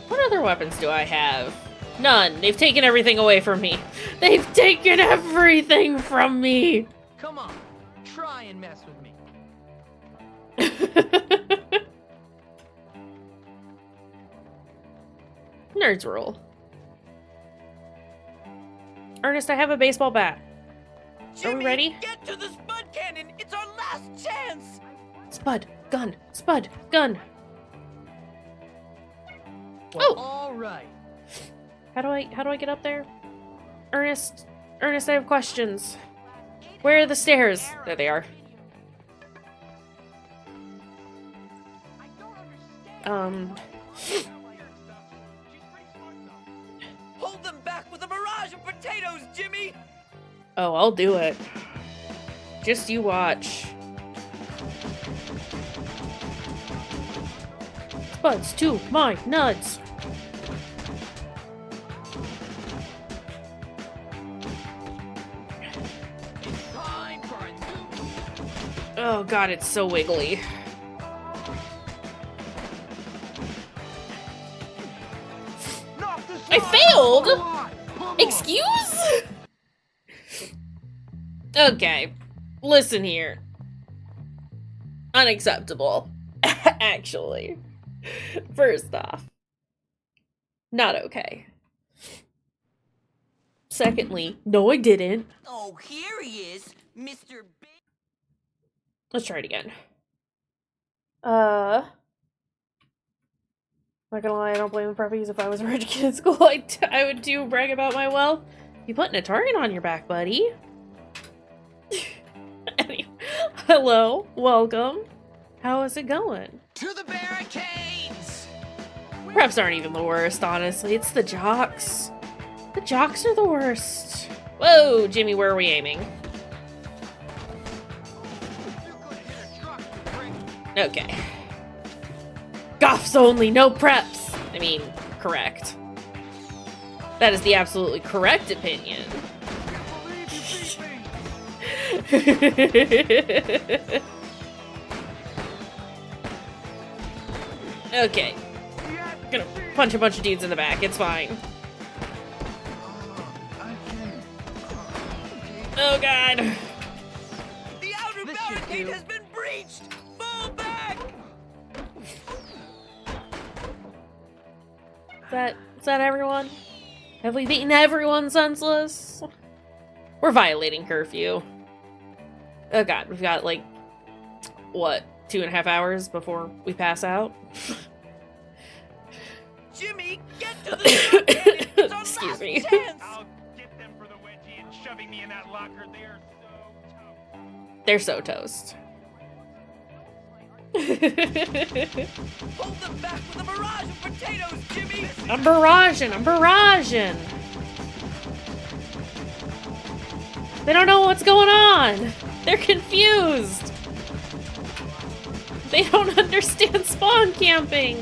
Speaker 1: What other weapons do I have? None. They've taken everything away from me. They've taken everything from me!
Speaker 17: Come on, try and mess with me.
Speaker 1: Nerds rule. Ernest, I have a baseball bat.
Speaker 18: Jimmy,
Speaker 1: Are we ready?
Speaker 18: Get to the Spud Cannon! It's our last chance!
Speaker 1: Spud, gun, spud, gun.
Speaker 17: Well,
Speaker 1: Oh!
Speaker 17: all right.
Speaker 1: How do I get up there? Ernest, I have questions. Where are the stairs? There they are.
Speaker 18: Hold them back with a barrage of potatoes, Jimmy!
Speaker 1: Oh, I'll do it. Just you watch. Spuds to my nuts! Oh god, it's so wiggly. I failed? Excuse? Okay, listen here. Unacceptable. Actually. First off, not okay. Secondly, no I didn't.
Speaker 10: Oh, here he is, Mr. Big.
Speaker 1: Let's try it again. Not gonna lie, I don't blame the preppies. If I was a rich kid in school, I would too brag about my wealth. You putting a target on your back, buddy. Anyway, hello, welcome. How is it going?
Speaker 10: To the barricades!
Speaker 1: Preps aren't even the worst, honestly. It's the jocks. The jocks are the worst. Whoa, Jimmy, where are we aiming? Okay. Goths only, no preps! I mean, correct. That is the absolutely correct opinion. Okay. Gonna punch a bunch of dudes in the back, it's fine. Oh god.
Speaker 18: The outer barricade has been breached! Fall back!
Speaker 1: Is that everyone? Have we beaten everyone senseless? We're violating curfew. Oh god, we've got like, what, 2.5 hours before we pass out?
Speaker 18: Jimmy, get to the cannon! It's our
Speaker 1: Excuse
Speaker 18: last
Speaker 1: me.
Speaker 18: chance!
Speaker 21: I'll get them for the wedgie and shoving me in that locker.
Speaker 1: They're so toast.
Speaker 18: Hold them back with a barrage of potatoes, Jimmy!
Speaker 1: I'm barraging! They don't know what's going on! They're confused! They don't understand spawn camping!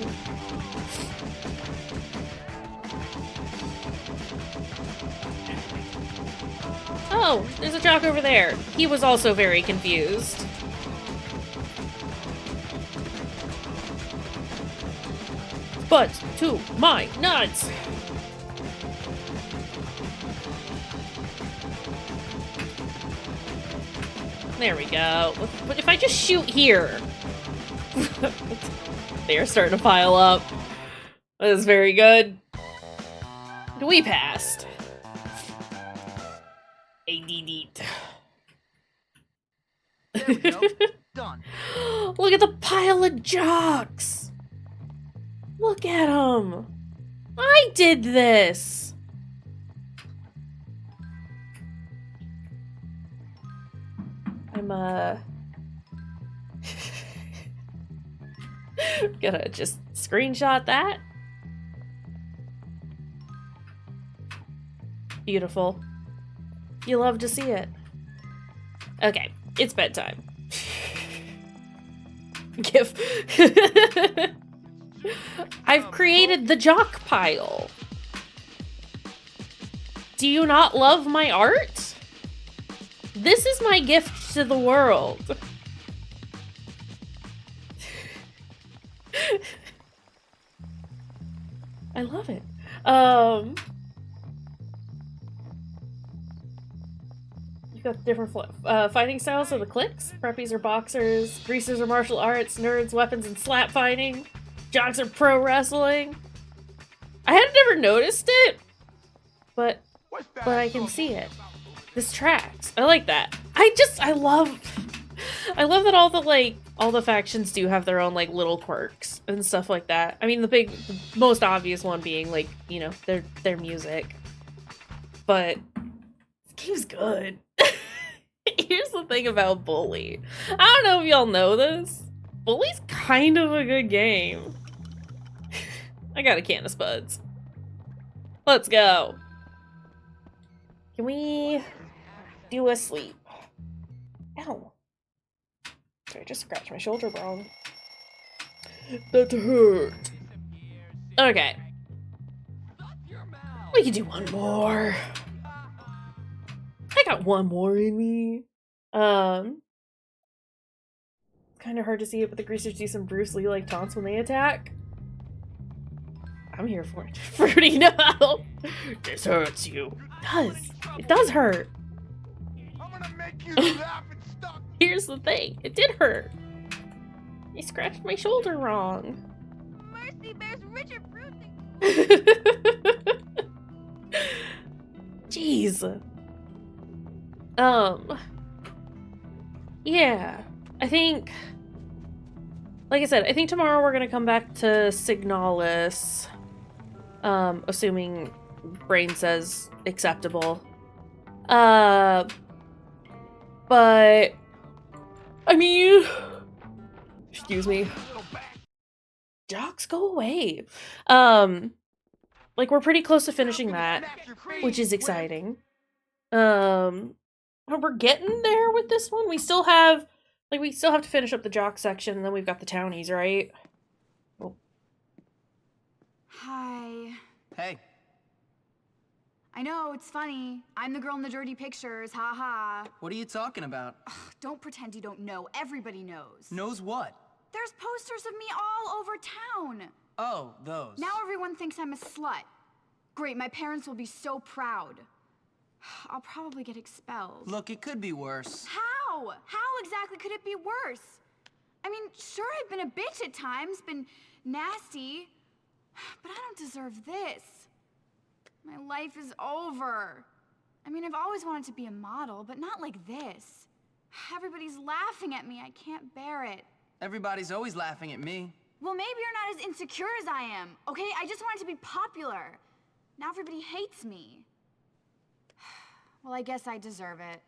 Speaker 1: Oh, there's a jock over there. He was also very confused. But to my nuts! There we go. But if I just shoot here... They are starting to pile up. That is very good. We passed. ADD.
Speaker 3: There we go. Done.
Speaker 1: Look at the pile of jocks! Look at them! I did this! I'm, gonna just screenshot that. Beautiful. You love to see it. Okay, it's bedtime. GIF. I've created the jock pile. Do you not love my art? This is my gift to the world. I love it. You've got different fighting styles of the cliques. Preppies are boxers, greasers are martial arts, nerds, weapons, and slap fighting. Jocks are pro wrestling. I had never noticed it, but I can see it. This tracks. I like that. I love that all the factions do have their own like little quirks and stuff like that. I mean, the most obvious one being like, you know, their music. But this game's good. Here's the thing about Bully. I don't know if y'all know this. Bully's kind of a good game. I got a can of spuds. Let's go. Can we do a sleep? Ow. Sorry, I just scratched my shoulder wrong. That hurt. Okay. We can do one more. I got one more in me. Kind of hard to see it, but the greasers do some Bruce Lee like taunts when they attack. I'm here for it. Fruity, no! This hurts you. It does hurt.
Speaker 6: I'm gonna make you laugh and stop.
Speaker 1: Here's the thing. It did hurt. You scratched my shoulder wrong.
Speaker 7: Mercy bears richer fruit than...
Speaker 1: Jeez. Yeah. I think... Like I said, I think tomorrow we're gonna come back to Signalis. Assuming Brain says acceptable. But... I mean... Excuse me. Jocks, go away. Like, we're pretty close to finishing that, which is exciting. We're getting there with this one. We still have to finish up the jock section, and then we've got the townies, right? Well,
Speaker 9: Hi.
Speaker 10: Hey.
Speaker 9: I know, it's funny. I'm the girl in the dirty pictures, haha.
Speaker 10: What are you talking about?
Speaker 9: Don't pretend you don't know. Everybody knows.
Speaker 10: Knows what?
Speaker 9: There's posters of me all over town.
Speaker 10: Oh, those.
Speaker 9: Now everyone thinks I'm a slut. Great, my parents will be so proud. I'll probably get expelled.
Speaker 10: Look, it could be worse.
Speaker 9: How? How exactly could it be worse? I mean, sure, I've been a bitch at times, been nasty, but I don't deserve this. My life is over. I mean, I've always wanted to be a model, but not like this. Everybody's laughing at me. I can't bear it.
Speaker 10: Everybody's always laughing at me.
Speaker 9: Well, maybe you're not as insecure as I am, okay? I just wanted to be popular. Now everybody hates me. Well, I guess I deserve it.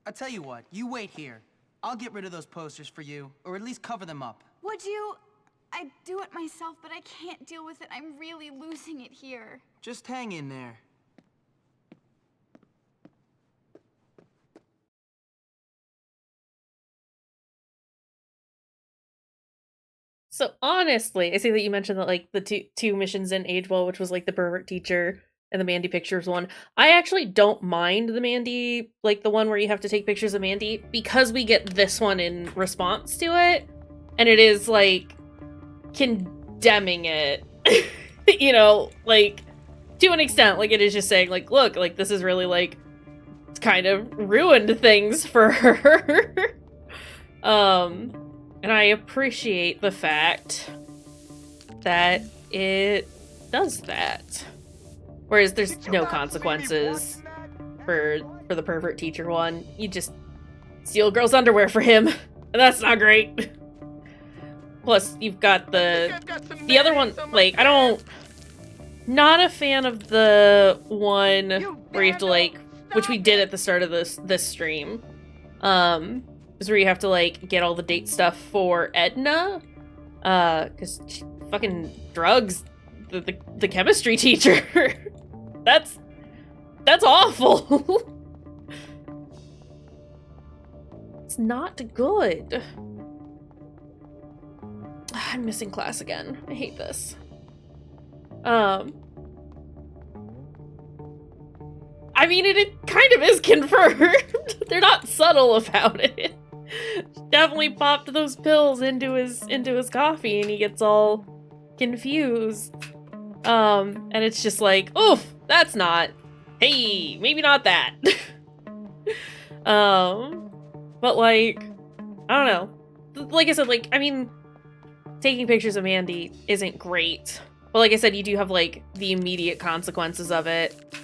Speaker 10: I tell you what, you wait here. I'll get rid of those posters for you, or at least cover them up.
Speaker 9: Would you? I'd do it myself, but I can't deal with it. I'm really losing it here.
Speaker 10: Just hang in there.
Speaker 1: So honestly, I see that you mentioned that like the two missions in Agewell, which was like the pervert teacher and the Mandy pictures one. I actually don't mind the Mandy, like the one where you have to take pictures of Mandy, because we get this one in response to it, and it is like condemning it, you know, like to an extent. Like it is just saying like, look, like this is really like it's kind of ruined things for her. And I appreciate the fact that it does that. Whereas there's no consequences for the pervert teacher one. You just steal a girl's underwear for him, and that's not great. Plus, you've got the other one, like, not a fan of the one where you have to, like, which we did at the start of this stream. Is where you have to, like, get all the date stuff for Edna. Because she fucking drugs the chemistry teacher. That's awful. It's not good. I'm missing class again. I hate this. I mean, it kind of is confirmed. They're not subtle about it. Definitely popped those pills into his coffee and he gets all confused. And it's just like, oof, that's not. Hey, maybe not that. But like, I don't know. Like I said, like, I mean, taking pictures of Mandy isn't great. But like I said, you do have like the immediate consequences of it,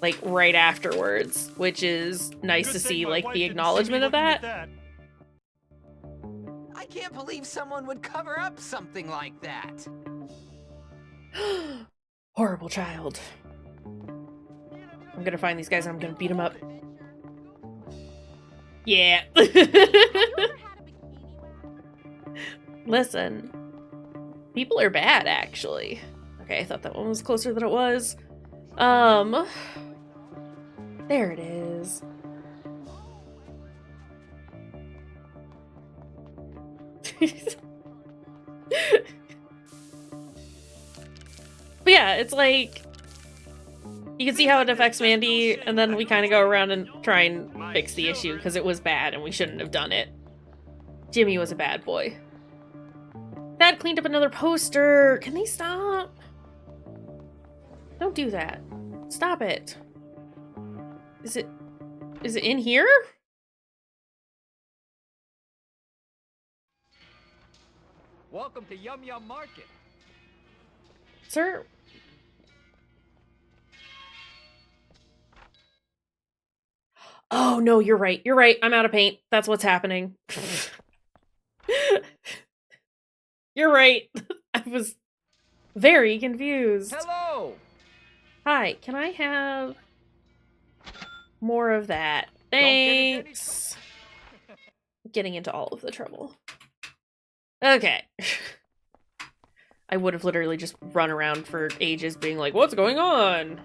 Speaker 1: like right afterwards, which is nice to see, like the acknowledgement of that.
Speaker 10: I can't believe someone would cover up something like that.
Speaker 1: Horrible child. I'm gonna find these guys and I'm gonna beat them up. Yeah. Listen, people are bad, actually. Okay, I thought that one was closer than it was. There it is. But yeah, it's like you can see how it affects Mandy, and then we kind of go around and try and fix the issue because it was bad and we shouldn't have done it. Jimmy was a bad boy. Dad cleaned up another poster. Can they stop? Don't do that. Stop it. Is it in here?
Speaker 13: Welcome to Yum Yum Market.
Speaker 1: Sir? Oh, no, you're right. You're right. I'm out of paint. That's what's happening. You're right. I was very confused.
Speaker 13: Hello.
Speaker 1: Hi, can I have more of that? Thanks. Getting into all of the trouble. Okay. I would have literally just run around for ages being like, what's going on?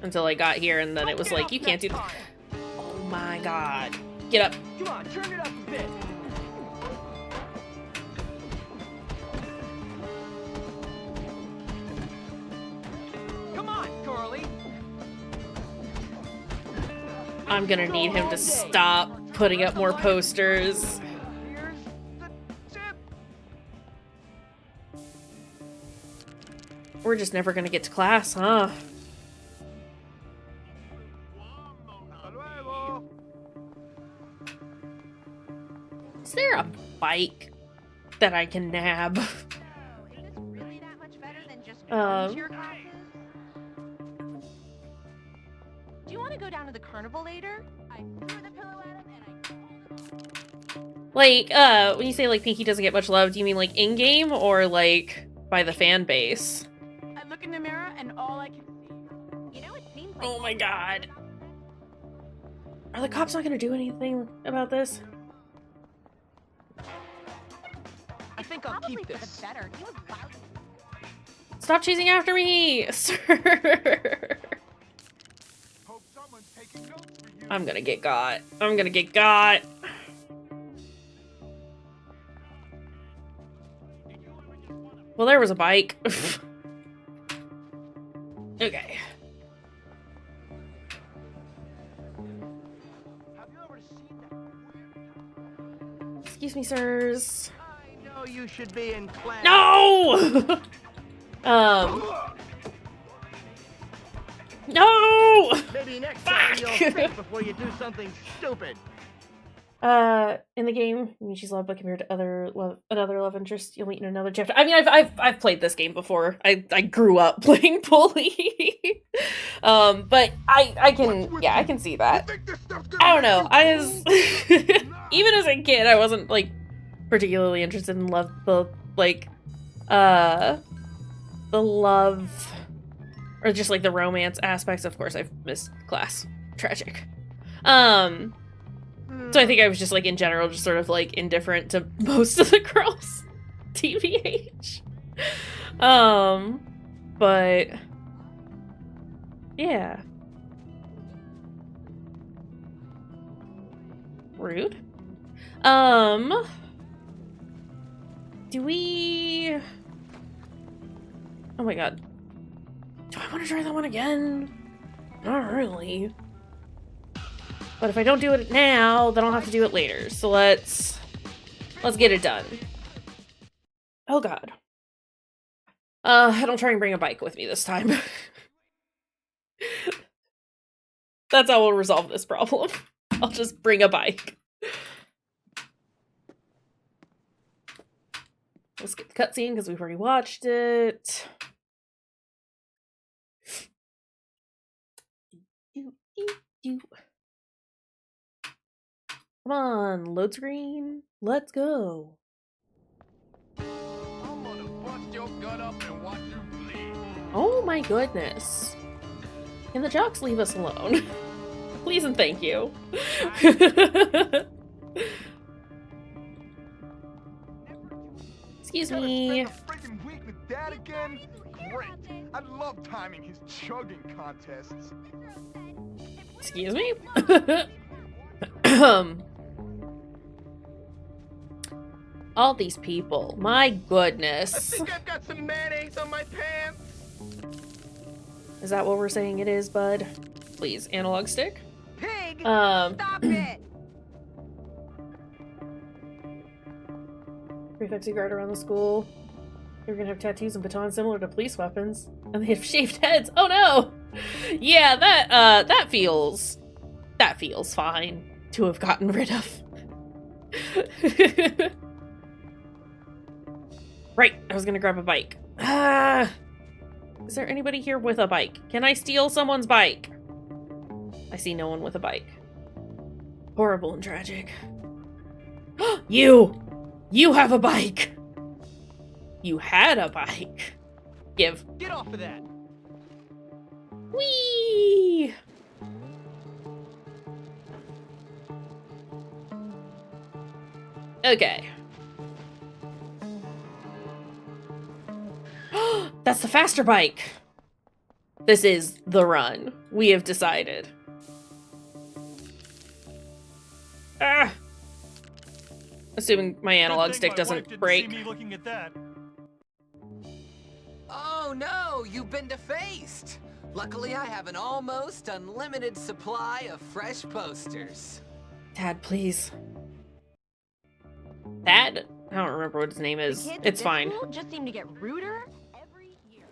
Speaker 1: Until I got here and then it was like, you can't do that. Oh my god. Get up.
Speaker 13: Come on, turn it up a bit.
Speaker 1: I'm gonna need him to stop putting up more posters. We're just never gonna get to class, huh? Is there a bike that I can nab?
Speaker 22: Do you want to go down to the carnival later? I threw the pillow at him and
Speaker 1: Like, when you say like Pinky doesn't get much love, do you mean like in-game or like by the fan base?
Speaker 22: I look in the mirror and all I can see. You know, it seems like.
Speaker 1: Oh my god. Are the cops not gonna do anything about this?
Speaker 22: I think I'll keep this. Better. He was lousy.
Speaker 1: Stop chasing after me, sir. I'm gonna get got. I'm gonna get got. Well, there was a bike. Okay. Excuse me, sirs.
Speaker 17: I know you should be in class.
Speaker 1: No! No!
Speaker 17: Maybe next time you'll think before you do something stupid.
Speaker 1: In the game, I mean, she's loved, but compared to another love interest, you'll meet in another chapter. I mean, I've played this game before. I grew up playing Bully. But I can see that. I don't know. I was even as a kid, I wasn't like particularly interested in the love or just like the romance aspects. Of course, I've missed class. Tragic. So I think I was just like in general just sort of like indifferent to most of the girls. TBH. But yeah. Rude. Do we... Oh my god. Do I want to try that one again? Not really. But if I don't do it now, then I'll have to do it later. So let's get it done. Oh god. I don't try and bring a bike with me this time. That's how we'll resolve this problem. I'll just bring a bike. Let's get the cutscene because we've already watched it. Come on, load screen. Let's go.
Speaker 4: I'm gonna bust your gut up and watch you bleed.
Speaker 1: Oh my goodness. Can the jocks leave us alone? Please and thank you. Excuse me.
Speaker 2: Freaking week with Dad again? Great. I love timing his chugging contests.
Speaker 1: Excuse me? All these people. My goodness.
Speaker 17: I think I've got some mayonnaise on my pants.
Speaker 1: Is that what we're saying it is, bud? Please, analog stick.
Speaker 22: Pig! Stop it!
Speaker 1: Prefects who guard around the school. They're gonna have tattoos and batons similar to police weapons. And they have shaved heads. Oh no! Yeah, that feels fine to have gotten rid of. Right, I was gonna grab a bike. Is there anybody here with a bike? Can I steal someone's bike? I see no one with a bike. Horrible and tragic. You! You have a bike! You had a bike. Give.
Speaker 15: Get off of that.
Speaker 1: Whee! Okay. That's the faster bike. This is the run. We have decided. Ah! Assuming my analog stick doesn't break.
Speaker 15: See me looking at that.
Speaker 10: Oh no, you've been defaced. Luckily, I have an almost unlimited supply of fresh posters.
Speaker 1: Dad, please. Dad? I don't remember what his name is.
Speaker 22: The kids
Speaker 1: It's
Speaker 22: at this
Speaker 1: fine.
Speaker 22: school just seem to get ruder every year.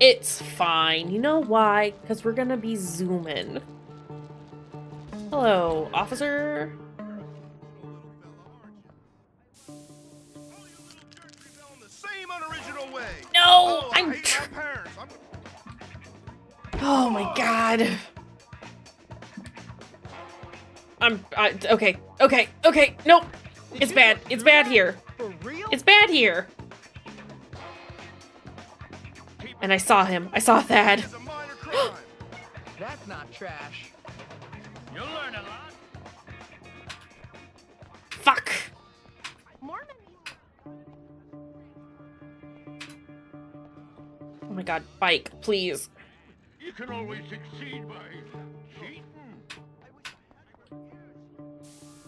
Speaker 1: It's fine. You know why? Because we're gonna be zooming. Hello, officer.
Speaker 2: Same unoriginal way.
Speaker 1: No,
Speaker 2: Oh, I
Speaker 1: I'm
Speaker 2: hate my parents.
Speaker 1: Oh my god. Okay. Nope. It's bad. It's bad here. It's bad here. And I saw him. I saw Thad.
Speaker 10: That's not trash.
Speaker 21: You'll learn a lot.
Speaker 1: Fuck. Oh my god, bike, please.
Speaker 6: You can always succeed by cheating.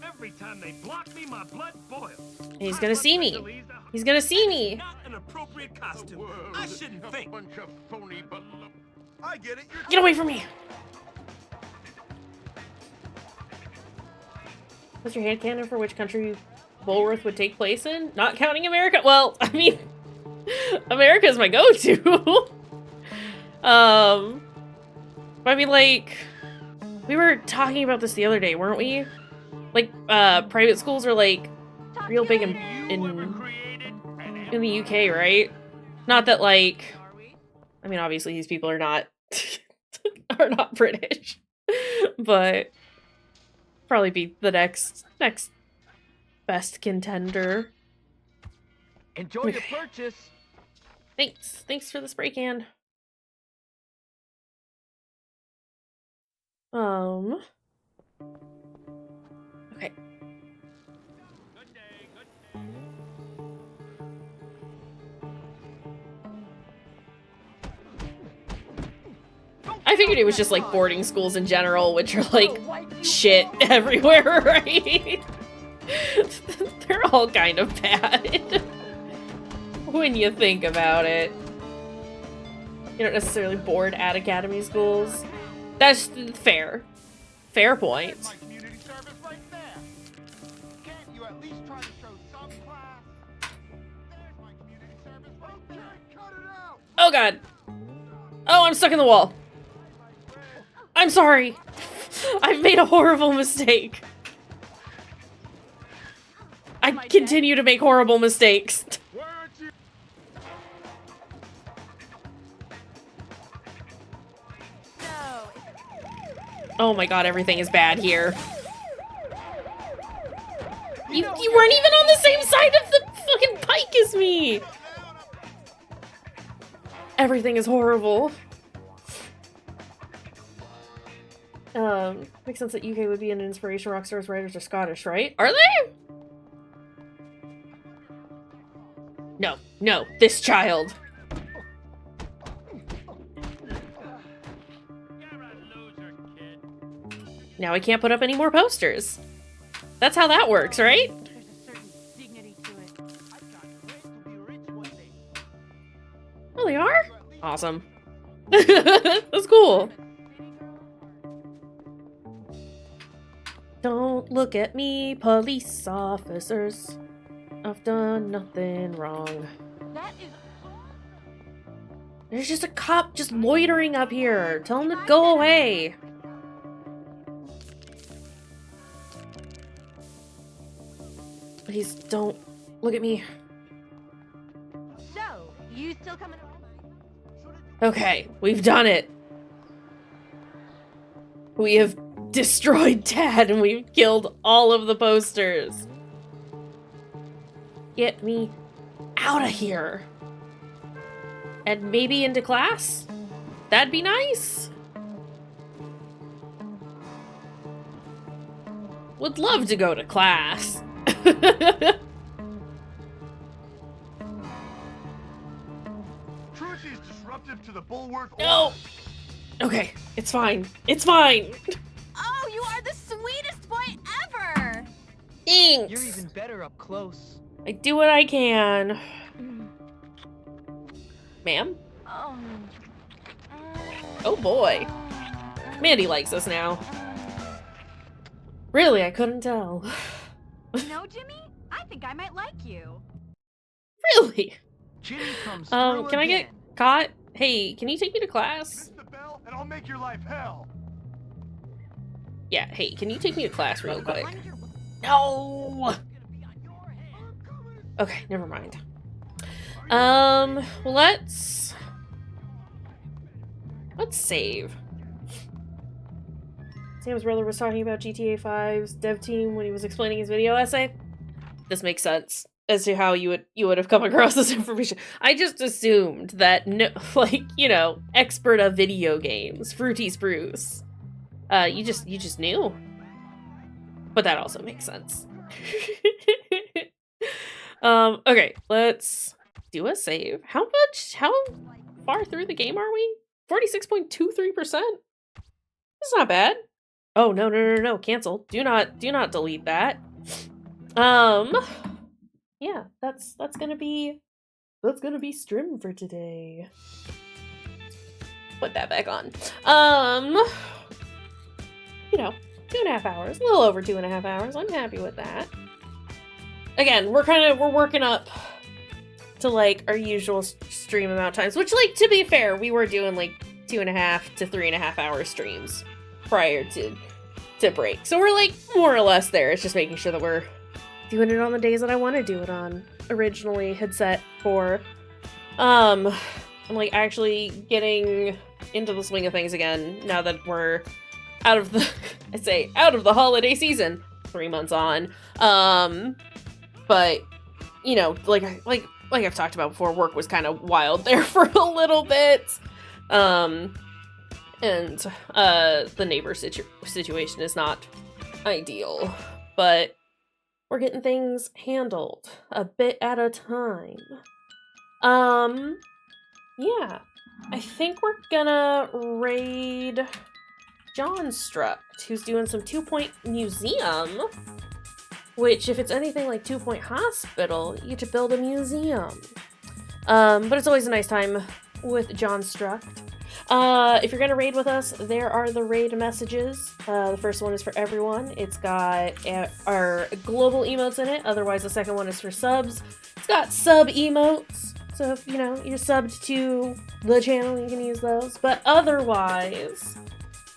Speaker 21: Every time they block me, my blood boils.
Speaker 1: He's gonna see me. He's gonna see me.
Speaker 21: Not an appropriate costume. I shouldn't think.
Speaker 6: Bunch of phony
Speaker 2: I get it.
Speaker 1: Get away from me. What's your hand cannon for which country Bullworth would take place in? Not counting America? Well, I mean, America's my go-to. I mean, like, we were talking about this the other day, weren't we? Like, private schools are, like, real big in the UK, right? Not that, like, I mean, obviously these people are not, are not British, but probably be the next best contender.
Speaker 13: Enjoy your purchase.
Speaker 1: Thanks for the spray can. Okay. I figured it was just like boarding schools in general, which are like shit everywhere, right? They're all kind of bad when you think about it. You don't necessarily board at academy schools. That's fair. Fair point. Oh god. Oh, I'm stuck in the wall. I'm sorry. I've made a horrible mistake. I continue to make horrible mistakes. Oh my god, everything is bad here. You weren't even on the same side of the fucking pike as me! Everything is horrible. Makes sense that UK would be an inspiration. Rockstars writers are Scottish, right? Are they? No, this child. Now I can't put up any more posters. That's how that works, right? Oh, they are? Awesome. That's cool. Don't look at me, police officers. I've done nothing wrong. There's just a cop just loitering up here. Tell him to go away. Please don't look at me.
Speaker 22: So, you still coming around?
Speaker 1: Okay, we've done it. We have destroyed Dad and we've killed all of the posters. Get me out of here. And maybe into class? That'd be nice. Would love to go to class.
Speaker 2: Truth is disruptive to the Bullworth.
Speaker 1: No! Okay, it's fine. It's fine.
Speaker 9: Oh, you are the sweetest boy ever!
Speaker 1: Thanks.
Speaker 13: You're even better up close.
Speaker 1: I do what I can. Ma'am? Oh boy. Mandy likes us now. Really, I couldn't tell.
Speaker 7: You know, Jimmy, I think I might like you.
Speaker 1: Really?
Speaker 2: Jimmy comes
Speaker 1: Can I get caught? Hey, can you take me to class?
Speaker 2: the bell, and I'll make your life hell.
Speaker 1: Yeah, hey, can you take me to class real quick? No! Okay, never mind. Let's save. Sam's brother was talking about GTA 5's dev team when he was explaining his video essay. This makes sense as to how you would have come across this information. I just assumed that no, like, you know, expert of video games, Fruity Spruce. You just knew. But that also makes sense. Okay, let's do a save. How far through the game are we? 46.23%? That's not bad. Oh, no, cancel. Do not delete that. Yeah, that's gonna be stream for today. Put that back on. You know, 2.5 hours, a little over 2.5 hours. I'm happy with that. Again, we're working up to like our usual stream amount times, which, like, to be fair, we were doing like 2.5 to 3.5 hour streams prior to break. So we're like more or less there. It's just making sure that we're doing it on the days that I want to do it on. Originally had set for I'm like actually getting into the swing of things again now that we're out of the out of the holiday season, 3 months on. But you know, like I've talked about before, work was kind of wild there for a little bit. And the neighbor situation is not ideal, but we're getting things handled a bit at a time. Yeah, I think we're gonna raid John Struct, who's doing some 2 Point Museum, which, if it's anything like 2 Point Hospital, you get to build a museum. But it's always a nice time with John Struct. If you're gonna raid with us, there are the raid messages. The first one is for everyone. It's got our global emotes in it. Otherwise, the second one is for subs. It's got sub emotes. So if, you know, you're subbed to the channel, you can use those. But otherwise,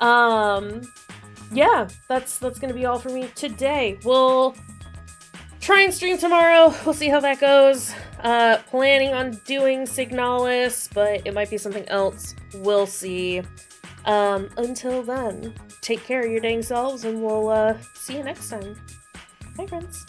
Speaker 1: yeah, that's gonna be all for me today. We'll try and stream tomorrow. We'll see how that goes. Planning on doing Signalis, but it might be something else. We'll see. Until then, take care of your dang selves, and we'll see you next time. Bye, friends.